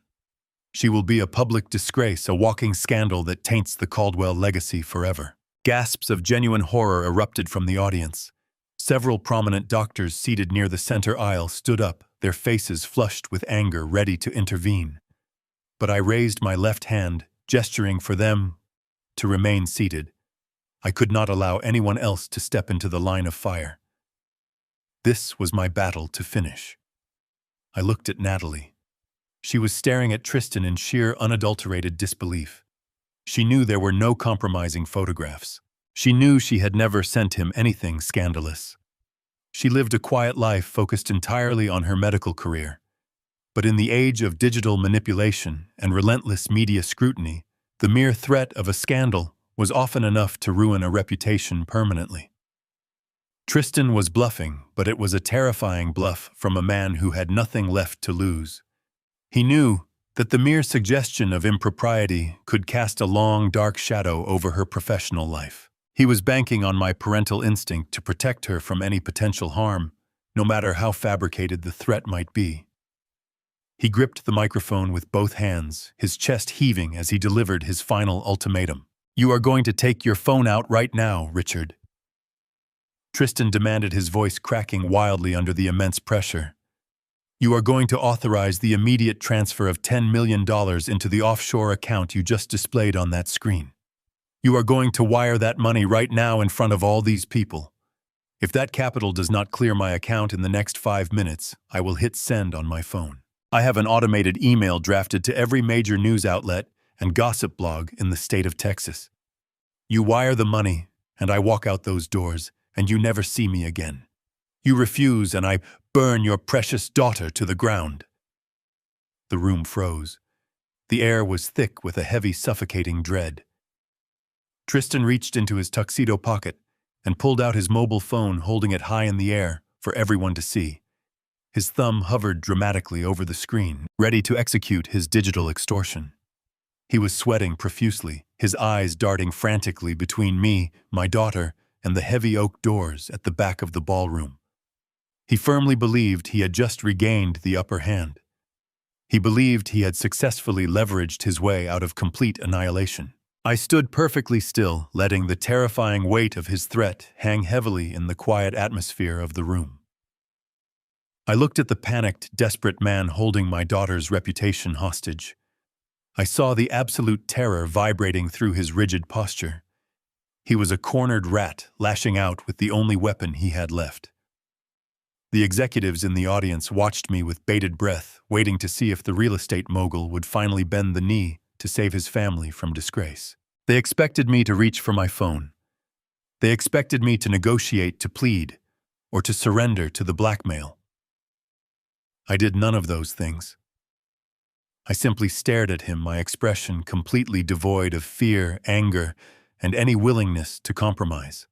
She will be a public disgrace, a walking scandal that taints the Caldwell legacy forever." Gasps of genuine horror erupted from the audience. Several prominent doctors seated near the center aisle stood up, their faces flushed with anger, ready to intervene. But I raised my left hand, gesturing for them to remain seated. I could not allow anyone else to step into the line of fire. This was my battle to finish. I looked at Natalie. She was staring at Tristan in sheer, unadulterated disbelief. She knew there were no compromising photographs. She knew she had never sent him anything scandalous. She lived a quiet life focused entirely on her medical career. But in the age of digital manipulation and relentless media scrutiny, the mere threat of a scandal was often enough to ruin a reputation permanently. Tristan was bluffing, but it was a terrifying bluff from a man who had nothing left to lose. He knew that the mere suggestion of impropriety could cast a long, dark shadow over her professional life. He was banking on my parental instinct to protect her from any potential harm, no matter how fabricated the threat might be. He gripped the microphone with both hands, his chest heaving as he delivered his final ultimatum. "You are going to take your phone out right now, Richard." Tristan demanded, his voice cracking wildly under the immense pressure. "You are going to authorize the immediate transfer of $10 million into the offshore account you just displayed on that screen. You are going to wire that money right now in front of all these people. If that capital does not clear my account in the next 5 minutes, I will hit send on my phone. I have an automated email drafted to every major news outlet and gossip blog in the state of Texas. You wire the money, and I walk out those doors, and you never see me again. You refuse, and I burn your precious daughter to the ground." The room froze. The air was thick with a heavy, suffocating dread. Tristan reached into his tuxedo pocket and pulled out his mobile phone, holding it high in the air for everyone to see. His thumb hovered dramatically over the screen, ready to execute his digital extortion. He was sweating profusely, his eyes darting frantically between me, my daughter, and the heavy oak doors at the back of the ballroom. He firmly believed he had just regained the upper hand. He believed he had successfully leveraged his way out of complete annihilation. I stood perfectly still, letting the terrifying weight of his threat hang heavily in the quiet atmosphere of the room. I looked at the panicked, desperate man holding my daughter's reputation hostage. I saw the absolute terror vibrating through his rigid posture. He was a cornered rat, lashing out with the only weapon he had left. The executives in the audience watched me with bated breath, waiting to see if the real estate mogul would finally bend the knee to save his family from disgrace. They expected me to reach for my phone. They expected me to negotiate, to plead, or to surrender to the blackmail. I did none of those things. I simply stared at him, my expression completely devoid of fear, anger, and any willingness to compromise.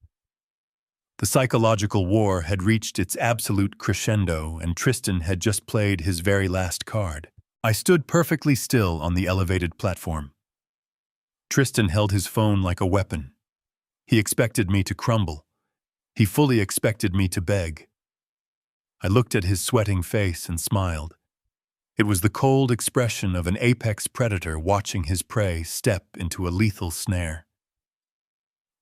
The psychological war had reached its absolute crescendo, and Tristan had just played his very last card. I stood perfectly still on the elevated platform. Tristan held his phone like a weapon. He expected me to crumble. He fully expected me to beg. I looked at his sweating face and smiled. It was the cold expression of an apex predator watching his prey step into a lethal snare.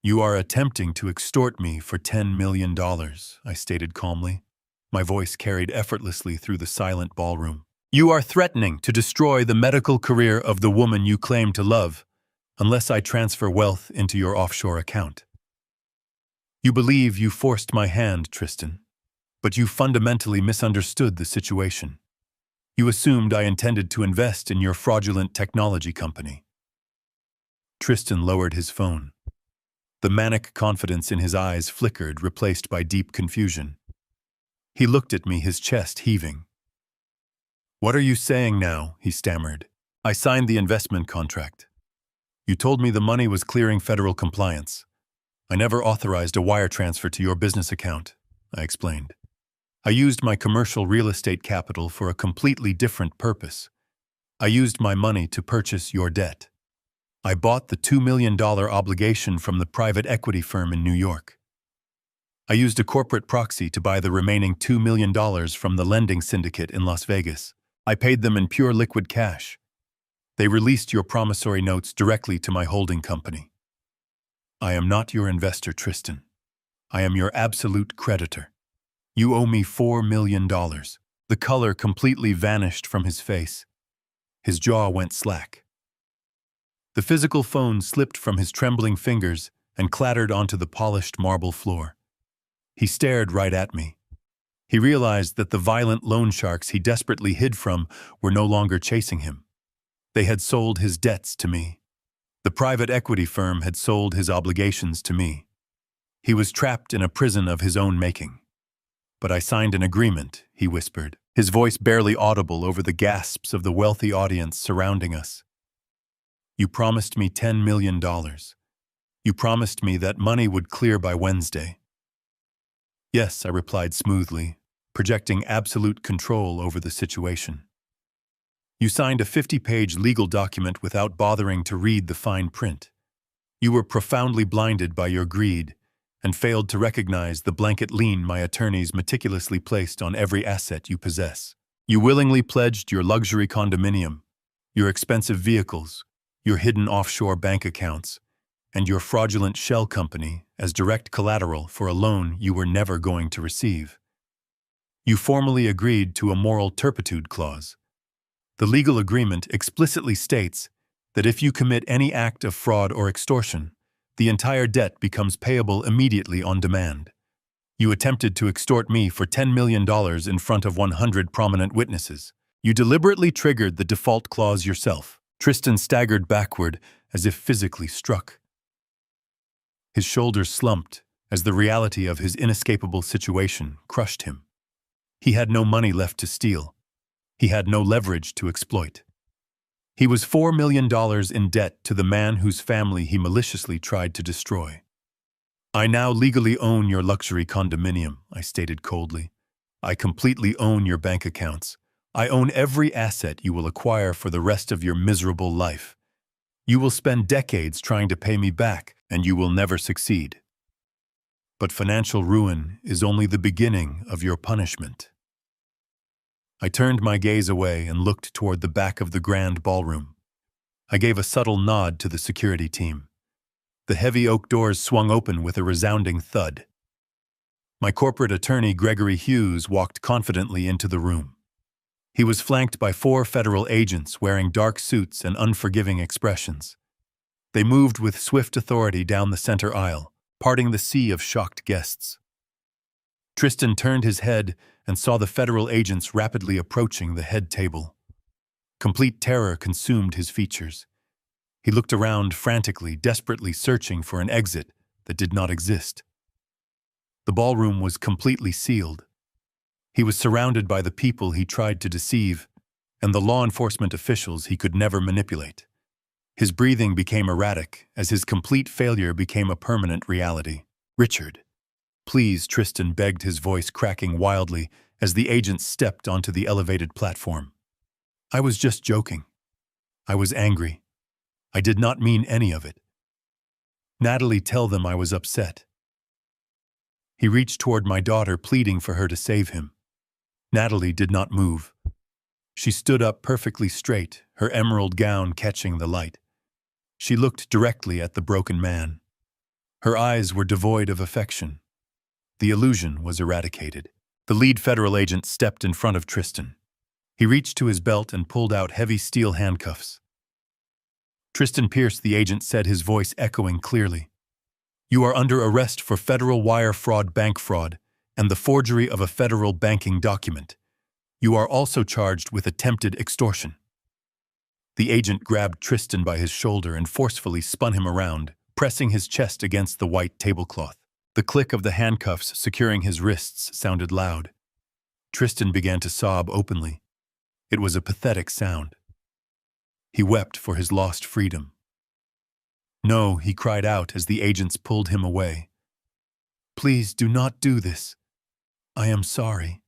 "You are attempting to extort me for $10 million, I stated calmly. My voice carried effortlessly through the silent ballroom. "You are threatening to destroy the medical career of the woman you claim to love, unless I transfer wealth into your offshore account. You believe you forced my hand, Tristan, but you fundamentally misunderstood the situation. You assumed I intended to invest in your fraudulent technology company." Tristan lowered his phone. The manic confidence in his eyes flickered, replaced by deep confusion. He looked at me, his chest heaving. "What are you saying now?" he stammered. "I signed the investment contract. You told me the money was clearing federal compliance. I never authorized a wire transfer to your business account," I explained. "I used my commercial real estate capital for a completely different purpose. I used my money to purchase your debt. I bought the $2 million obligation from the private equity firm in New York. I used a corporate proxy to buy the remaining $2 million from the lending syndicate in Las Vegas. I paid them in pure liquid cash. They released your promissory notes directly to my holding company. I am not your investor, Tristan. I am your absolute creditor. You owe me $4 million. The color completely vanished from his face. His jaw went slack. The physical phone slipped from his trembling fingers and clattered onto the polished marble floor. He stared right at me. He realized that the violent loan sharks he desperately hid from were no longer chasing him. They had sold his debts to me. The private equity firm had sold his obligations to me. He was trapped in a prison of his own making. "But I signed an agreement," he whispered, his voice barely audible over the gasps of the wealthy audience surrounding us. "You promised me $10 million. You promised me that money would clear by Wednesday." "Yes," I replied smoothly, projecting absolute control over the situation. "You signed a 50-page legal document without bothering to read the fine print. You were profoundly blinded by your greed and failed to recognize the blanket lien my attorneys meticulously placed on every asset you possess. You willingly pledged your luxury condominium, your expensive vehicles, your hidden offshore bank accounts, and your fraudulent shell company as direct collateral for a loan you were never going to receive. You formally agreed to a moral turpitude clause. The legal agreement explicitly states that if you commit any act of fraud or extortion, the entire debt becomes payable immediately on demand. You attempted to extort me for $10 million in front of 100 prominent witnesses. You deliberately triggered the default clause yourself." Tristan staggered backward as if physically struck. His shoulders slumped as the reality of his inescapable situation crushed him. He had no money left to steal. He had no leverage to exploit. He was $4 million in debt to the man whose family he maliciously tried to destroy. "I now legally own your luxury condominium," I stated coldly. I completely own your bank accounts. I own every asset you will acquire for the rest of your miserable life. You will spend decades trying to pay me back, and you will never succeed. But financial ruin is only the beginning of your punishment. I turned my gaze away and looked toward the back of the grand ballroom. I gave a subtle nod to the security team. The heavy oak doors swung open with a resounding thud. My corporate attorney, Gregory Hughes, walked confidently into the room. He was flanked by 4 federal agents wearing dark suits and unforgiving expressions. They moved with swift authority down the center aisle, parting the sea of shocked guests. Tristan turned his head and saw the federal agents rapidly approaching the head table. Complete terror consumed his features. He looked around frantically, desperately searching for an exit that did not exist. The ballroom was completely sealed. He was surrounded by the people he tried to deceive and the law enforcement officials he could never manipulate. His breathing became erratic as his complete failure became a permanent reality. "Richard, please," Tristan begged, his voice cracking wildly as the agents stepped onto the elevated platform. "I was just joking. I was angry. I did not mean any of it. Natalie, tell them I was upset." He reached toward my daughter, pleading for her to save him. Natalie did not move. She stood up perfectly straight, her emerald gown catching the light. She looked directly at the broken man. Her eyes were devoid of affection. The illusion was eradicated. The lead federal agent stepped in front of Tristan. He reached to his belt and pulled out heavy steel handcuffs. "Tristan Pierce," the agent said, his voice echoing clearly. "You are under arrest for federal wire fraud, bank fraud, and the forgery of a federal banking document. You are also charged with attempted extortion." The agent grabbed Tristan by his shoulder and forcefully spun him around, pressing his chest against the white tablecloth. The click of the handcuffs securing his wrists sounded loud. Tristan began to sob openly. It was a pathetic sound. He wept for his lost freedom. "No," he cried out as the agents pulled him away. "Please do not do this. I am sorry."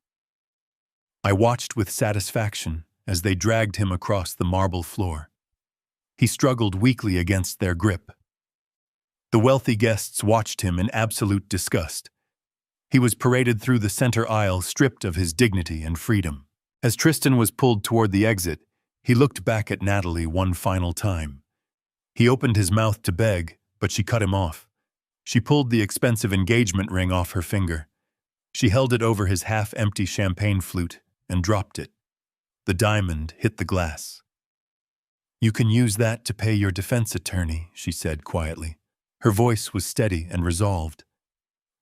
I watched with satisfaction as they dragged him across the marble floor. He struggled weakly against their grip. The wealthy guests watched him in absolute disgust. He was paraded through the center aisle, stripped of his dignity and freedom. As Tristan was pulled toward the exit, he looked back at Natalie one final time. He opened his mouth to beg, but she cut him off. She pulled the expensive engagement ring off her finger. She held it over his half-empty champagne flute and dropped it. The diamond hit the glass. "You can use that to pay your defense attorney," she said quietly. Her voice was steady and resolved.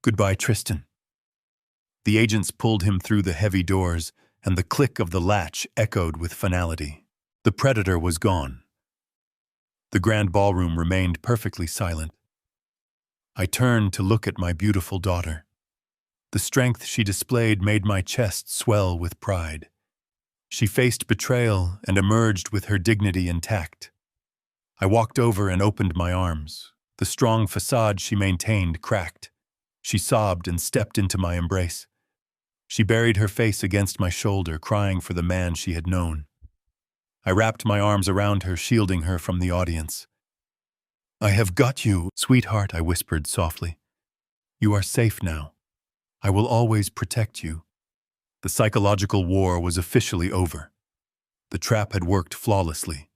"Goodbye, Tristan." The agents pulled him through the heavy doors, and the click of the latch echoed with finality. The predator was gone. The grand ballroom remained perfectly silent. I turned to look at my beautiful daughter. The strength she displayed made my chest swell with pride. She faced betrayal and emerged with her dignity intact. I walked over and opened my arms. The strong facade she maintained cracked. She sobbed and stepped into my embrace. She buried her face against my shoulder, crying for the man she had known. I wrapped my arms around her, shielding her from the audience. "I have got you, sweetheart," I whispered softly. "You are safe now. I will always protect you." The psychological war was officially over. The trap had worked flawlessly.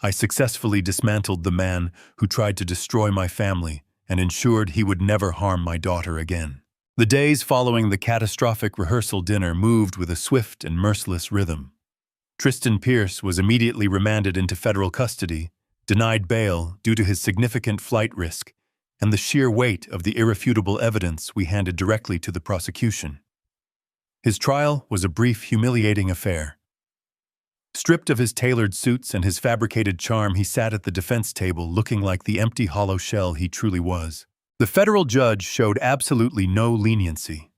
I successfully dismantled the man who tried to destroy my family and ensured he would never harm my daughter again. The days following the catastrophic rehearsal dinner moved with a swift and merciless rhythm. Tristan Pierce was immediately remanded into federal custody, denied bail due to his significant flight risk and the sheer weight of the irrefutable evidence we handed directly to the prosecution. His trial was a brief, humiliating affair. Stripped of his tailored suits and his fabricated charm, he sat at the defense table looking like the empty, hollow shell he truly was. The federal judge showed absolutely no leniency.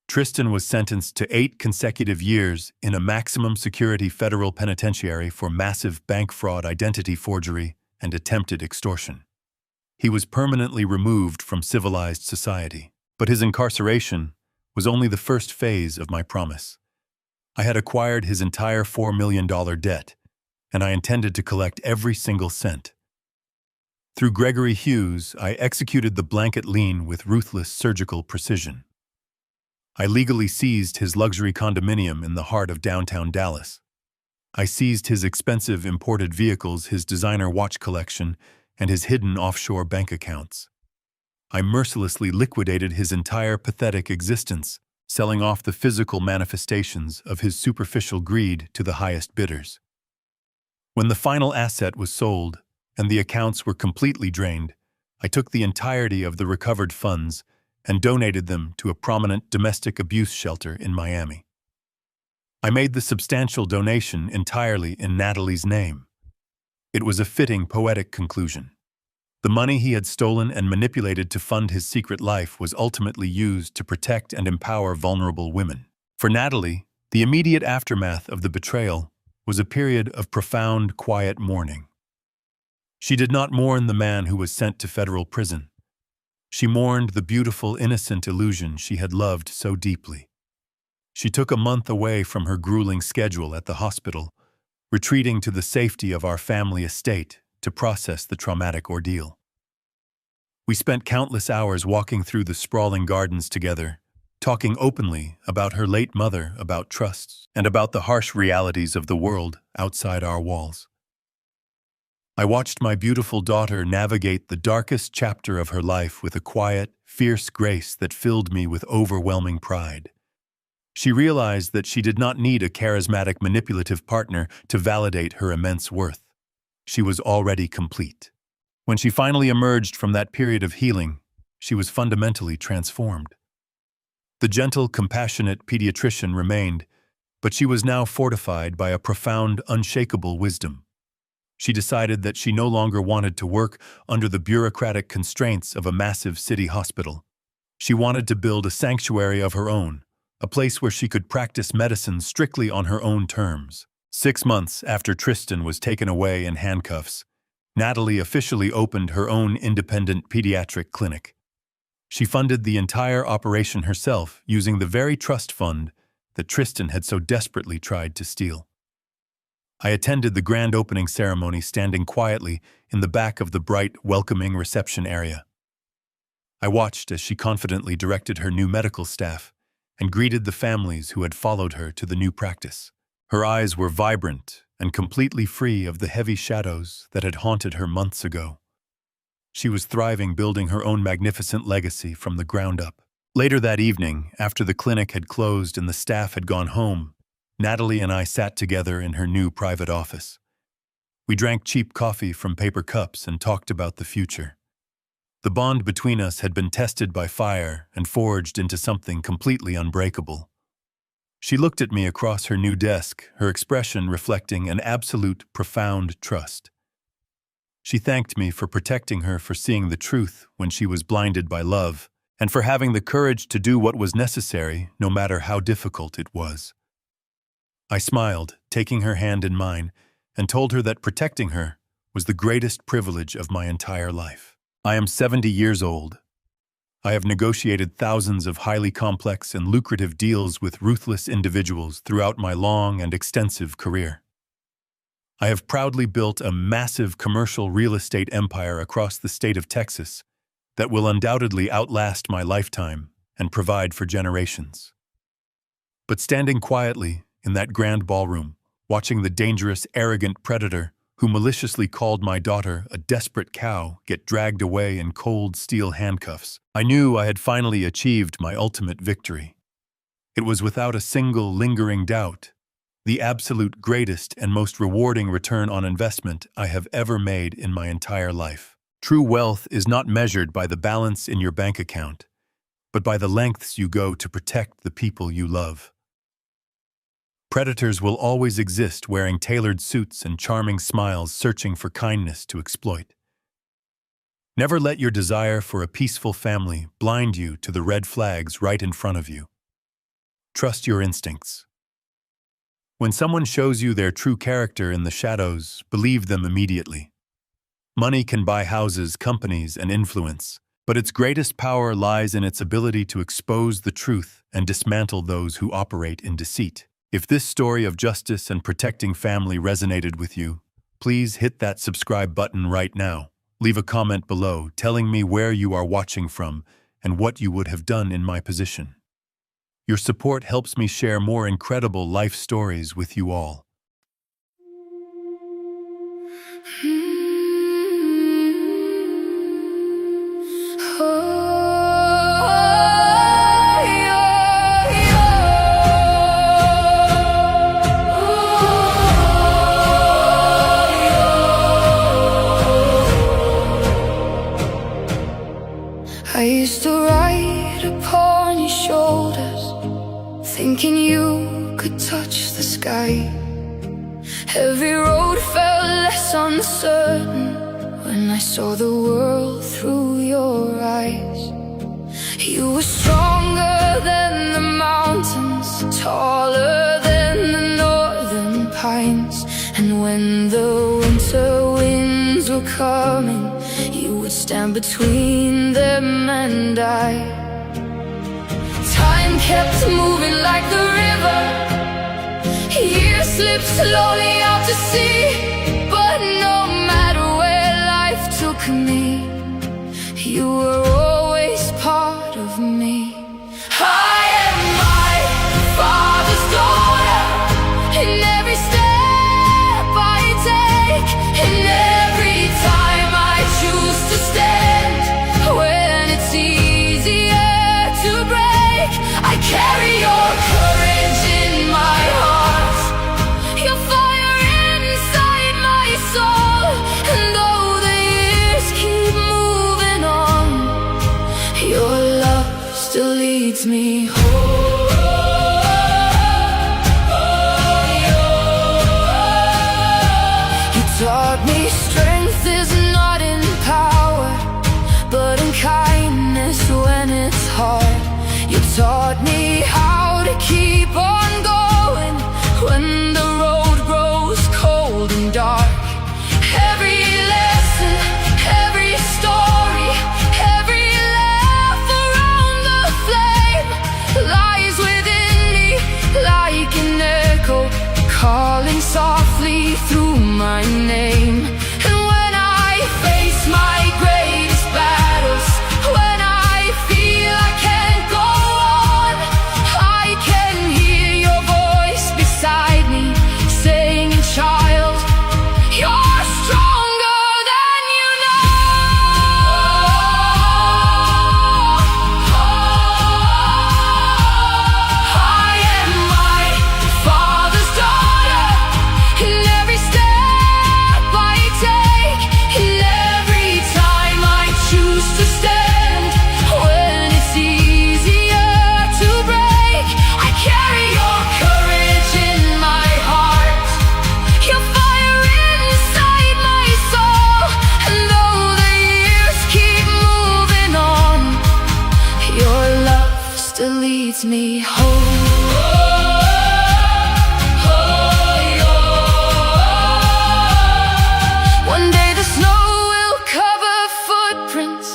Tristan was sentenced to 8 consecutive years in a maximum security federal penitentiary for massive bank fraud, identity forgery, and attempted extortion. He was permanently removed from civilized society, but his incarceration was only the first phase of my promise. I had acquired his entire $4 million debt, and I intended to collect every single cent. Through Gregory Hughes, I executed the blanket lien with ruthless surgical precision. I legally seized his luxury condominium in the heart of downtown Dallas. I seized his expensive imported vehicles, his designer watch collection, and his hidden offshore bank accounts. I mercilessly liquidated his entire pathetic existence, selling off the physical manifestations of his superficial greed to the highest bidders. When the final asset was sold and the accounts were completely drained, I took the entirety of the recovered funds and donated them to a prominent domestic abuse shelter in Miami. I made the substantial donation entirely in Natalie's name. It was a fitting poetic conclusion. The money he had stolen and manipulated to fund his secret life was ultimately used to protect and empower vulnerable women. For Natalie, the immediate aftermath of the betrayal was a period of profound, quiet mourning. She did not mourn the man who was sent to federal prison. She mourned the beautiful, innocent illusion she had loved so deeply. She took a month away from her grueling schedule at the hospital, retreating to the safety of our family estate to process the traumatic ordeal. We spent countless hours walking through the sprawling gardens together, talking openly about her late mother, about trusts, and about the harsh realities of the world outside our walls. I watched my beautiful daughter navigate the darkest chapter of her life with a quiet, fierce grace that filled me with overwhelming pride. She realized that she did not need a charismatic, manipulative partner to validate her immense worth. She was already complete. When she finally emerged from that period of healing, she was fundamentally transformed. The gentle, compassionate pediatrician remained, but she was now fortified by a profound, unshakable wisdom. She decided that she no longer wanted to work under the bureaucratic constraints of a massive city hospital. She wanted to build a sanctuary of her own, a place where she could practice medicine strictly on her own terms. 6 months after Tristan was taken away in handcuffs, Natalie officially opened her own independent pediatric clinic. She funded the entire operation herself using the very trust fund that Tristan had so desperately tried to steal. I attended the grand opening ceremony standing quietly in the back of the bright, welcoming reception area. I watched as she confidently directed her new medical staff and greeted the families who had followed her to the new practice. Her eyes were vibrant and completely free of the heavy shadows that had haunted her months ago. She was thriving, building her own magnificent legacy from the ground up. Later that evening, after the clinic had closed and the staff had gone home, Natalie and I sat together in her new private office. We drank cheap coffee from paper cups and talked about the future. The bond between us had been tested by fire and forged into something completely unbreakable. She looked at me across her new desk, her expression reflecting an absolute, profound trust. She thanked me for protecting her, for seeing the truth when she was blinded by love, and for having the courage to do what was necessary, no matter how difficult it was. I smiled, taking her hand in mine, and told her that protecting her was the greatest privilege of my entire life. I am 70 years old. I have negotiated thousands of highly complex and lucrative deals with ruthless individuals throughout my long and extensive career. I have proudly built a massive commercial real estate empire across the state of Texas that will undoubtedly outlast my lifetime and provide for generations. But standing quietly in that grand ballroom, watching the dangerous, arrogant predator who maliciously called my daughter a desperate cow get dragged away in cold steel handcuffs, I knew I had finally achieved my ultimate victory. It was without a single lingering doubt the absolute greatest and most rewarding return on investment I have ever made in my entire life. True wealth is not measured by the balance in your bank account, but by the lengths you go to protect the people you love. Predators will always exist wearing tailored suits and charming smiles, searching for kindness to exploit. Never let your desire for a peaceful family blind you to the red flags right in front of you. Trust your instincts. When someone shows you their true character in the shadows, believe them immediately. Money can buy houses, companies, and influence, but its greatest power lies in its ability to expose the truth and dismantle those who operate in deceit. If this story of justice and protecting family resonated with you, please hit that subscribe button right now. Leave a comment below telling me where you are watching from and what you would have done in my position. Your support helps me share more incredible life stories with you all. I used to ride upon your shoulders, thinking you could touch the sky. Every road felt less uncertain when I saw the world through your eyes. You were stronger than the mountains, taller than the northern pines. And when the winter winds were coming, you would stand between them and I. Time kept moving like the river, years slipped slowly out to sea. But no matter where life took me, you were always part of me. I am my father's daughter, in every step I take, in every time I choose to stand. When it's easier to break, I carry your courage in my heart, your fire inside my soul. And though the years keep moving on, your love still leads me home. You taught me strength is not in power, but in kindness when it's hard. You taught me how to keep on going when the road grows cold and dark. Every lesson, every story, every laugh around the flame lies within me like an echo, calling softly through my name. And when I face my greatest battles, when I feel I can't go on, I can hear your voice beside me saying, child, you're stronger than you know. I am my father's daughter, in every step I take, in every time I choose to stand. When it's easier to break, I carry your courage in my heart, your fire inside my soul. And though the years keep moving on, your love still leads me home. One day the snow will cover footprints,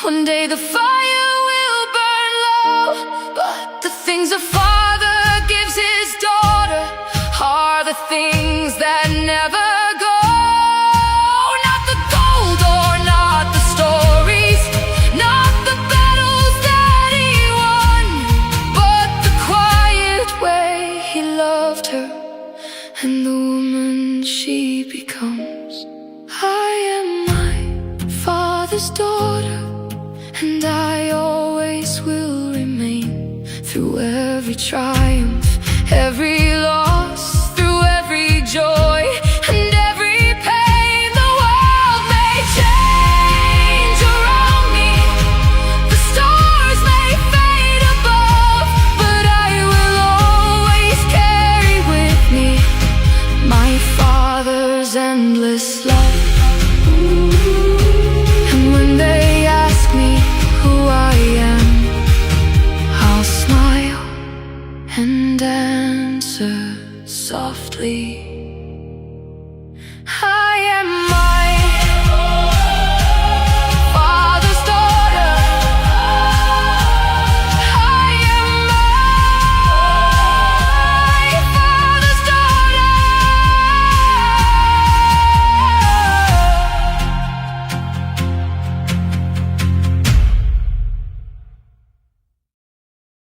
one day the fire will burn low. But the things a father gives his daughter are the things that never go. Not the gold or not the stories, not the battles that he won, but the quiet way he loved her and the woman she becomes. I am my father's daughter, and I always will remain. Through every triumph, every loss, through every joy and every pain, the world may change around me, the stars may fade above, but I will always carry with me my father's endless love. And when they ask me who I am, I'll smile and answer softly.